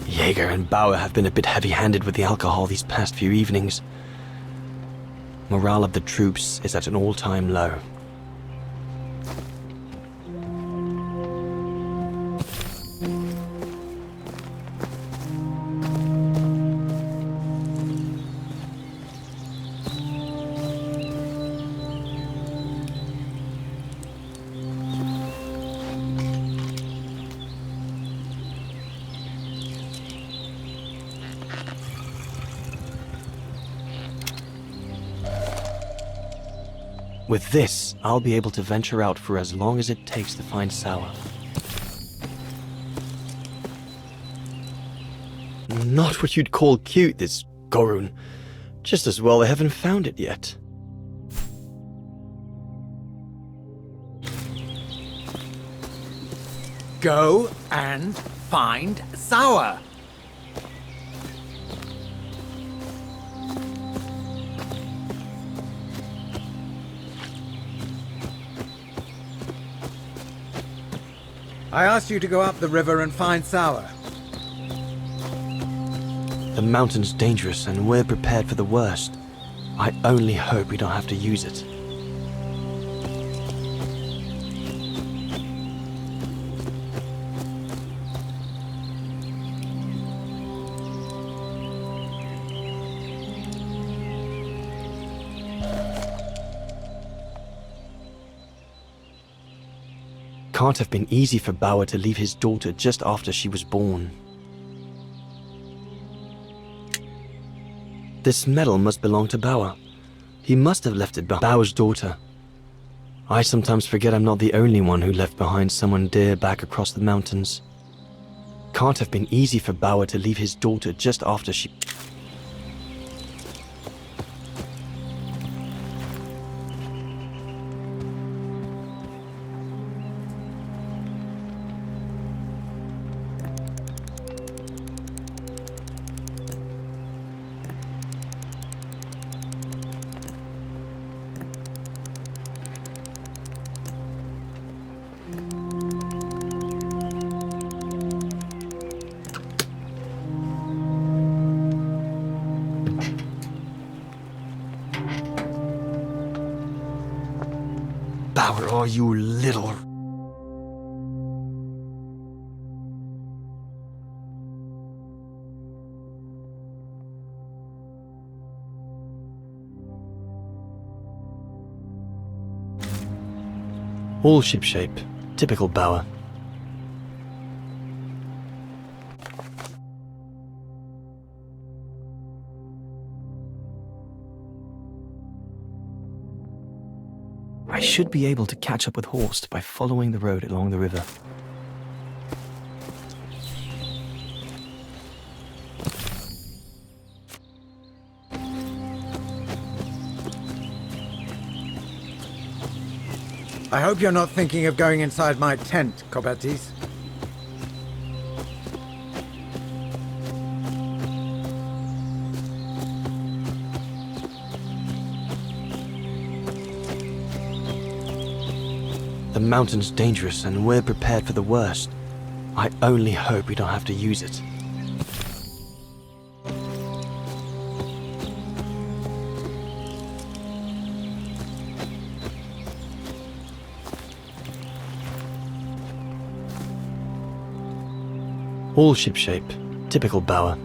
Jaeger and Bauer have been a bit heavy-handed with the alcohol these past few evenings. Morale of the troops is at an all-time low. With this, I'll be able to venture out for as long as it takes to find Sour. Not what you'd call cute, this Gorun. Just as well they haven't found it yet. Go and find Sour. I asked you to go up the river and find Sour. The mountain's dangerous and we're prepared for the worst. I only hope we don't have to use it. Can't have been easy for Bauer to leave his daughter just after she was born. This medal must belong to Bauer. He must have left it behind. Bauer's daughter. I sometimes forget I'm not the only one who left behind someone dear back across the mountains. Can't have been easy for Bauer to leave his daughter just after she... Bauer, oh, you little... All shipshape. Typical Bauer. I should be able to catch up with Horst by following the road along the river. I hope you're not thinking of going inside my tent, Kobatis. The mountain's dangerous and we're prepared for the worst. I only hope we don't have to use it. All shipshape. Typical Bauer.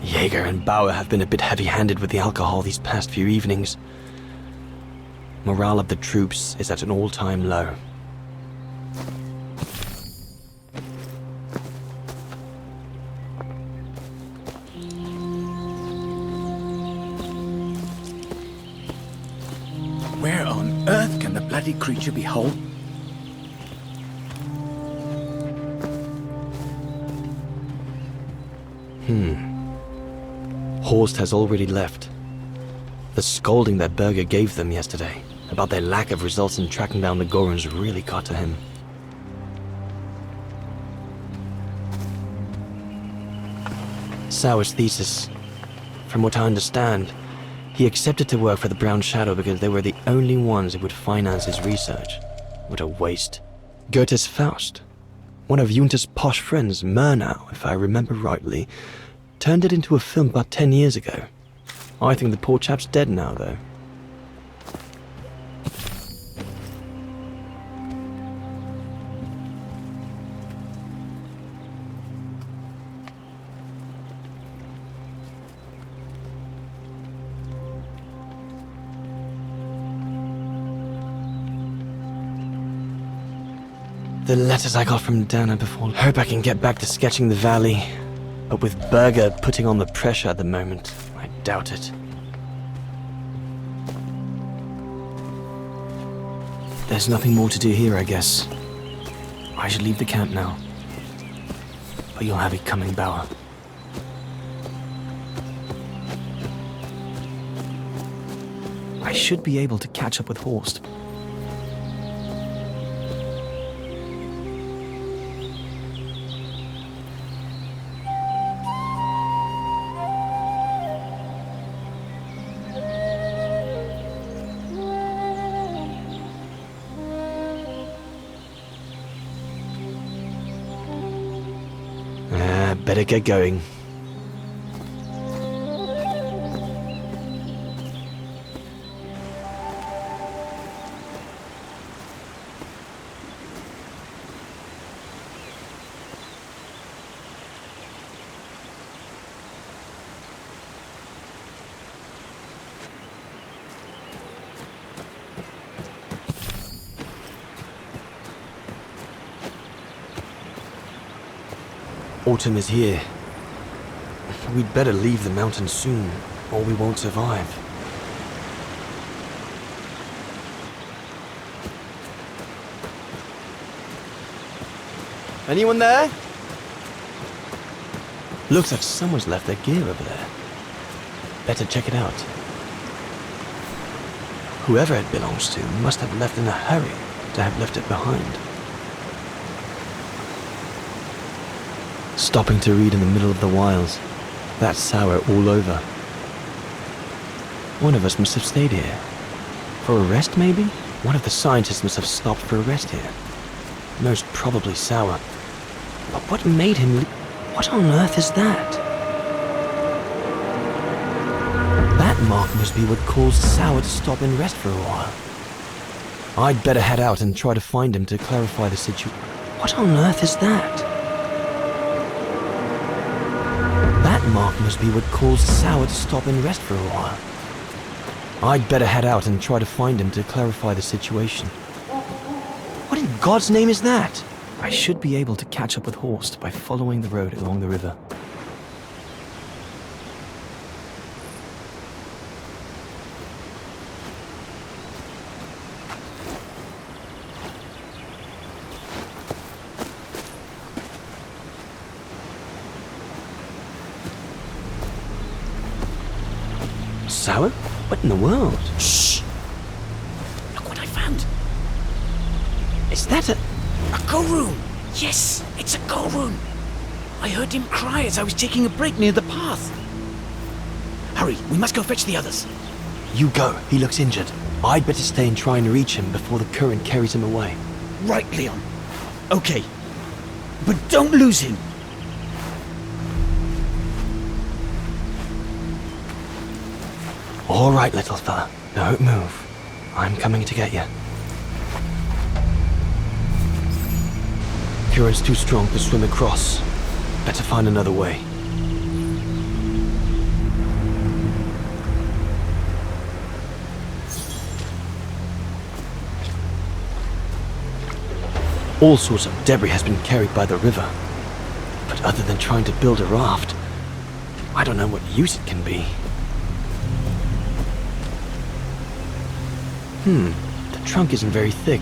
Jaeger and Bauer have been a bit heavy-handed with the alcohol these past few evenings. Morale of the troops is at an all-time low. Where on earth can the bloody creature be holed? Horst has already left. The scolding that Berger gave them yesterday about their lack of results in tracking down the Gorons really got to him. Sauer's thesis. From what I understand, he accepted to work for the Brown Shadow because they were the only ones who would finance his research. What a waste. Goethe's Faust, one of Junter's posh friends, Murnau, if I remember rightly, turned it into a film about 10 years ago. I think the poor chap's dead now, though. The letters I got from Dana before. Hope I can get back to sketching the valley. But with Berger putting on the pressure at the moment, I doubt it. There's nothing more to do here, I guess. I should leave the camp now. But you'll have it coming, Bauer. I should be able to catch up with Horst. Better get going. Autumn is here. We'd better leave the mountain soon, or we won't survive. Anyone there? Looks like someone's left their gear over there. Better check it out. Whoever it belongs to must have left in a hurry to have left it behind. Stopping to read in the middle of the wilds. That's sour all over. One of us must have stayed here. For a rest, maybe? One of the scientists must have stopped for a rest here. Most probably sour. But what made him What on earth is that? That mark must be what caused Sour to stop and rest for a while. I'd better head out and try to find him to clarify the situation. What on earth is that? That mark must be what caused Sour to stop and rest for a while. I'd better head out and try to find him to clarify the situation. What in God's name is that? I should be able to catch up with Horst by following the road along the river. Sour? What in the world? Shh! Look what I found. Is that a go room? Yes, it's a go room. I heard him cry as I was taking a break near the path. Hurry, we must go fetch the others. You go. He looks injured. I'd better stay and try and reach him before the current carries him away. Right, Leon. Okay. But don't lose him. All right, little fella. Don't move. I'm coming to get you. Current's too strong to swim across. Better find another way. All sorts of debris has been carried by the river. But other than trying to build a raft, I don't know what use it can be. The trunk isn't very thick.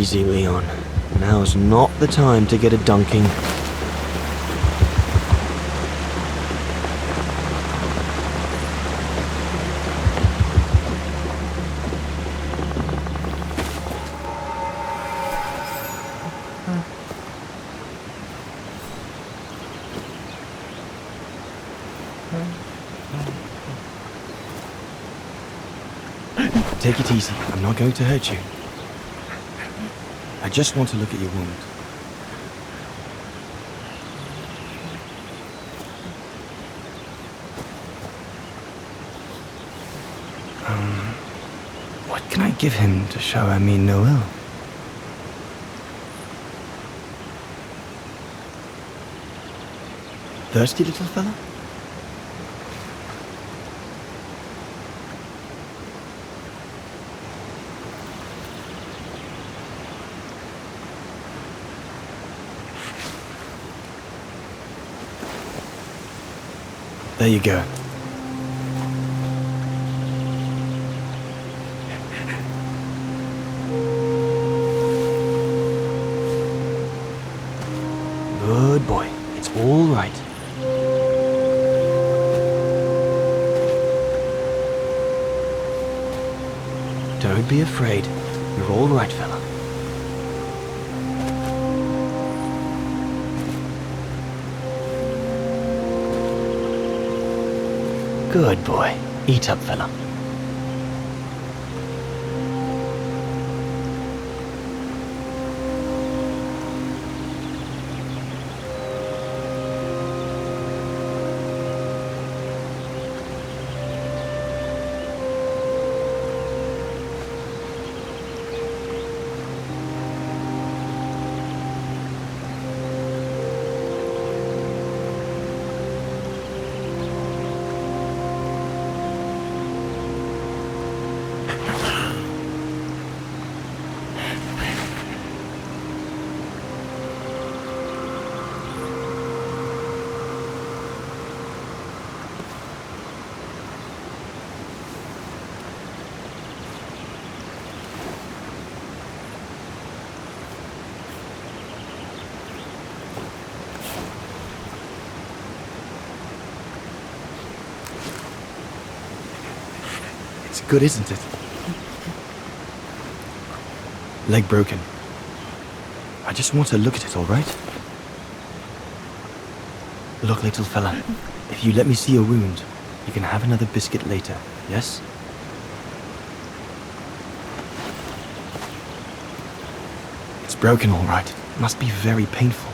Easy, Leon. Now's not the time to get a dunking. Take it easy. I'm not going to hurt you. I just want to look at your wound. What can I give him to show I mean no ill? Thirsty little fella? There you go. Good boy. It's all right. Don't be afraid. You're all right, fella. Good boy. Eat up, fella. It's good, isn't it? Leg broken. I just want to look at it, all right? Look, little fella, if you let me see your wound, you can have another biscuit later, yes? It's broken, all right. Must be very painful.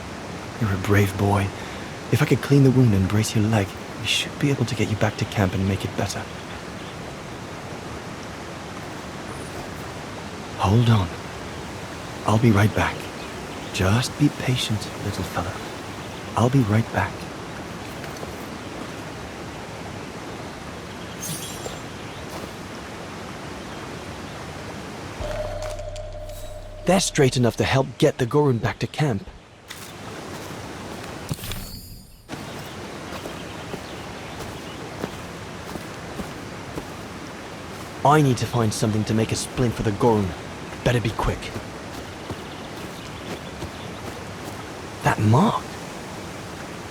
You're a brave boy. If I could clean the wound and brace your leg, we should be able to get you back to camp and make it better. Hold on. I'll be right back. Just be patient, little fella. I'll be right back. They're straight enough to help get the Gorun back to camp. I need to find something to make a splint for the Gorun. Better be quick. That mark,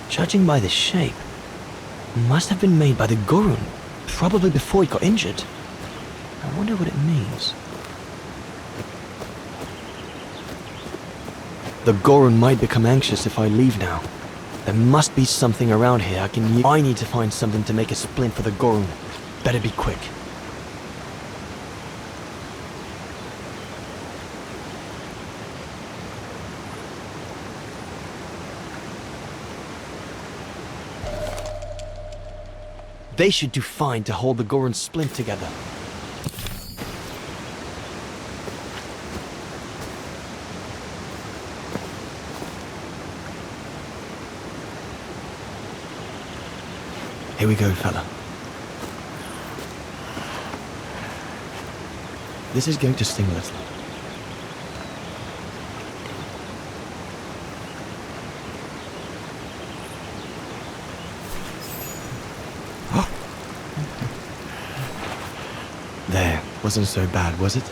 judging by the shape, must have been made by the Gorun, probably before he got injured. I wonder what it means. The Gorun might become anxious if I leave now. There must be something around here I can use. I need to find something to make a splint for the Gorun. Better be quick. They should do fine to hold the Gorun splint together. Here we go, fella. This is going to sting a little. There, wasn't so bad, was it?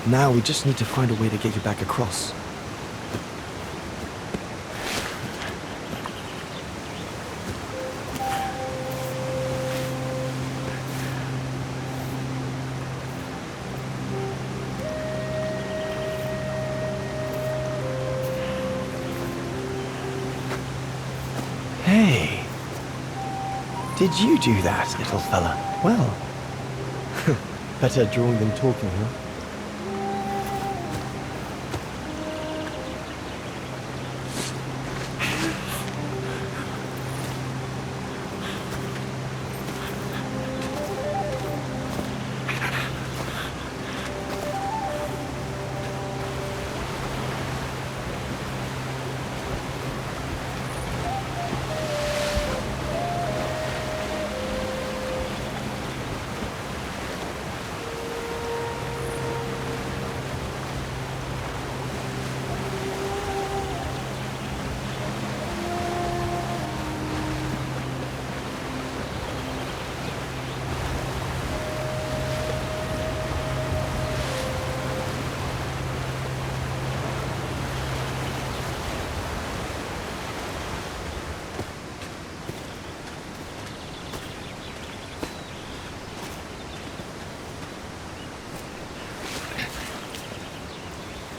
Now we just need to find a way to get you back across. Hey. Did you do that, little fella? Well, better drawing than talking, huh?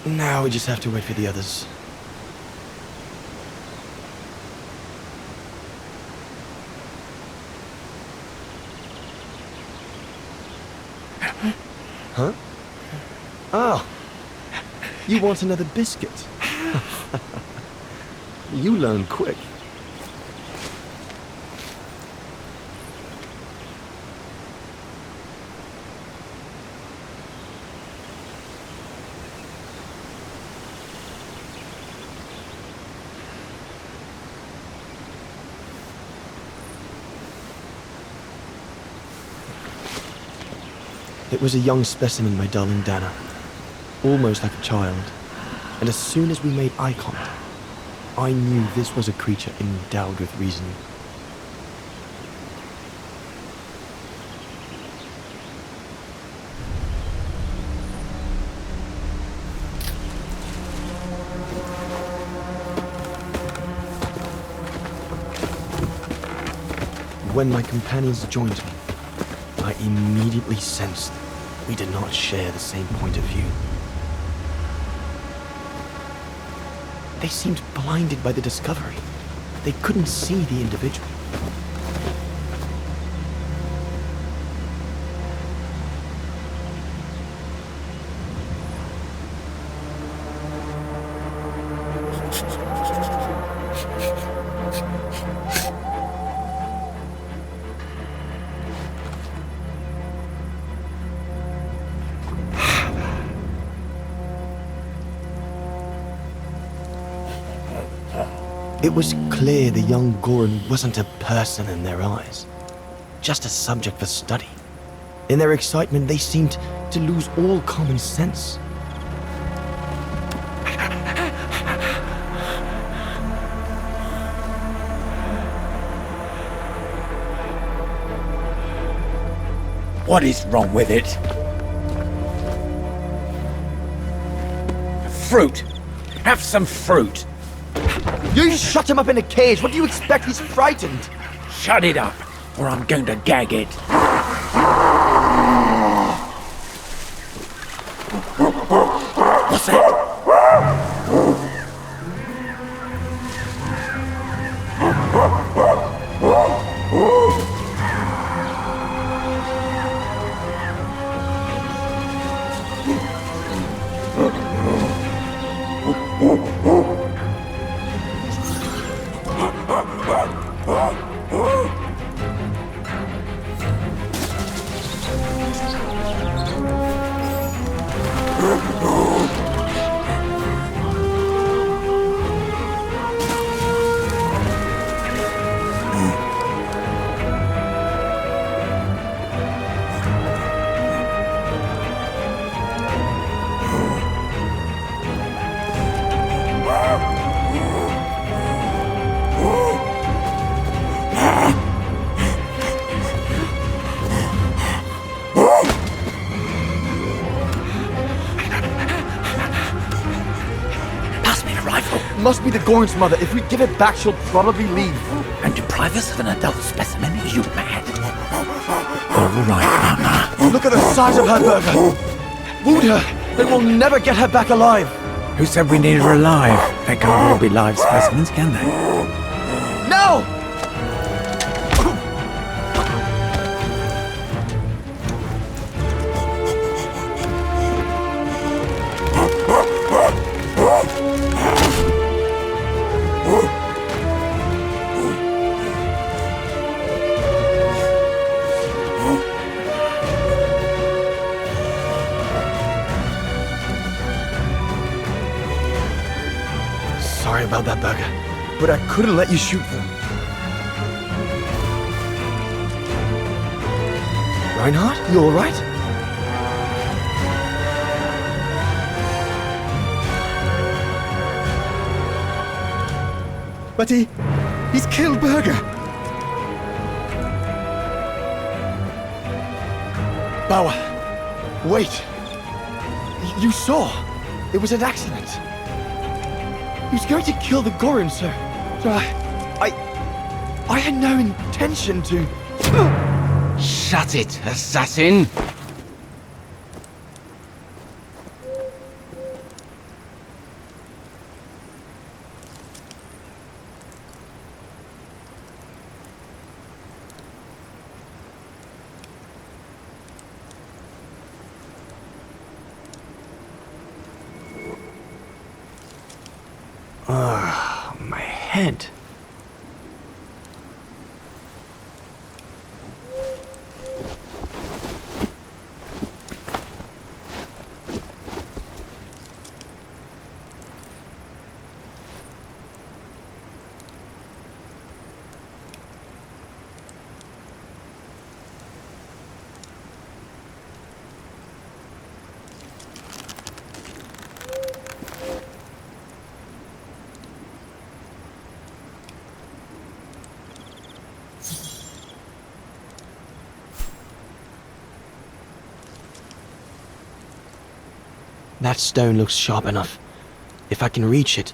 Now we just have to wait for the others. Huh? Oh, you want another biscuit? You learn quick. It was a young specimen, my darling Dana. Almost like a child. And as soon as we made eye contact, I knew this was a creature endowed with reason. When my companions joined me, I immediately sensed we did not share the same point of view. They seemed blinded by the discovery. They couldn't see the individual. It was clear the young Goran wasn't a person in their eyes, just a subject for study. In their excitement, they seemed to lose all common sense. What is wrong with it? Fruit! Have some fruit! You shut him up in a cage! What do you expect? He's frightened! Shut it up, or I'm going to gag it. What's that? must be the Gorn's mother. If we give it back, she'll probably leave. And deprive us of an adult specimen? Are you mad? All right, Mama. Look at the size of her burger. Wound her. They will never get her back alive. Who said we need her alive? They can't all be live specimens, can they? No! Sorry about that, Burger, but I couldn't let you shoot them. Reinhard, you all right? But he's killed Burger. Bauer, wait. You saw. It was an accident. He was going to kill the Gorin, sir. So I had no intention to... Shut it, assassin! My head. That stone looks sharp enough. If I can reach it,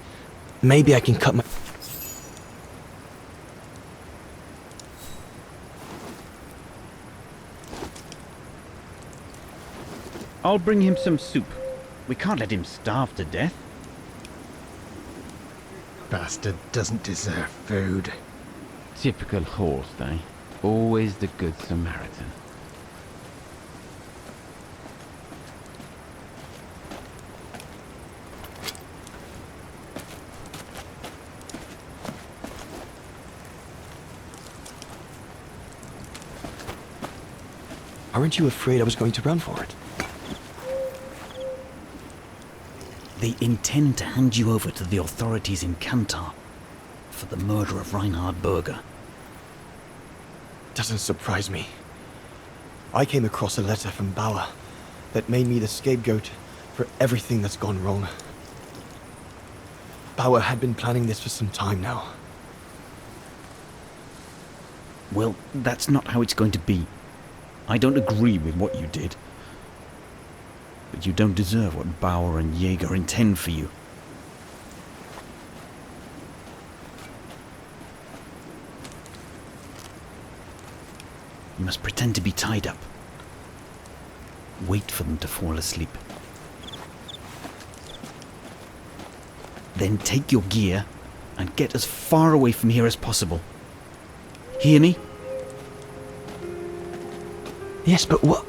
maybe I can cut my... I'll bring him some soup. We can't let him starve to death. Bastard doesn't deserve food. Typical horse, eh? Always the good Samaritan. Aren't you afraid I was going to run for it? They intend to hand you over to the authorities in Kantar for the murder of Reinhard Berger. Doesn't surprise me. I came across a letter from Bauer that made me the scapegoat for everything that's gone wrong. Bauer had been planning this for some time now. Well, that's not how it's going to be. I don't agree with what you did. But you don't deserve what Bauer and Jaeger intend for you. You must pretend to be tied up. Wait for them to fall asleep. Then take your gear and get as far away from here as possible. Hear me? Yes, but what?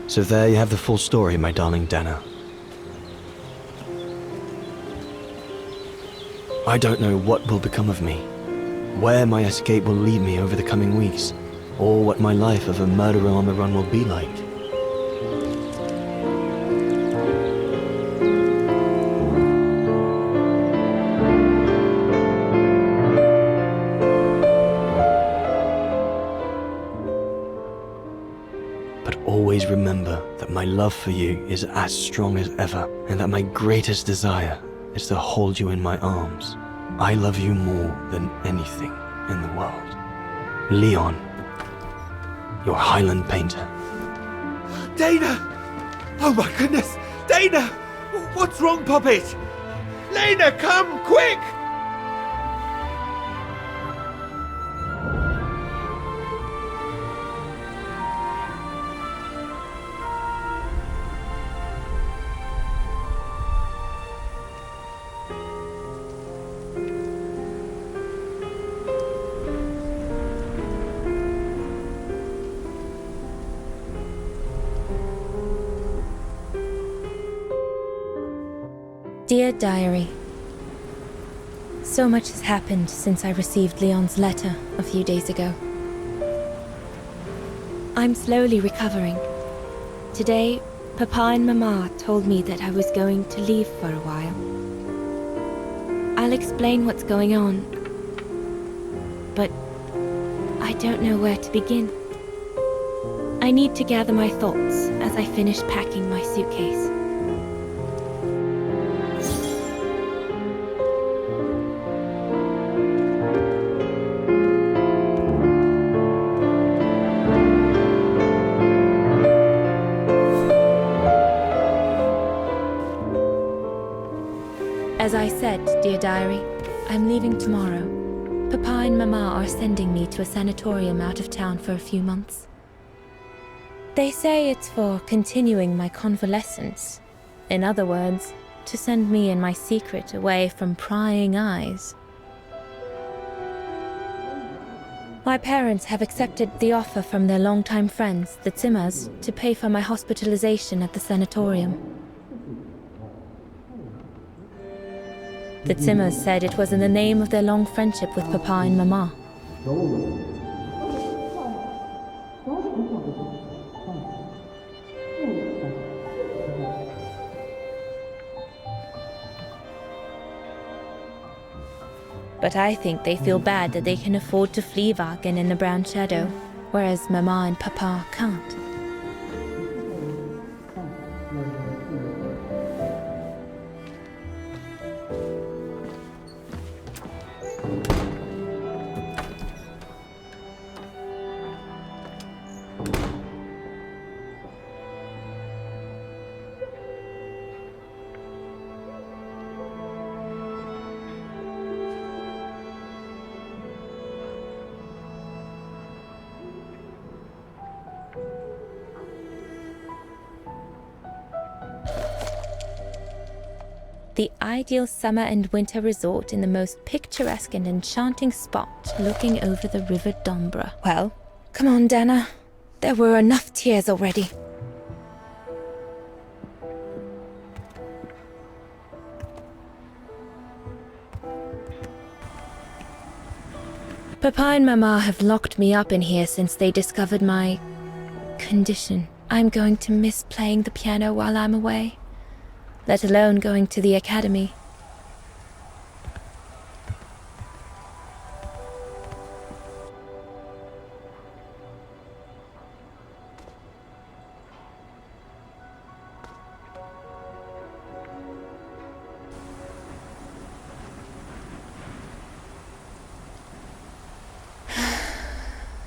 So there you have the full story, my darling Dana. I don't know what will become of me, where my escape will lead me over the coming weeks, or what my life of a murderer on the run will be like. love for you is as strong as ever, and that my greatest desire is to hold you in my arms. I love you more than anything in the world. Leon, your Highland painter. Dana! Oh my goodness! Dana! What's wrong, Puppet? Lena, come, quick! Dear Diary, so much has happened since I received Leon's letter a few days ago. I'm slowly recovering. Today, Papa and Mama told me that I was going to leave for a while. I'll explain what's going on, but I don't know where to begin. I need to gather my thoughts as I finish packing my suitcase. As I said, dear diary, I'm leaving tomorrow. Papa and Mama are sending me to a sanatorium out of town for a few months. They say it's for continuing my convalescence. In other words, to send me and my secret away from prying eyes. My parents have accepted the offer from their longtime friends, the Zimmers, to pay for my hospitalization at the sanatorium. The Zimmers said it was in the name of their long friendship with Papa and Mama. But I think they feel bad that they can afford to flee Wagen in the Brown Shadow, whereas Mama and Papa can't. The ideal summer and winter resort in the most picturesque and enchanting spot looking over the River Dombra. Well, come on, Dana. There were enough tears already. Papa and Mama have locked me up in here since they discovered my condition. I'm going to miss playing the piano while I'm away, let alone going to the academy.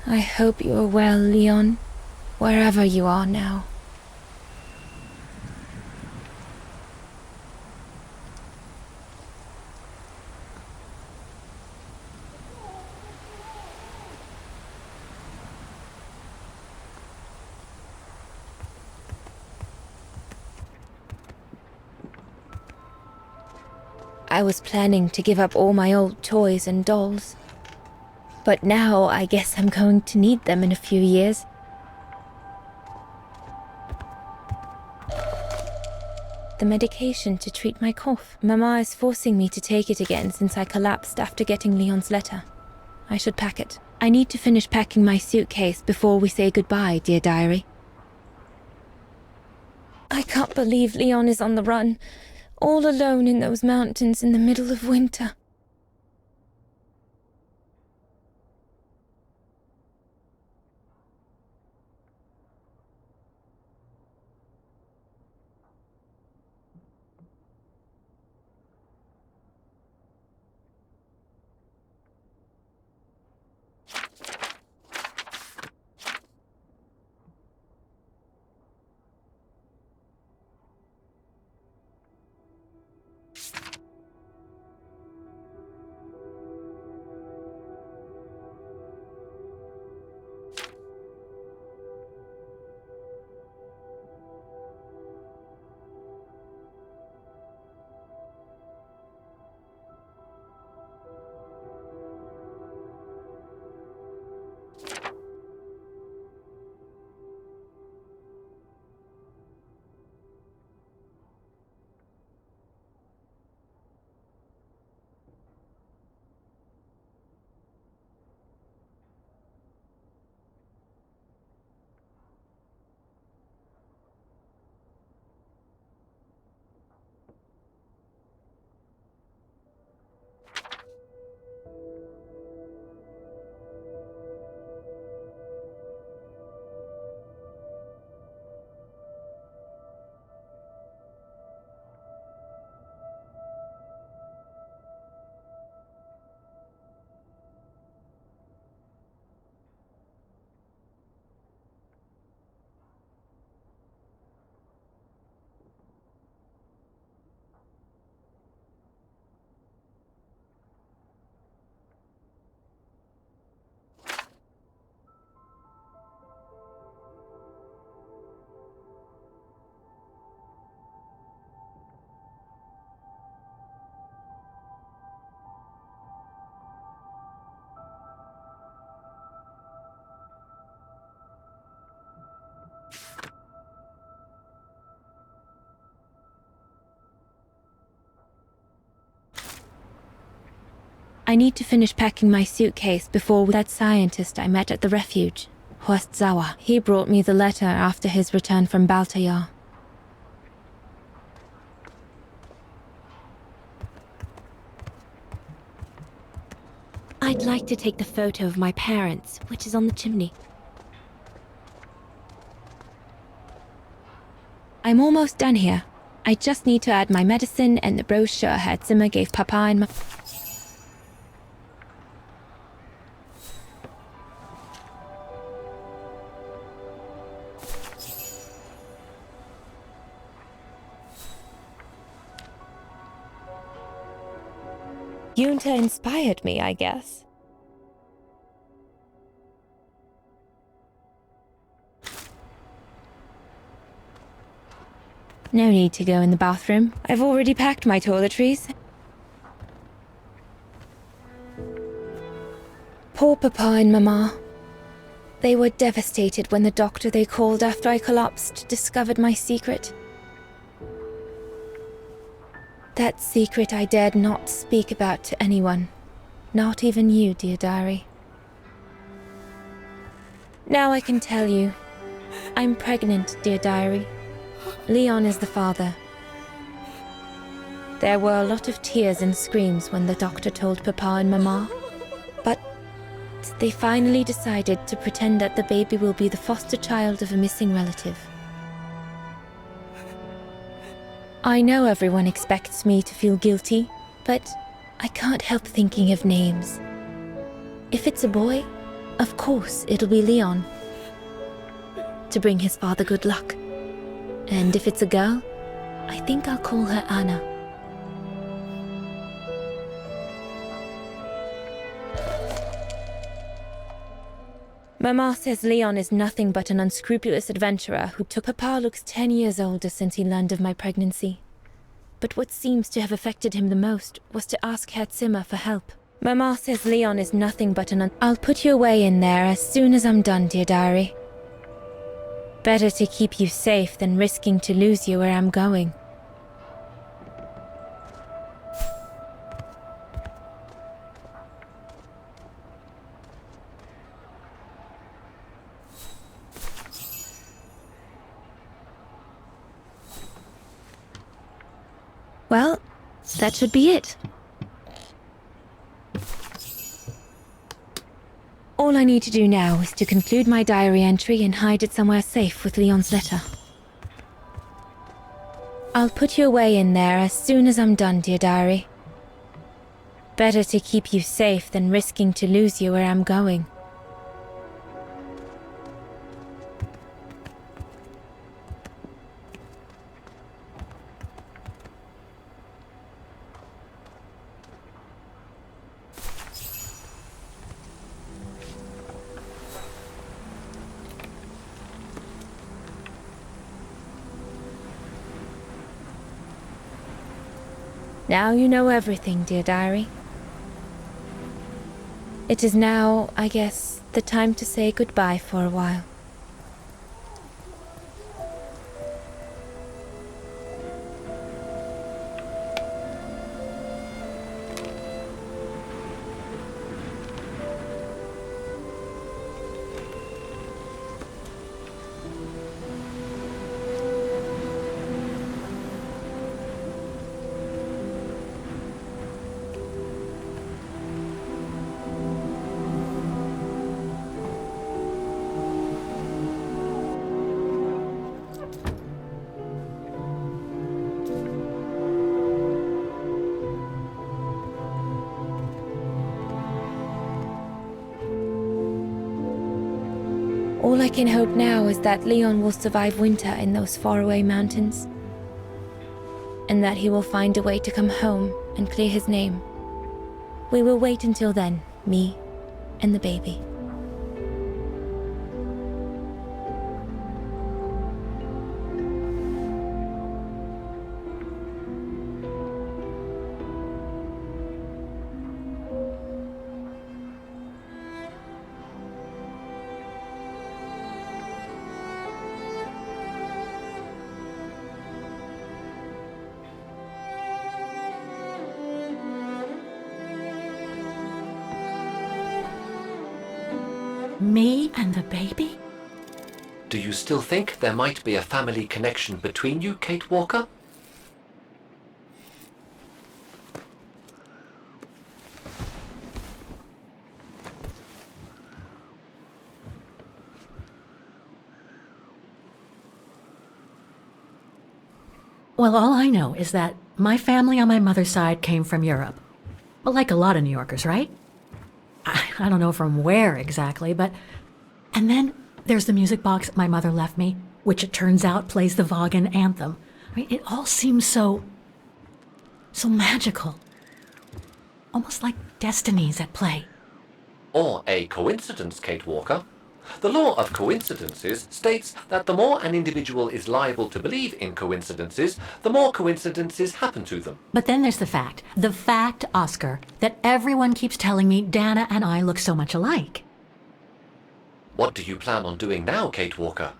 I hope you are well, Leon, wherever you are now. I was planning to give up all my old toys and dolls. But now I guess I'm going to need them in a few years. The medication to treat my cough. Mama is forcing me to take it again since I collapsed after getting Leon's letter. I should pack it. I need to finish packing my suitcase before we say goodbye, dear diary. I can't believe Leon is on the run, all alone in those mountains in the middle of winter. I need to finish packing my suitcase before that scientist I met at the refuge, Horst Sauer. He brought me the letter after his return from Baltayar. I'd like to take the photo of my parents, which is on the chimney. I'm almost done here. I just need to add my medicine and the brochure Herr Zimmer gave Papa and Ma. Junta inspired me, I guess. No need to go in the bathroom. I've already packed my toiletries. Poor Papa and Mama. They were devastated when the doctor they called after I collapsed discovered my secret. That secret I dared not speak about to anyone. Not even you, dear diary. Now I can tell you. I'm pregnant, dear diary. Leon is the father. There were a lot of tears and screams when the doctor told Papa and Mama. But they finally decided to pretend that the baby will be the foster child of a missing relative. I know everyone expects me to feel guilty, but I can't help thinking of names. If it's a boy, of course it'll be Leon, to bring his father good luck. And if it's a girl, I think I'll call her Anna. Mama says Leon is nothing but an unscrupulous adventurer who took. Papa looks 10 years older since he learned of my pregnancy. But what seems to have affected him the most was to ask Herr Zimmer for help. Mama says Leon is nothing but I'll put you away in there as soon as I'm done, dear diary. Better to keep you safe than risking to lose you where I'm going. Well, that should be it. All I need to do now is to conclude my diary entry and hide it somewhere safe with Leon's letter. I'll put you away in there as soon as I'm done, dear diary. Better to keep you safe than risking to lose you where I'm going. Now you know everything, dear diary. It is now, I guess, the time to say goodbye for a while. All I can hope now is that Leon will survive winter in those faraway mountains, and that he will find a way to come home and clear his name. We will wait until then, me and the baby. Me and the baby? Do you still think there might be a family connection between you, Kate Walker? Well, all I know is that my family on my mother's side came from Europe. Well, like a lot of New Yorkers, right? I don't know from where exactly, but... And then there's the music box my mother left me, which it turns out plays the Vaughan anthem. I mean, it all seems so magical. Almost like destinies at play. Or a coincidence, Kate Walker. The law of coincidences states that the more an individual is liable to believe in coincidences, the more coincidences happen to them. But then there's the fact, Oscar, that everyone keeps telling me Dana and I look so much alike. What do you plan on doing now, Kate Walker?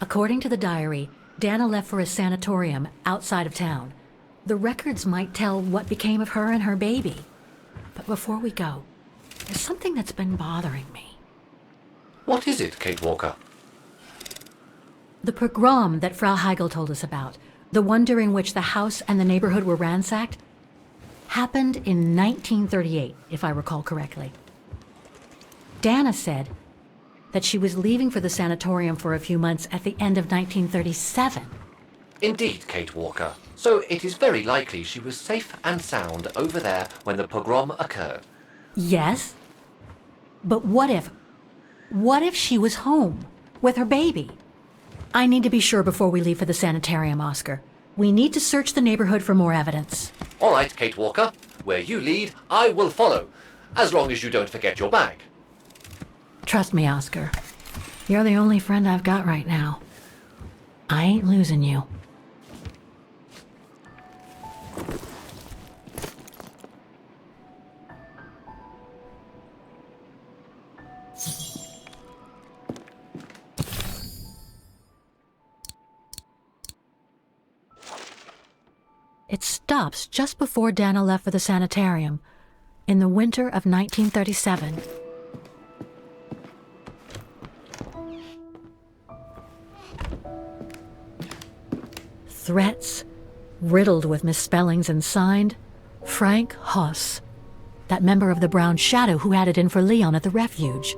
According to the diary, Dana left for a sanatorium outside of town. The records might tell what became of her and her baby. But before we go, there's something that's been bothering me. What is it, Kate Walker? The pogrom that Frau Heigl told us about, the one during which the house and the neighborhood were ransacked, happened in 1938, if I recall correctly. Dana said that she was leaving for the sanatorium for a few months at the end of 1937. Indeed, Kate Walker. So it is very likely she was safe and sound over there when the pogrom occurred. Yes, but what if she was home with her baby? I need to be sure before we leave for the sanitarium, Oscar. We need to search the neighborhood for more evidence. All right, Kate Walker. Where you lead, I will follow, as long as you don't forget your bag. Trust me, Oscar. You're the only friend I've got right now. I ain't losing you. It stops just before Dana left for the sanitarium, in the winter of 1937. Threats, riddled with misspellings and signed, Frank Hoss, that member of the Brown Shadow who had it in for Leon at the refuge.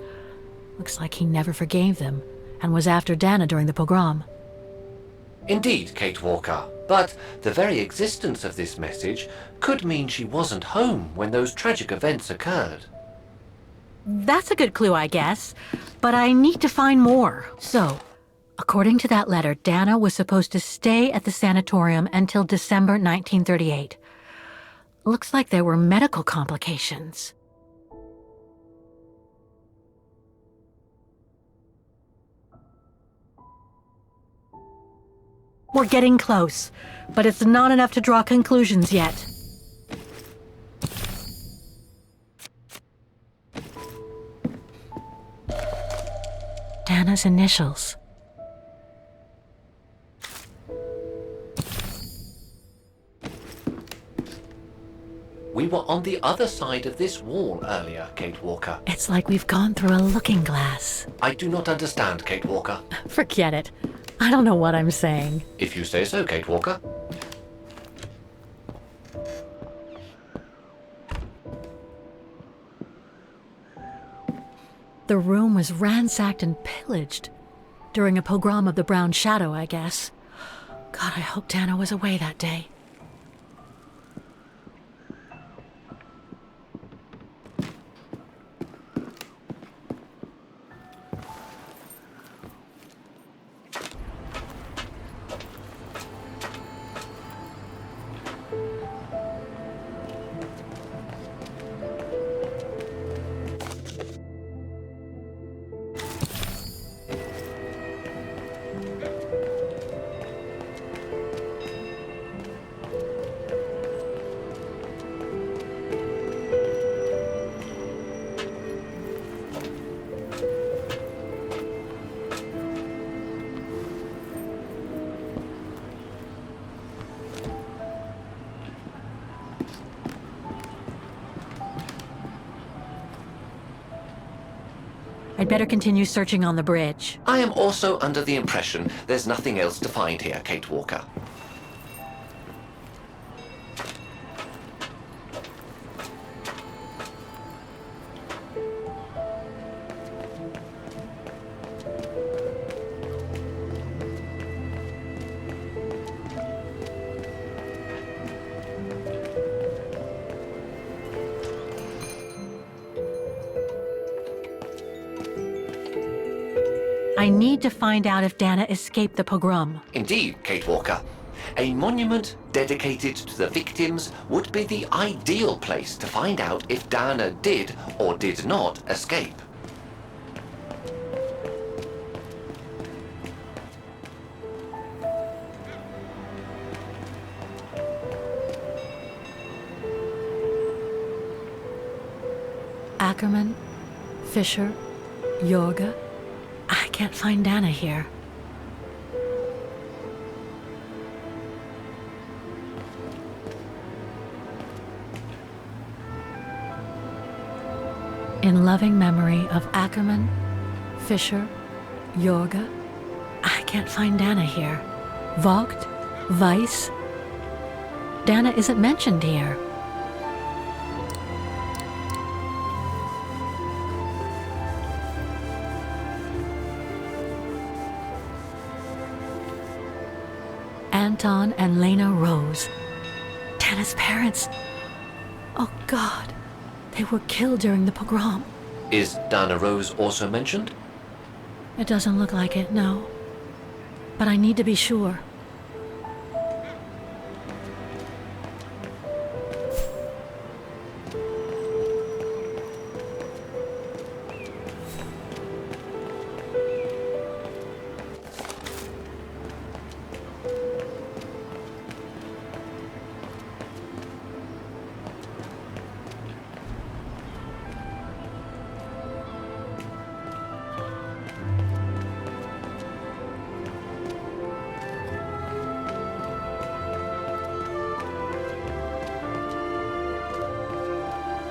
Looks like he never forgave them, and was after Dana during the pogrom. Indeed, Kate Walker. But the very existence of this message could mean she wasn't home when those tragic events occurred. That's a good clue, I guess, but I need to find more. So, according to that letter, Dana was supposed to stay at the sanatorium until December 1938. Looks like there were medical complications. We're getting close, but it's not enough to draw conclusions yet. Dana's initials. We were on the other side of this wall earlier, Kate Walker. It's like we've gone through a looking glass. I do not understand, Kate Walker. Forget it. I don't know what I'm saying. If you say so, Kate Walker. The room was ransacked and pillaged. During a pogrom of the Brown Shadow, I guess. God, I hope Dana was away that day. I'd better continue searching on the bridge. I am also under the impression there's nothing else to find here, Kate Walker. I need to find out if Dana escaped the pogrom. Indeed, Kate Walker. A monument dedicated to the victims would be the ideal place to find out if Dana did or did not escape. Ackerman, Fisher, Yorga. I can't find Dana here. In loving memory of Ackerman, Fisher, Yorga. I can't find Dana here. Vogt, Weiss. Dana isn't mentioned here. Anton and Lena Rose. Dana's parents. Oh God, they were killed during the pogrom. Is Dana Rose also mentioned? It doesn't look like it, no. But I need to be sure.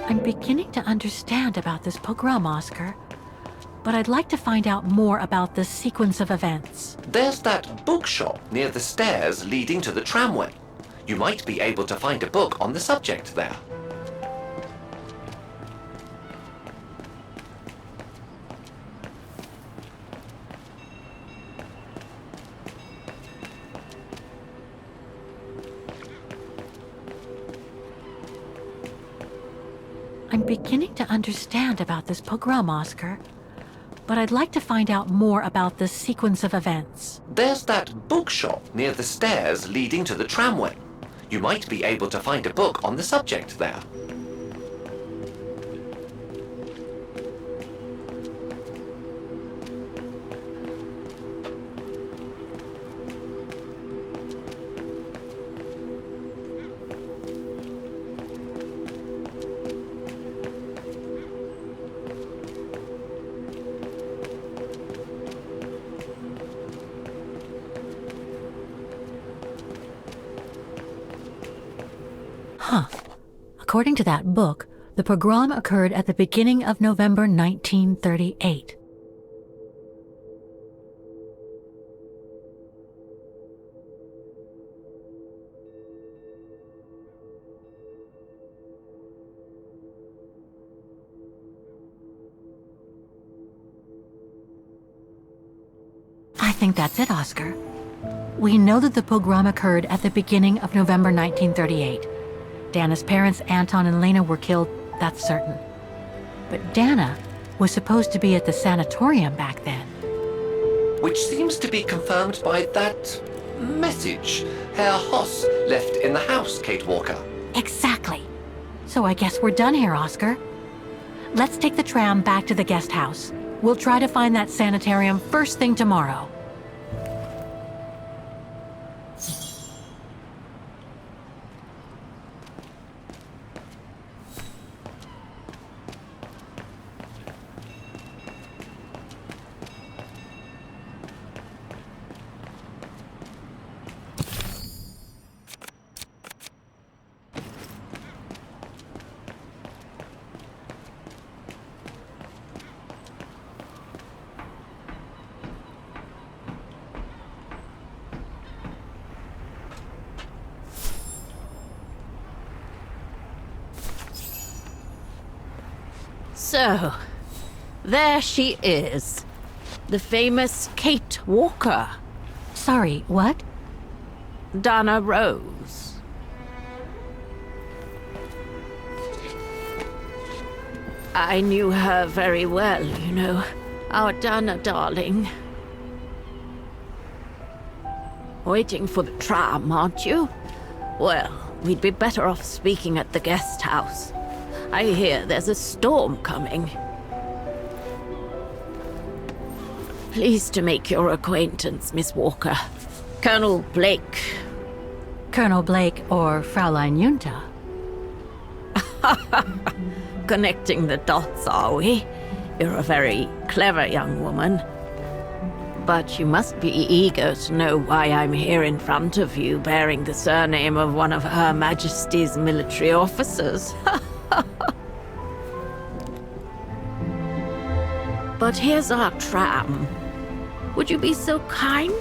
I'm beginning to understand about this pogrom, Oscar. But I'd like to find out more about the sequence of events. There's that bookshop near the stairs leading to the tramway. You might be able to find a book on the subject there. I'm beginning to understand about this pogrom, Oscar. But I'd like to find out more about the sequence of events. There's that bookshop near the stairs leading to the tramway. You might be able to find a book on the subject there. Huh. According to that book, the pogrom occurred at the beginning of November 1938. I think that's it, Oscar. We know that the pogrom occurred at the beginning of November 1938. Dana's parents, Anton and Lena, were killed, that's certain. But Dana was supposed to be at the sanatorium back then. Which seems to be confirmed by that message Herr Hoss left in the house, Kate Walker. Exactly. So I guess we're done here, Oscar. Let's take the tram back to the guest house. We'll try to find that sanitarium first thing tomorrow. So, there she is. The famous Kate Walker. Sorry, what? Dana Rose. I knew her very well, you know. Our Dana darling. Waiting for the tram, aren't you? Well, we'd be better off speaking at the guest house. I hear there's a storm coming. Pleased to make your acquaintance, Miss Walker. Colonel Blake. Colonel Blake or Fraulein Junta? Connecting the dots, are we? You're a very clever young woman. But you must be eager to know why I'm here in front of you, bearing the surname of one of Her Majesty's military officers. But here's our tram. Would you be so kind?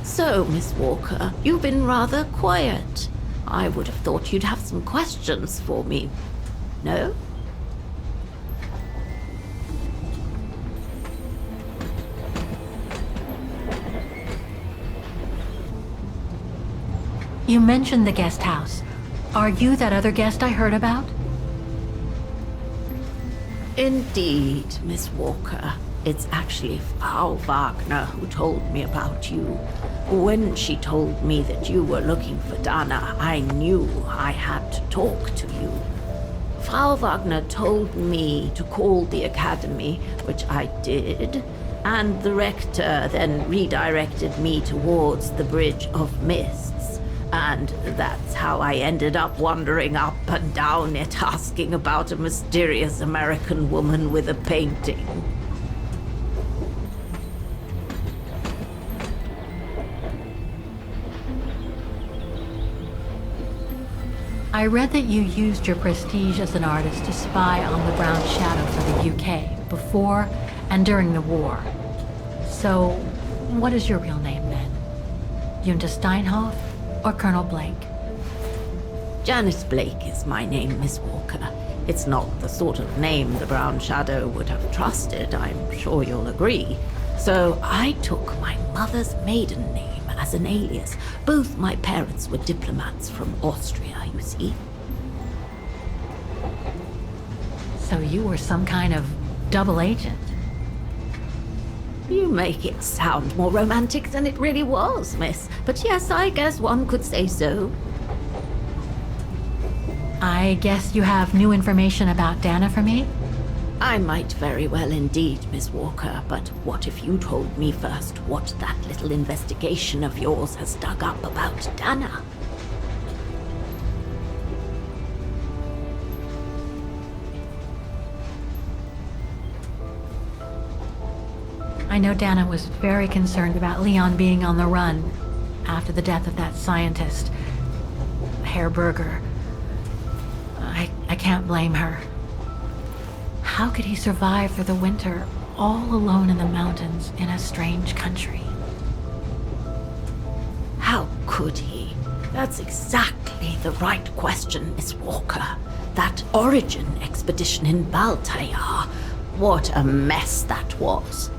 So, Miss Walker, you've been rather quiet. I would have thought you'd have some questions for me. No? You mentioned the guest house. Are you that other guest I heard about? Indeed, Miss Walker. It's actually Frau Wagner who told me about you. When she told me that you were looking for Dana, I knew I had to talk to you. Frau Wagner told me to call the academy, which I did, and the rector then redirected me towards the Bridge of Mists. And that's how I ended up wandering up and down it, asking about a mysterious American woman with a painting. I read that you used your prestige as an artist to spy on the Brown Shadow for the UK before and during the war. So, what is your real name then? Junta Steinhoff or Colonel Blake? Janice Blake is my name, Miss Walker. It's not the sort of name the Brown Shadow would have trusted, I'm sure you'll agree. So I took my mother's maiden name as an alias. Both my parents were diplomats from Austria, you see. So you were some kind of double agent? You make it sound more romantic than it really was, miss. But yes, I guess one could say so. I guess you have new information about Dana for me? I might very well indeed, Miss Walker, but what if you told me first what that little investigation of yours has dug up about Dana? I know Dana was very concerned about Leon being on the run after the death of that scientist, Herr Berger. I can't blame her. How could he survive through the winter, all alone in the mountains in a strange country? How could he? That's exactly the right question, Miss Walker. That origin expedition in Baltayar. What a mess that was.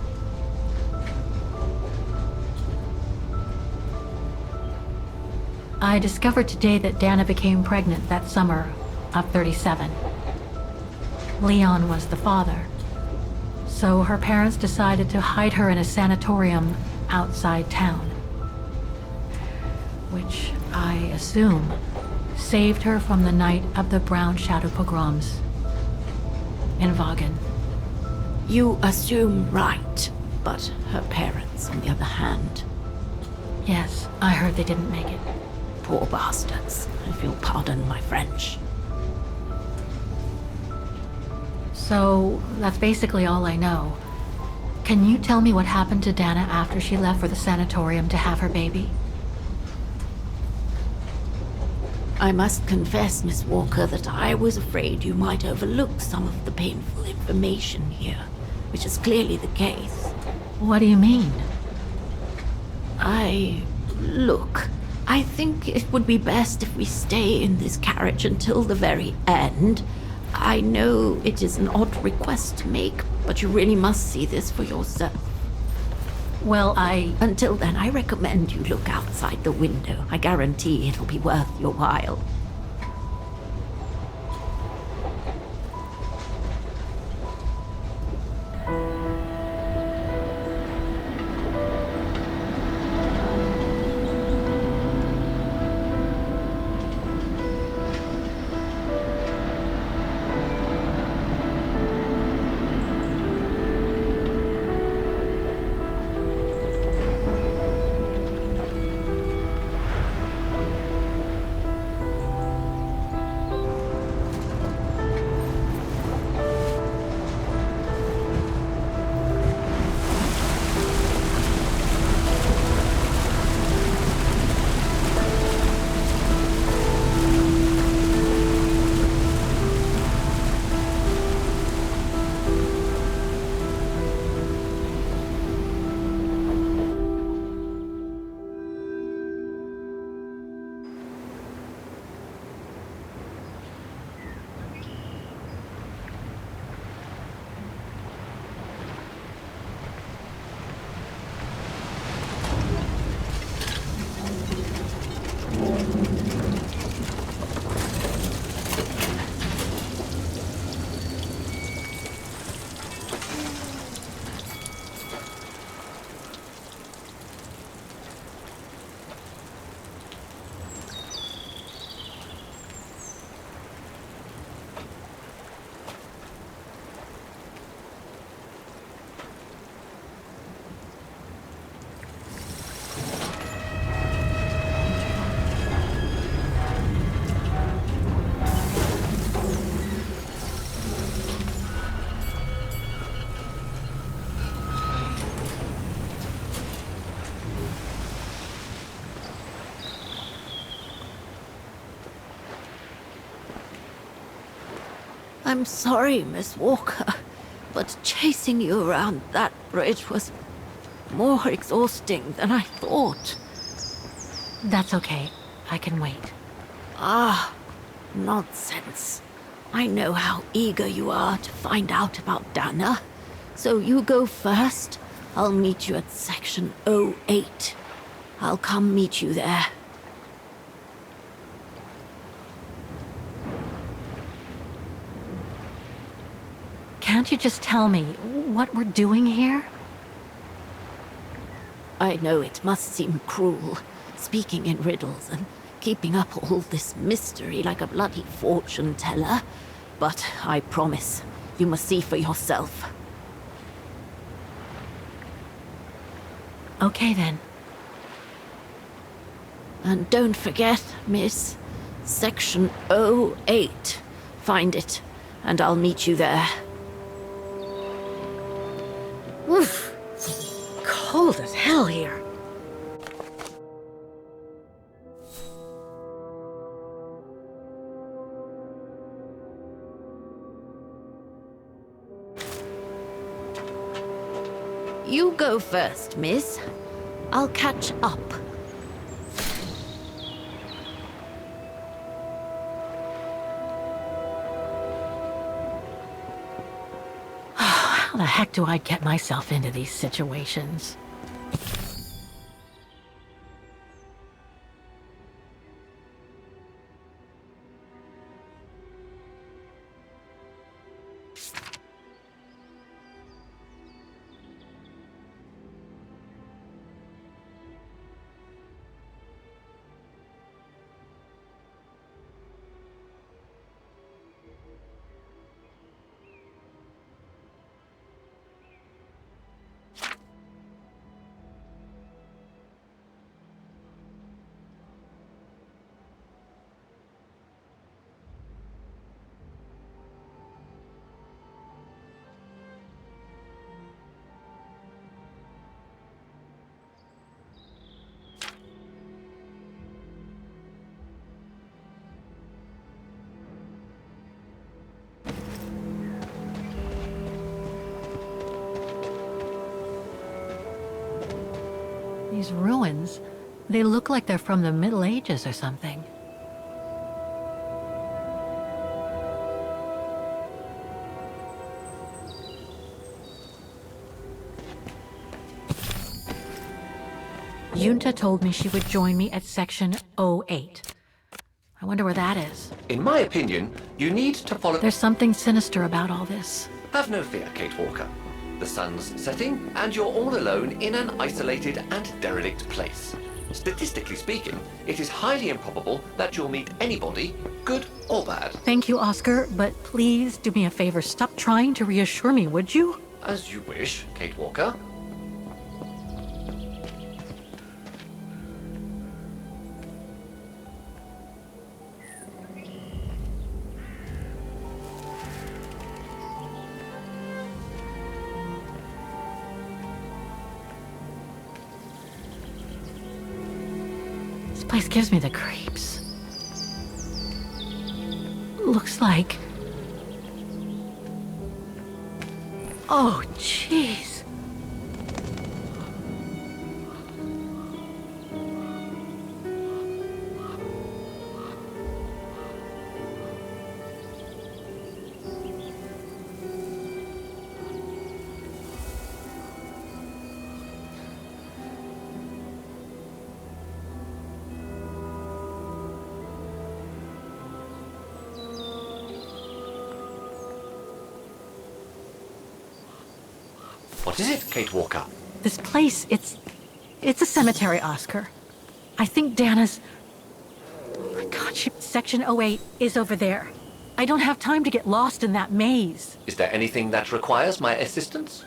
I discovered today that Dana became pregnant that summer of 37. Leon was the father. So her parents decided to hide her in a sanatorium outside town. Which, I assume, saved her from the night of the Brown Shadow pogroms. in Vagen. You assume right, but her parents, on the other hand. Yes, I heard they didn't make it. Poor bastards, if you'll pardon my French. So, that's basically all I know. Can you tell me what happened to Dana after she left for the sanatorium to have her baby? I must confess, Miss Walker, that I was afraid you might overlook some of the painful information here, which is clearly the case. What do you mean? Look, I think it would be best if we stay in this carriage until the very end. I know it is an odd request to make, but you really must see this for yourself. Well, Until then, I recommend you look outside the window. I guarantee it'll be worth your while. I'm sorry, Miss Walker, but chasing you around that bridge was more exhausting than I thought. That's okay. I can wait. Nonsense. I know how eager you are to find out about Dana. So you go first. I'll meet you at section 08. I'll come meet you there. Can't you just tell me what we're doing here? I know it must seem cruel, speaking in riddles and keeping up all this mystery like a bloody fortune teller, but I promise you must see for yourself. Okay then. And don't forget, miss, section 08. Find it, and I'll meet you there. Oof. Cold as hell here. You go first, miss. I'll catch up. How the heck do I get myself into these situations? These ruins, they look like they're from the Middle Ages or something. Yunta told me she would join me at Section 08. I wonder where that is. In my opinion, you need to follow... There's something sinister about all this. Have no fear, Kate Walker. The sun's setting, and you're all alone in an isolated and derelict place. Statistically speaking, it is highly improbable that you'll meet anybody, good or bad. Thank you, Oscar, but please do me a favor. Stop trying to reassure me, would you? As you wish, Kate Walker. This place gives me the creeps. Looks like... Oh, jeez. What is it, Kate Walker? This place, it's a cemetery, Oscar. I think Dana's... Oh my God, Section 08 is over there. I don't have time to get lost in that maze. Is there anything that requires my assistance?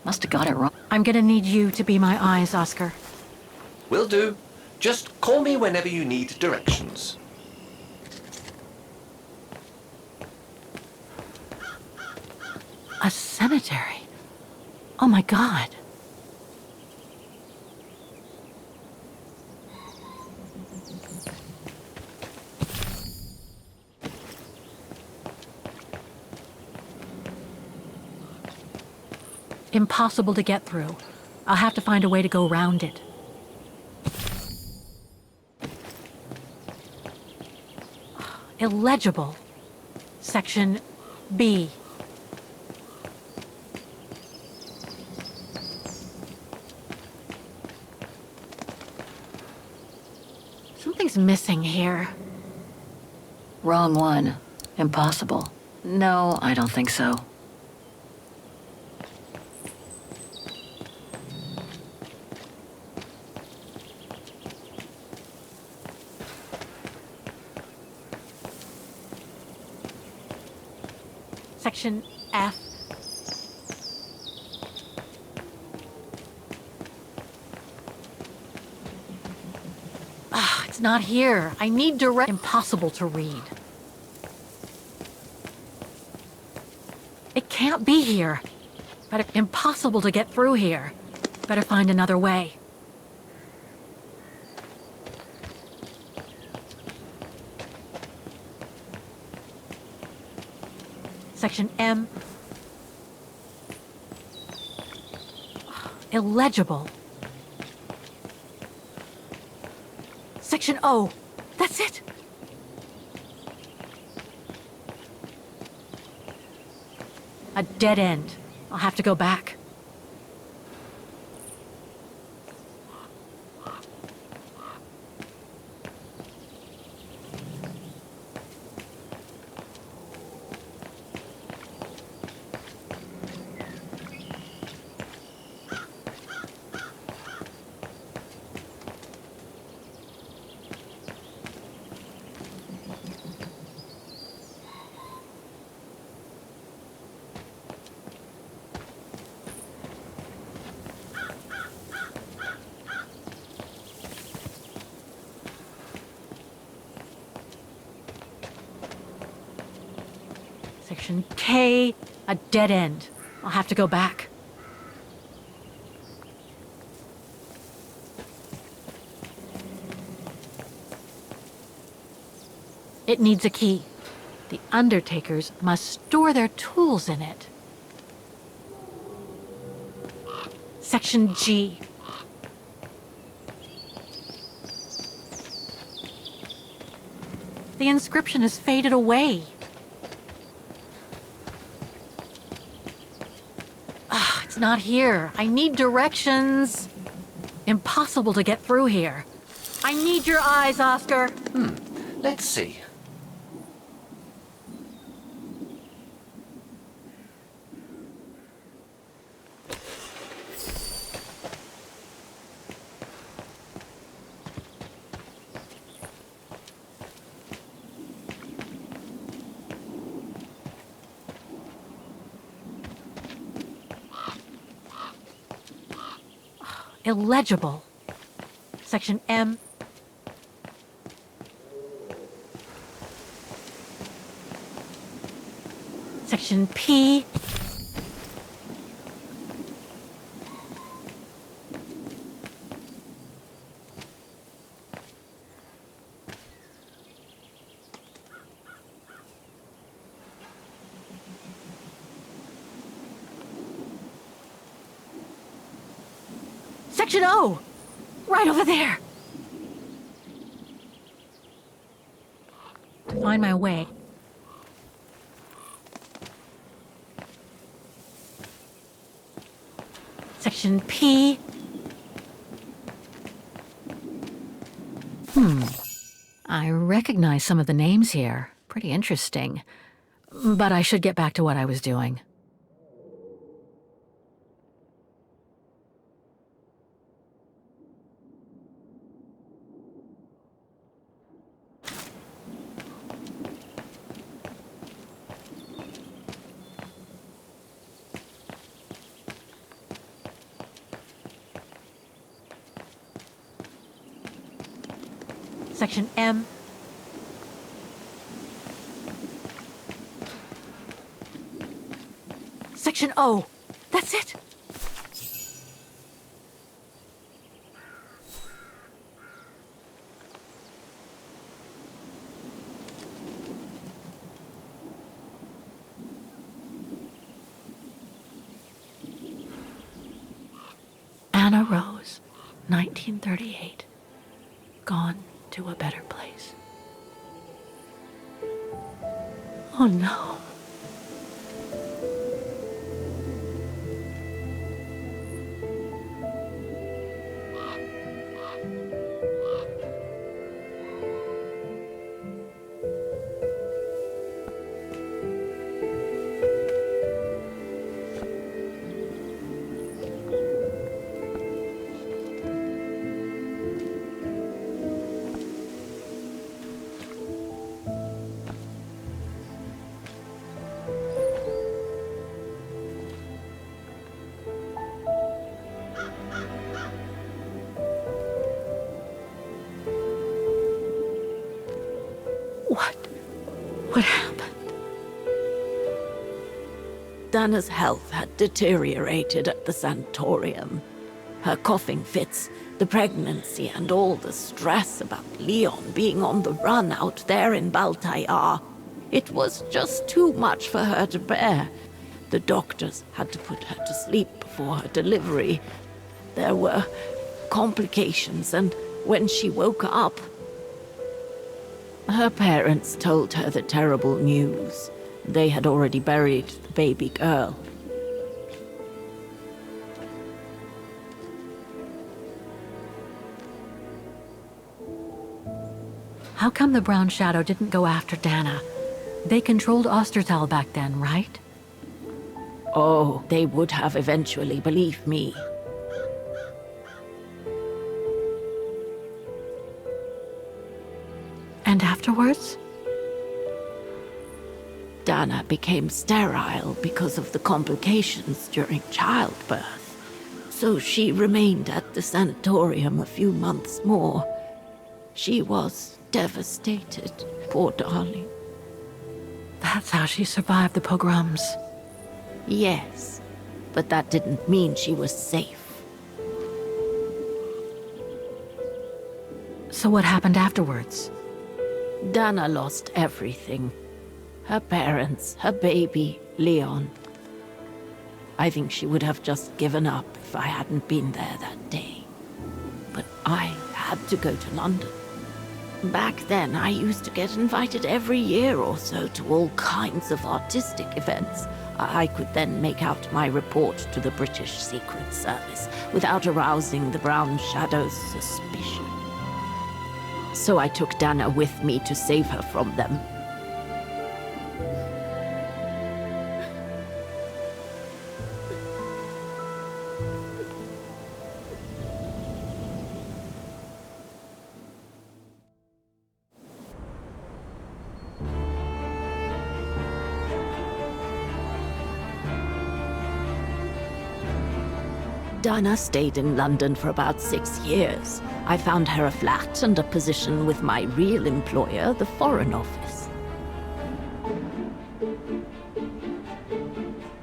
Must have got it wrong. I'm gonna need you to be my eyes, Oscar. Will do. Just call me whenever you need directions. A cemetery? Oh my God. Impossible to get through. I'll have to find a way to go around it. Illegible. Section B. Something's missing here. Wrong one. Impossible. No, I don't think so. Section F. It's not here. I need direct... Impossible to read. It can't be here. But impossible to get through here. Better find another way. Section M. Illegible. Section O. That's it. A dead end. I'll have to go back. Section K, a dead end. I'll have to go back. It needs a key. The undertakers must store their tools in it. Section G. The inscription has faded away. Ah, it's not here. I need directions. Impossible to get through here. I need your eyes, Oscar. Let's see. Illegible. Section M. Section P. Section O! Right over there! To find my way. Section P. I recognize some of the names here. Pretty interesting. But I should get back to what I was doing. Section M. Section O. That's it. Anna Rose, 1938. Gone to a better place. Oh no. What happened? Dana's health had deteriorated at the sanatorium. Her coughing fits, the pregnancy, and all the stress about Leon being on the run out there in Baltayar. It was just too much for her to bear. The doctors had to put her to sleep before her delivery. There were complications, and when she woke up, her parents told her the terrible news. They had already buried the baby girl. How come the Brown Shadow didn't go after Dana? They controlled Ostertal back then, right? Oh, they would have eventually, believe me. And afterwards? Dana became sterile because of the complications during childbirth. So she remained at the sanatorium a few months more. She was devastated, poor darling. That's how she survived the pogroms. Yes, but that didn't mean she was safe. So what happened afterwards? Dana lost everything. Her parents, her baby, Leon. I think she would have just given up if I hadn't been there that day. But I had to go to London. Back then, I used to get invited every year or so to all kinds of artistic events. I could then make out my report to the British Secret Service without arousing the Brown Shadow's suspicion. So I took Dana with me to save her from them. Dana stayed in London for about 6 years. I found her a flat and a position with my real employer, the Foreign Office.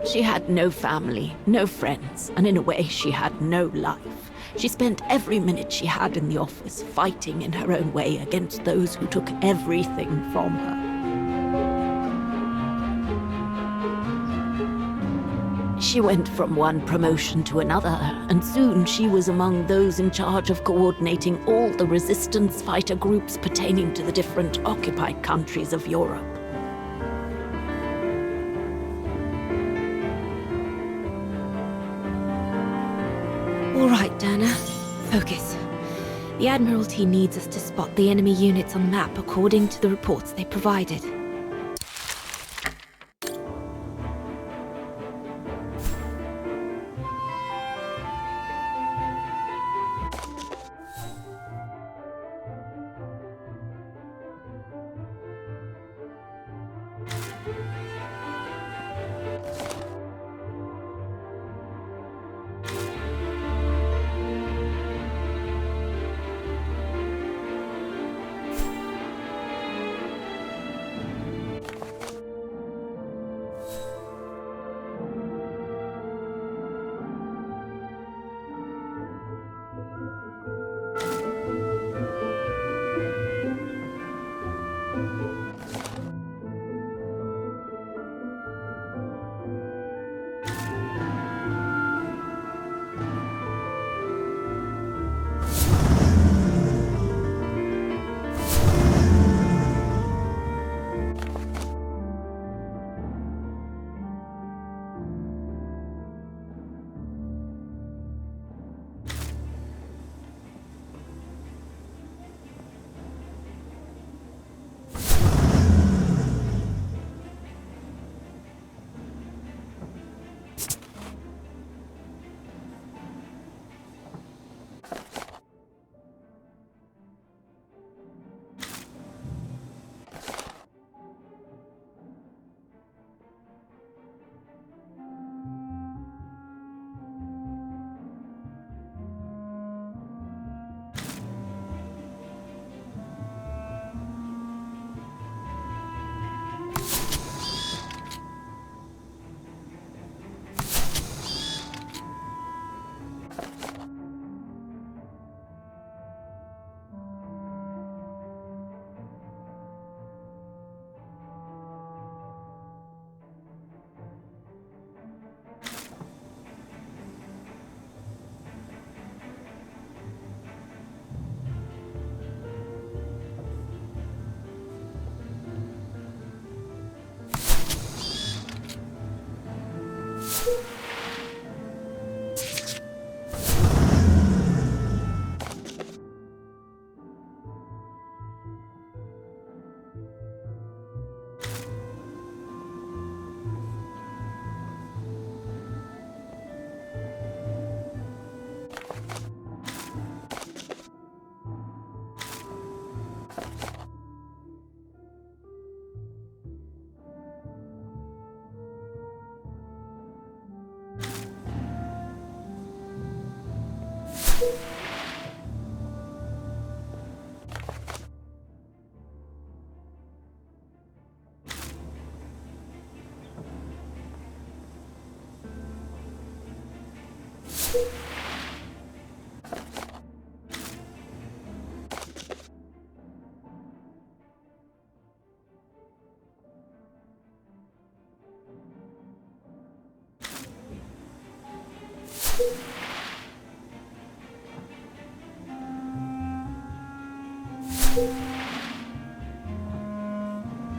She had no family, no friends, and in a way she had no life. She spent every minute she had in the office fighting in her own way against those who took everything from her. She went from one promotion to another, and soon she was among those in charge of coordinating all the resistance fighter groups pertaining to the different occupied countries of Europe. All right, Dana. Focus. The Admiralty needs us to spot the enemy units on the map according to the reports they provided.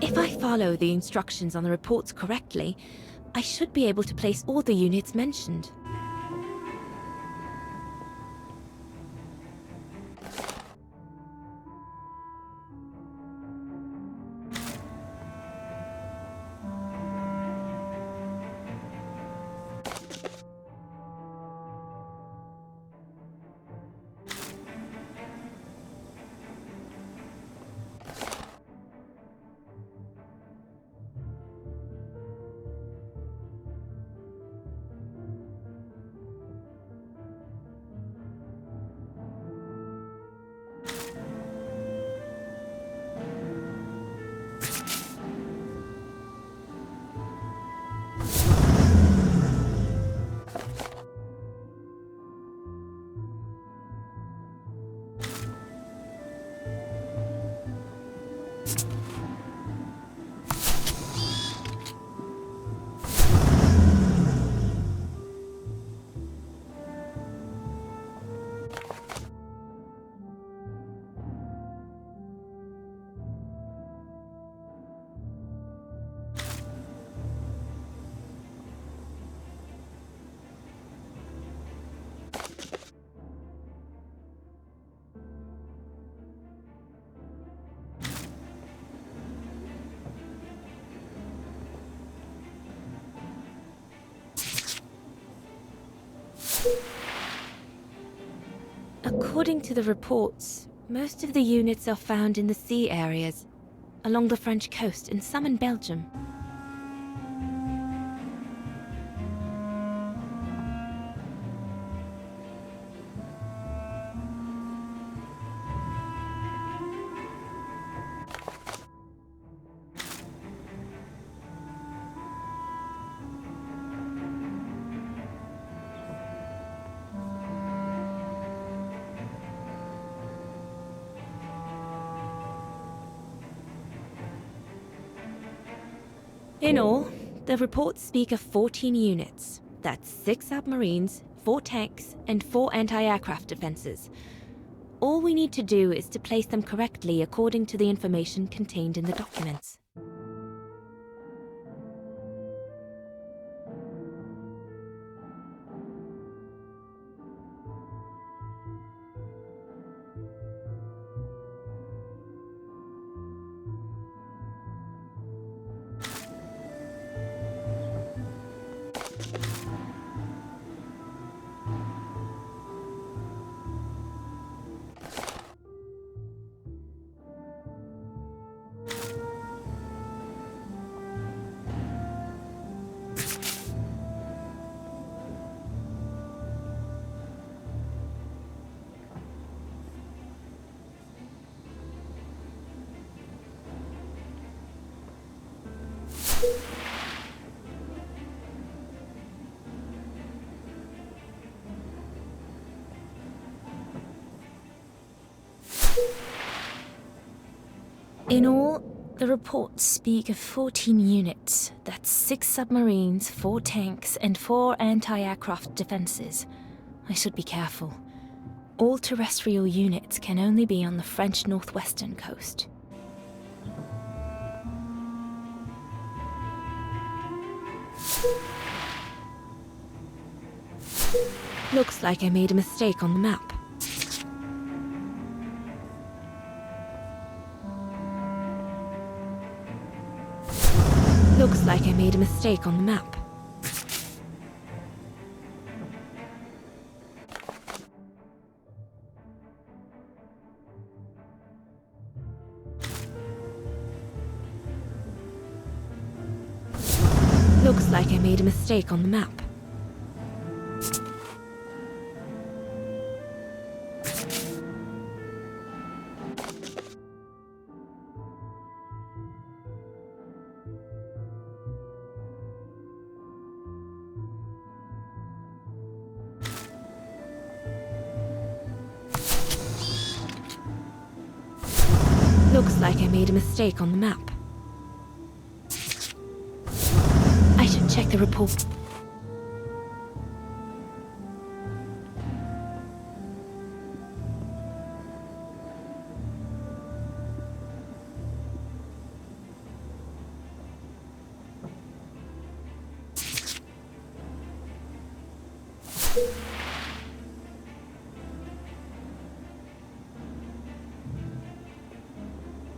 If I follow the instructions on the reports correctly, I should be able to place all the units mentioned. According to the reports, most of the units are found in the sea areas, along the French coast and some in Belgium. In all, the reports speak of 14 units. That's 6 submarines, 4 tanks, and 4 anti-aircraft defenses. All we need to do is to place them correctly according to the information contained in the documents. In all, the reports speak of 14 units. That's 6 submarines, 4 tanks, and 4 anti-aircraft defenses. I should be careful. All terrestrial units can only be on the French northwestern coast. Looks like I made a mistake on the map. Looks like I made a mistake on the map. Looks like I made a mistake on the map. Looks like I made a mistake on the map. I should check the report.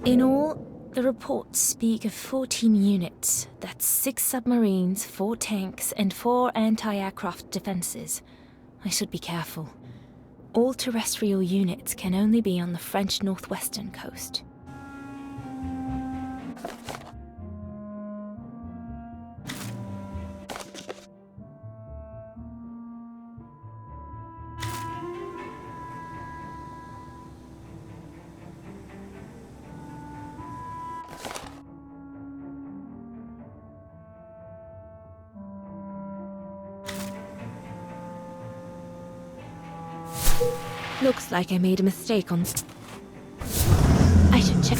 In all, the reports speak of 14 units. That's 6 submarines, 4 tanks, and 4 anti-aircraft defenses. I should be careful. All terrestrial units can only be on the French northwestern coast. Looks like I made a mistake on... I should check.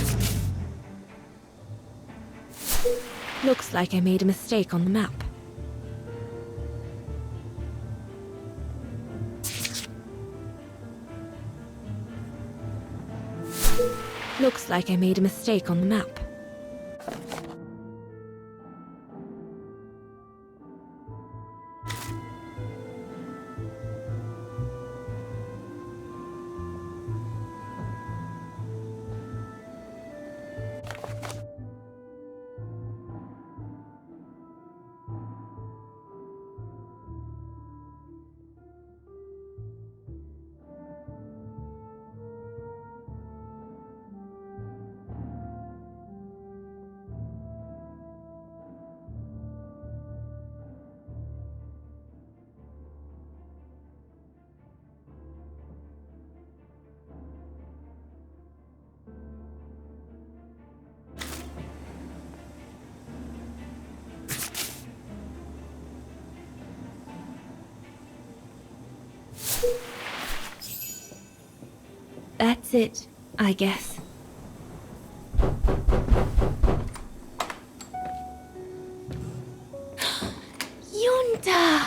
Looks like I made a mistake on the map. Looks like I made a mistake on the map. That's it, I guess. Yunta!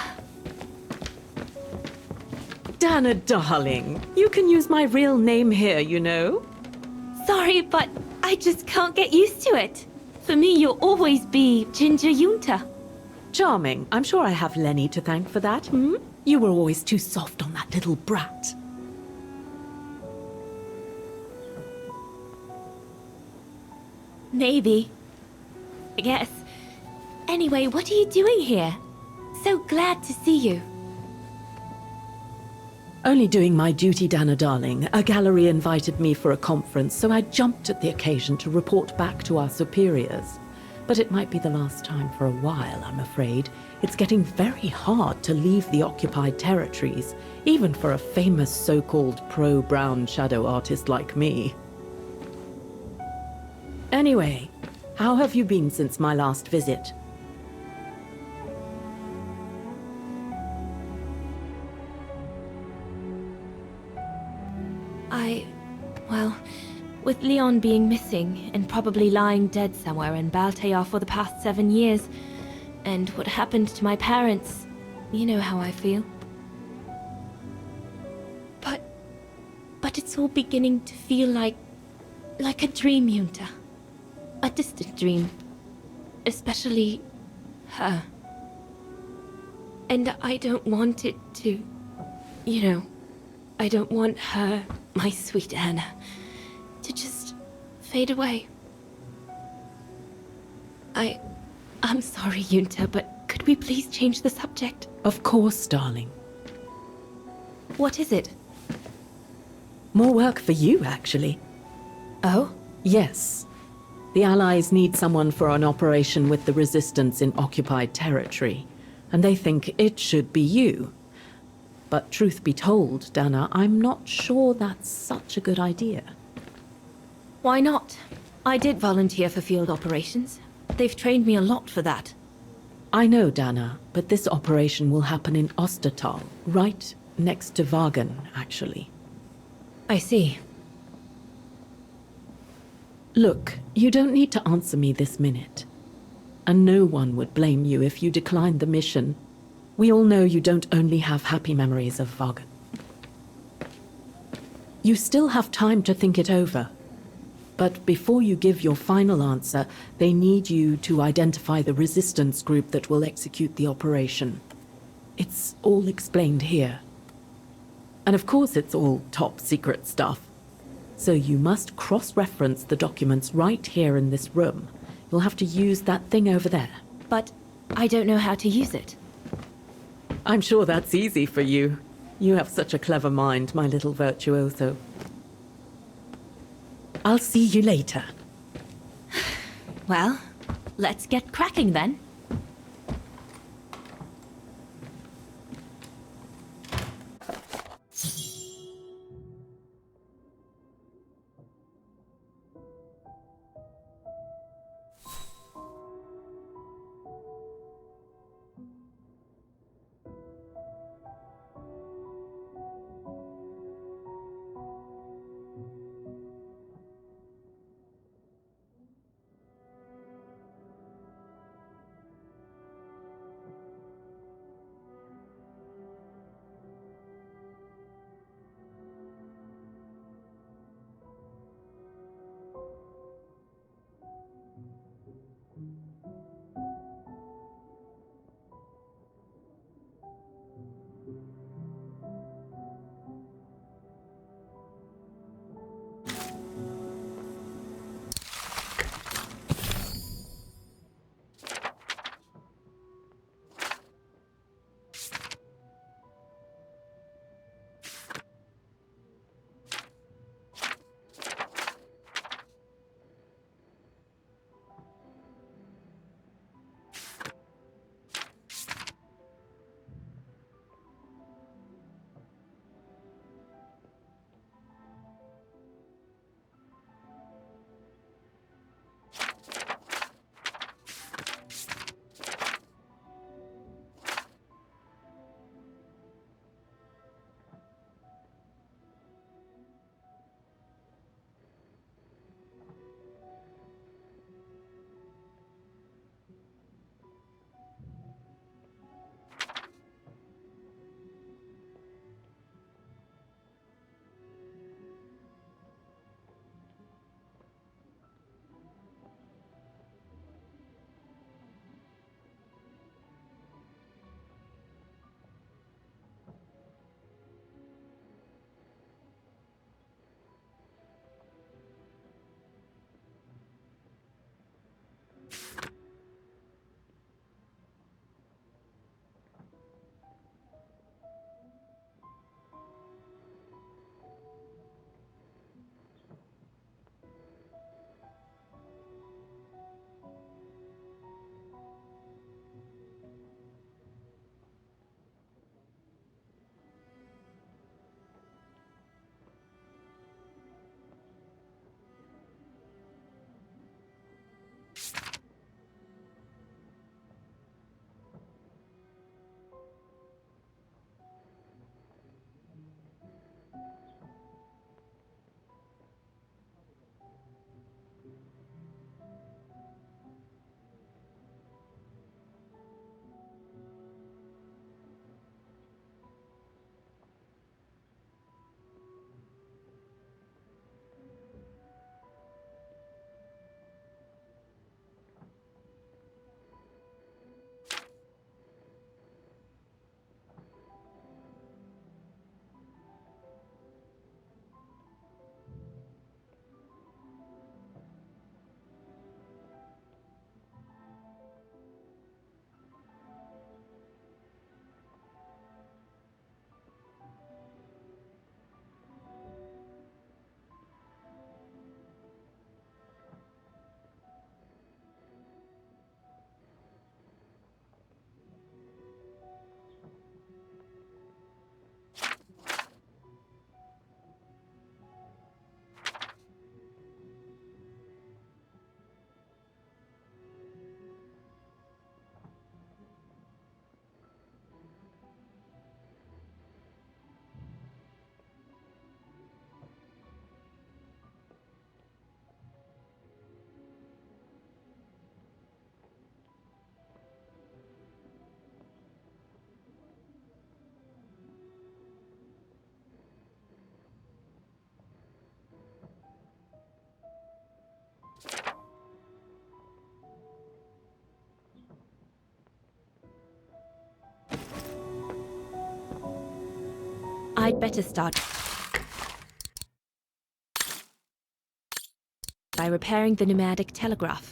Dana, darling, you can use my real name here, you know. Sorry, but I just can't get used to it. For me, you'll always be Ginger Yunta. Charming. I'm sure I have Lenny to thank for that, hmm? You were always too soft on that little brat. Maybe. I guess. Anyway, what are you doing here? So glad to see you. Only doing my duty, Dana, darling. A gallery invited me for a conference, so I jumped at the occasion to report back to our superiors. But it might be the last time for a while, I'm afraid. It's getting very hard to leave the occupied territories, even for a famous so-called pro-brown shadow artist like me. Anyway, how have you been since my last visit? Well, with Leon being missing and probably lying dead somewhere in Baltayar for the past 7 years, and what happened to my parents, you know how I feel. But it's all beginning to feel like a dream, Yunta. A distant dream. Especially her. And I don't want it to... You know, I don't want her, my sweet Anna, to just fade away. I'm sorry, Yunta, but could we please change the subject? Of course, darling. What is it? More work for you, actually. Oh? Yes. The Allies need someone for an operation with the Resistance in occupied territory, and they think it should be you. But truth be told, Dana, I'm not sure that's such a good idea. Why not? I did volunteer for field operations. They've trained me a lot for that. I know, Dana, but this operation will happen in Ostertal, right next to Vagen, actually. I see. Look, you don't need to answer me this minute. And no one would blame you if you declined the mission. We all know you don't only have happy memories of Vagen. You still have time to think it over. But before you give your final answer, they need you to identify the resistance group that will execute the operation. It's all explained here. And of course it's all top secret stuff. So you must cross-reference the documents right here in this room. You'll have to use that thing over there. But I don't know how to use it. I'm sure that's easy for you. You have such a clever mind, my little virtuoso. I'll see you later. Well, let's get cracking then. I'd better start by repairing the pneumatic telegraph.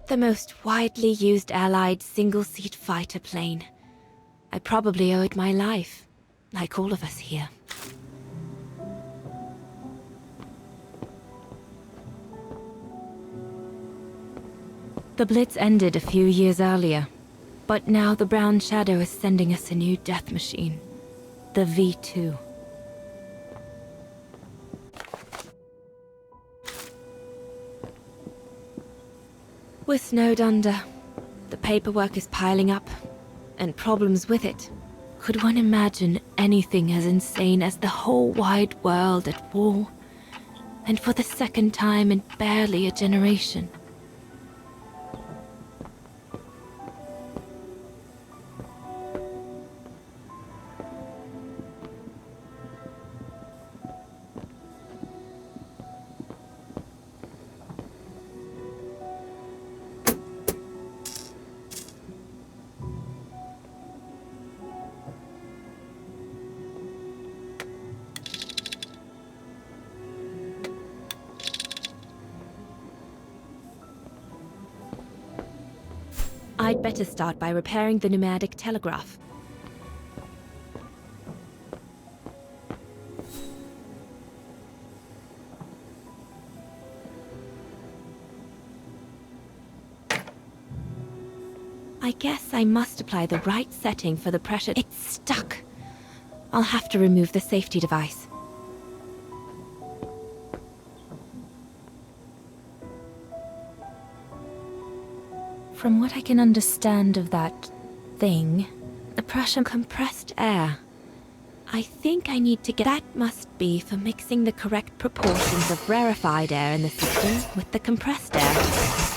The most widely used Allied single-seat fighter plane. I probably owe it my life, like all of us here. The Blitz ended a few years earlier, but now the Brown Shadow is sending us a new death machine, the V2. We're snowed under. The paperwork is piling up, and problems with it. Could one imagine anything as insane as the whole wide world at war? And for the second time in barely a generation. I'd better start by repairing the pneumatic telegraph. I guess I must apply the right setting for the pressure. It's stuck. I'll have to remove the safety device. From what I can understand of that thing, the pressure compressed air. I think I need to get... That must be for mixing the correct proportions of rarefied air in the system with the compressed air.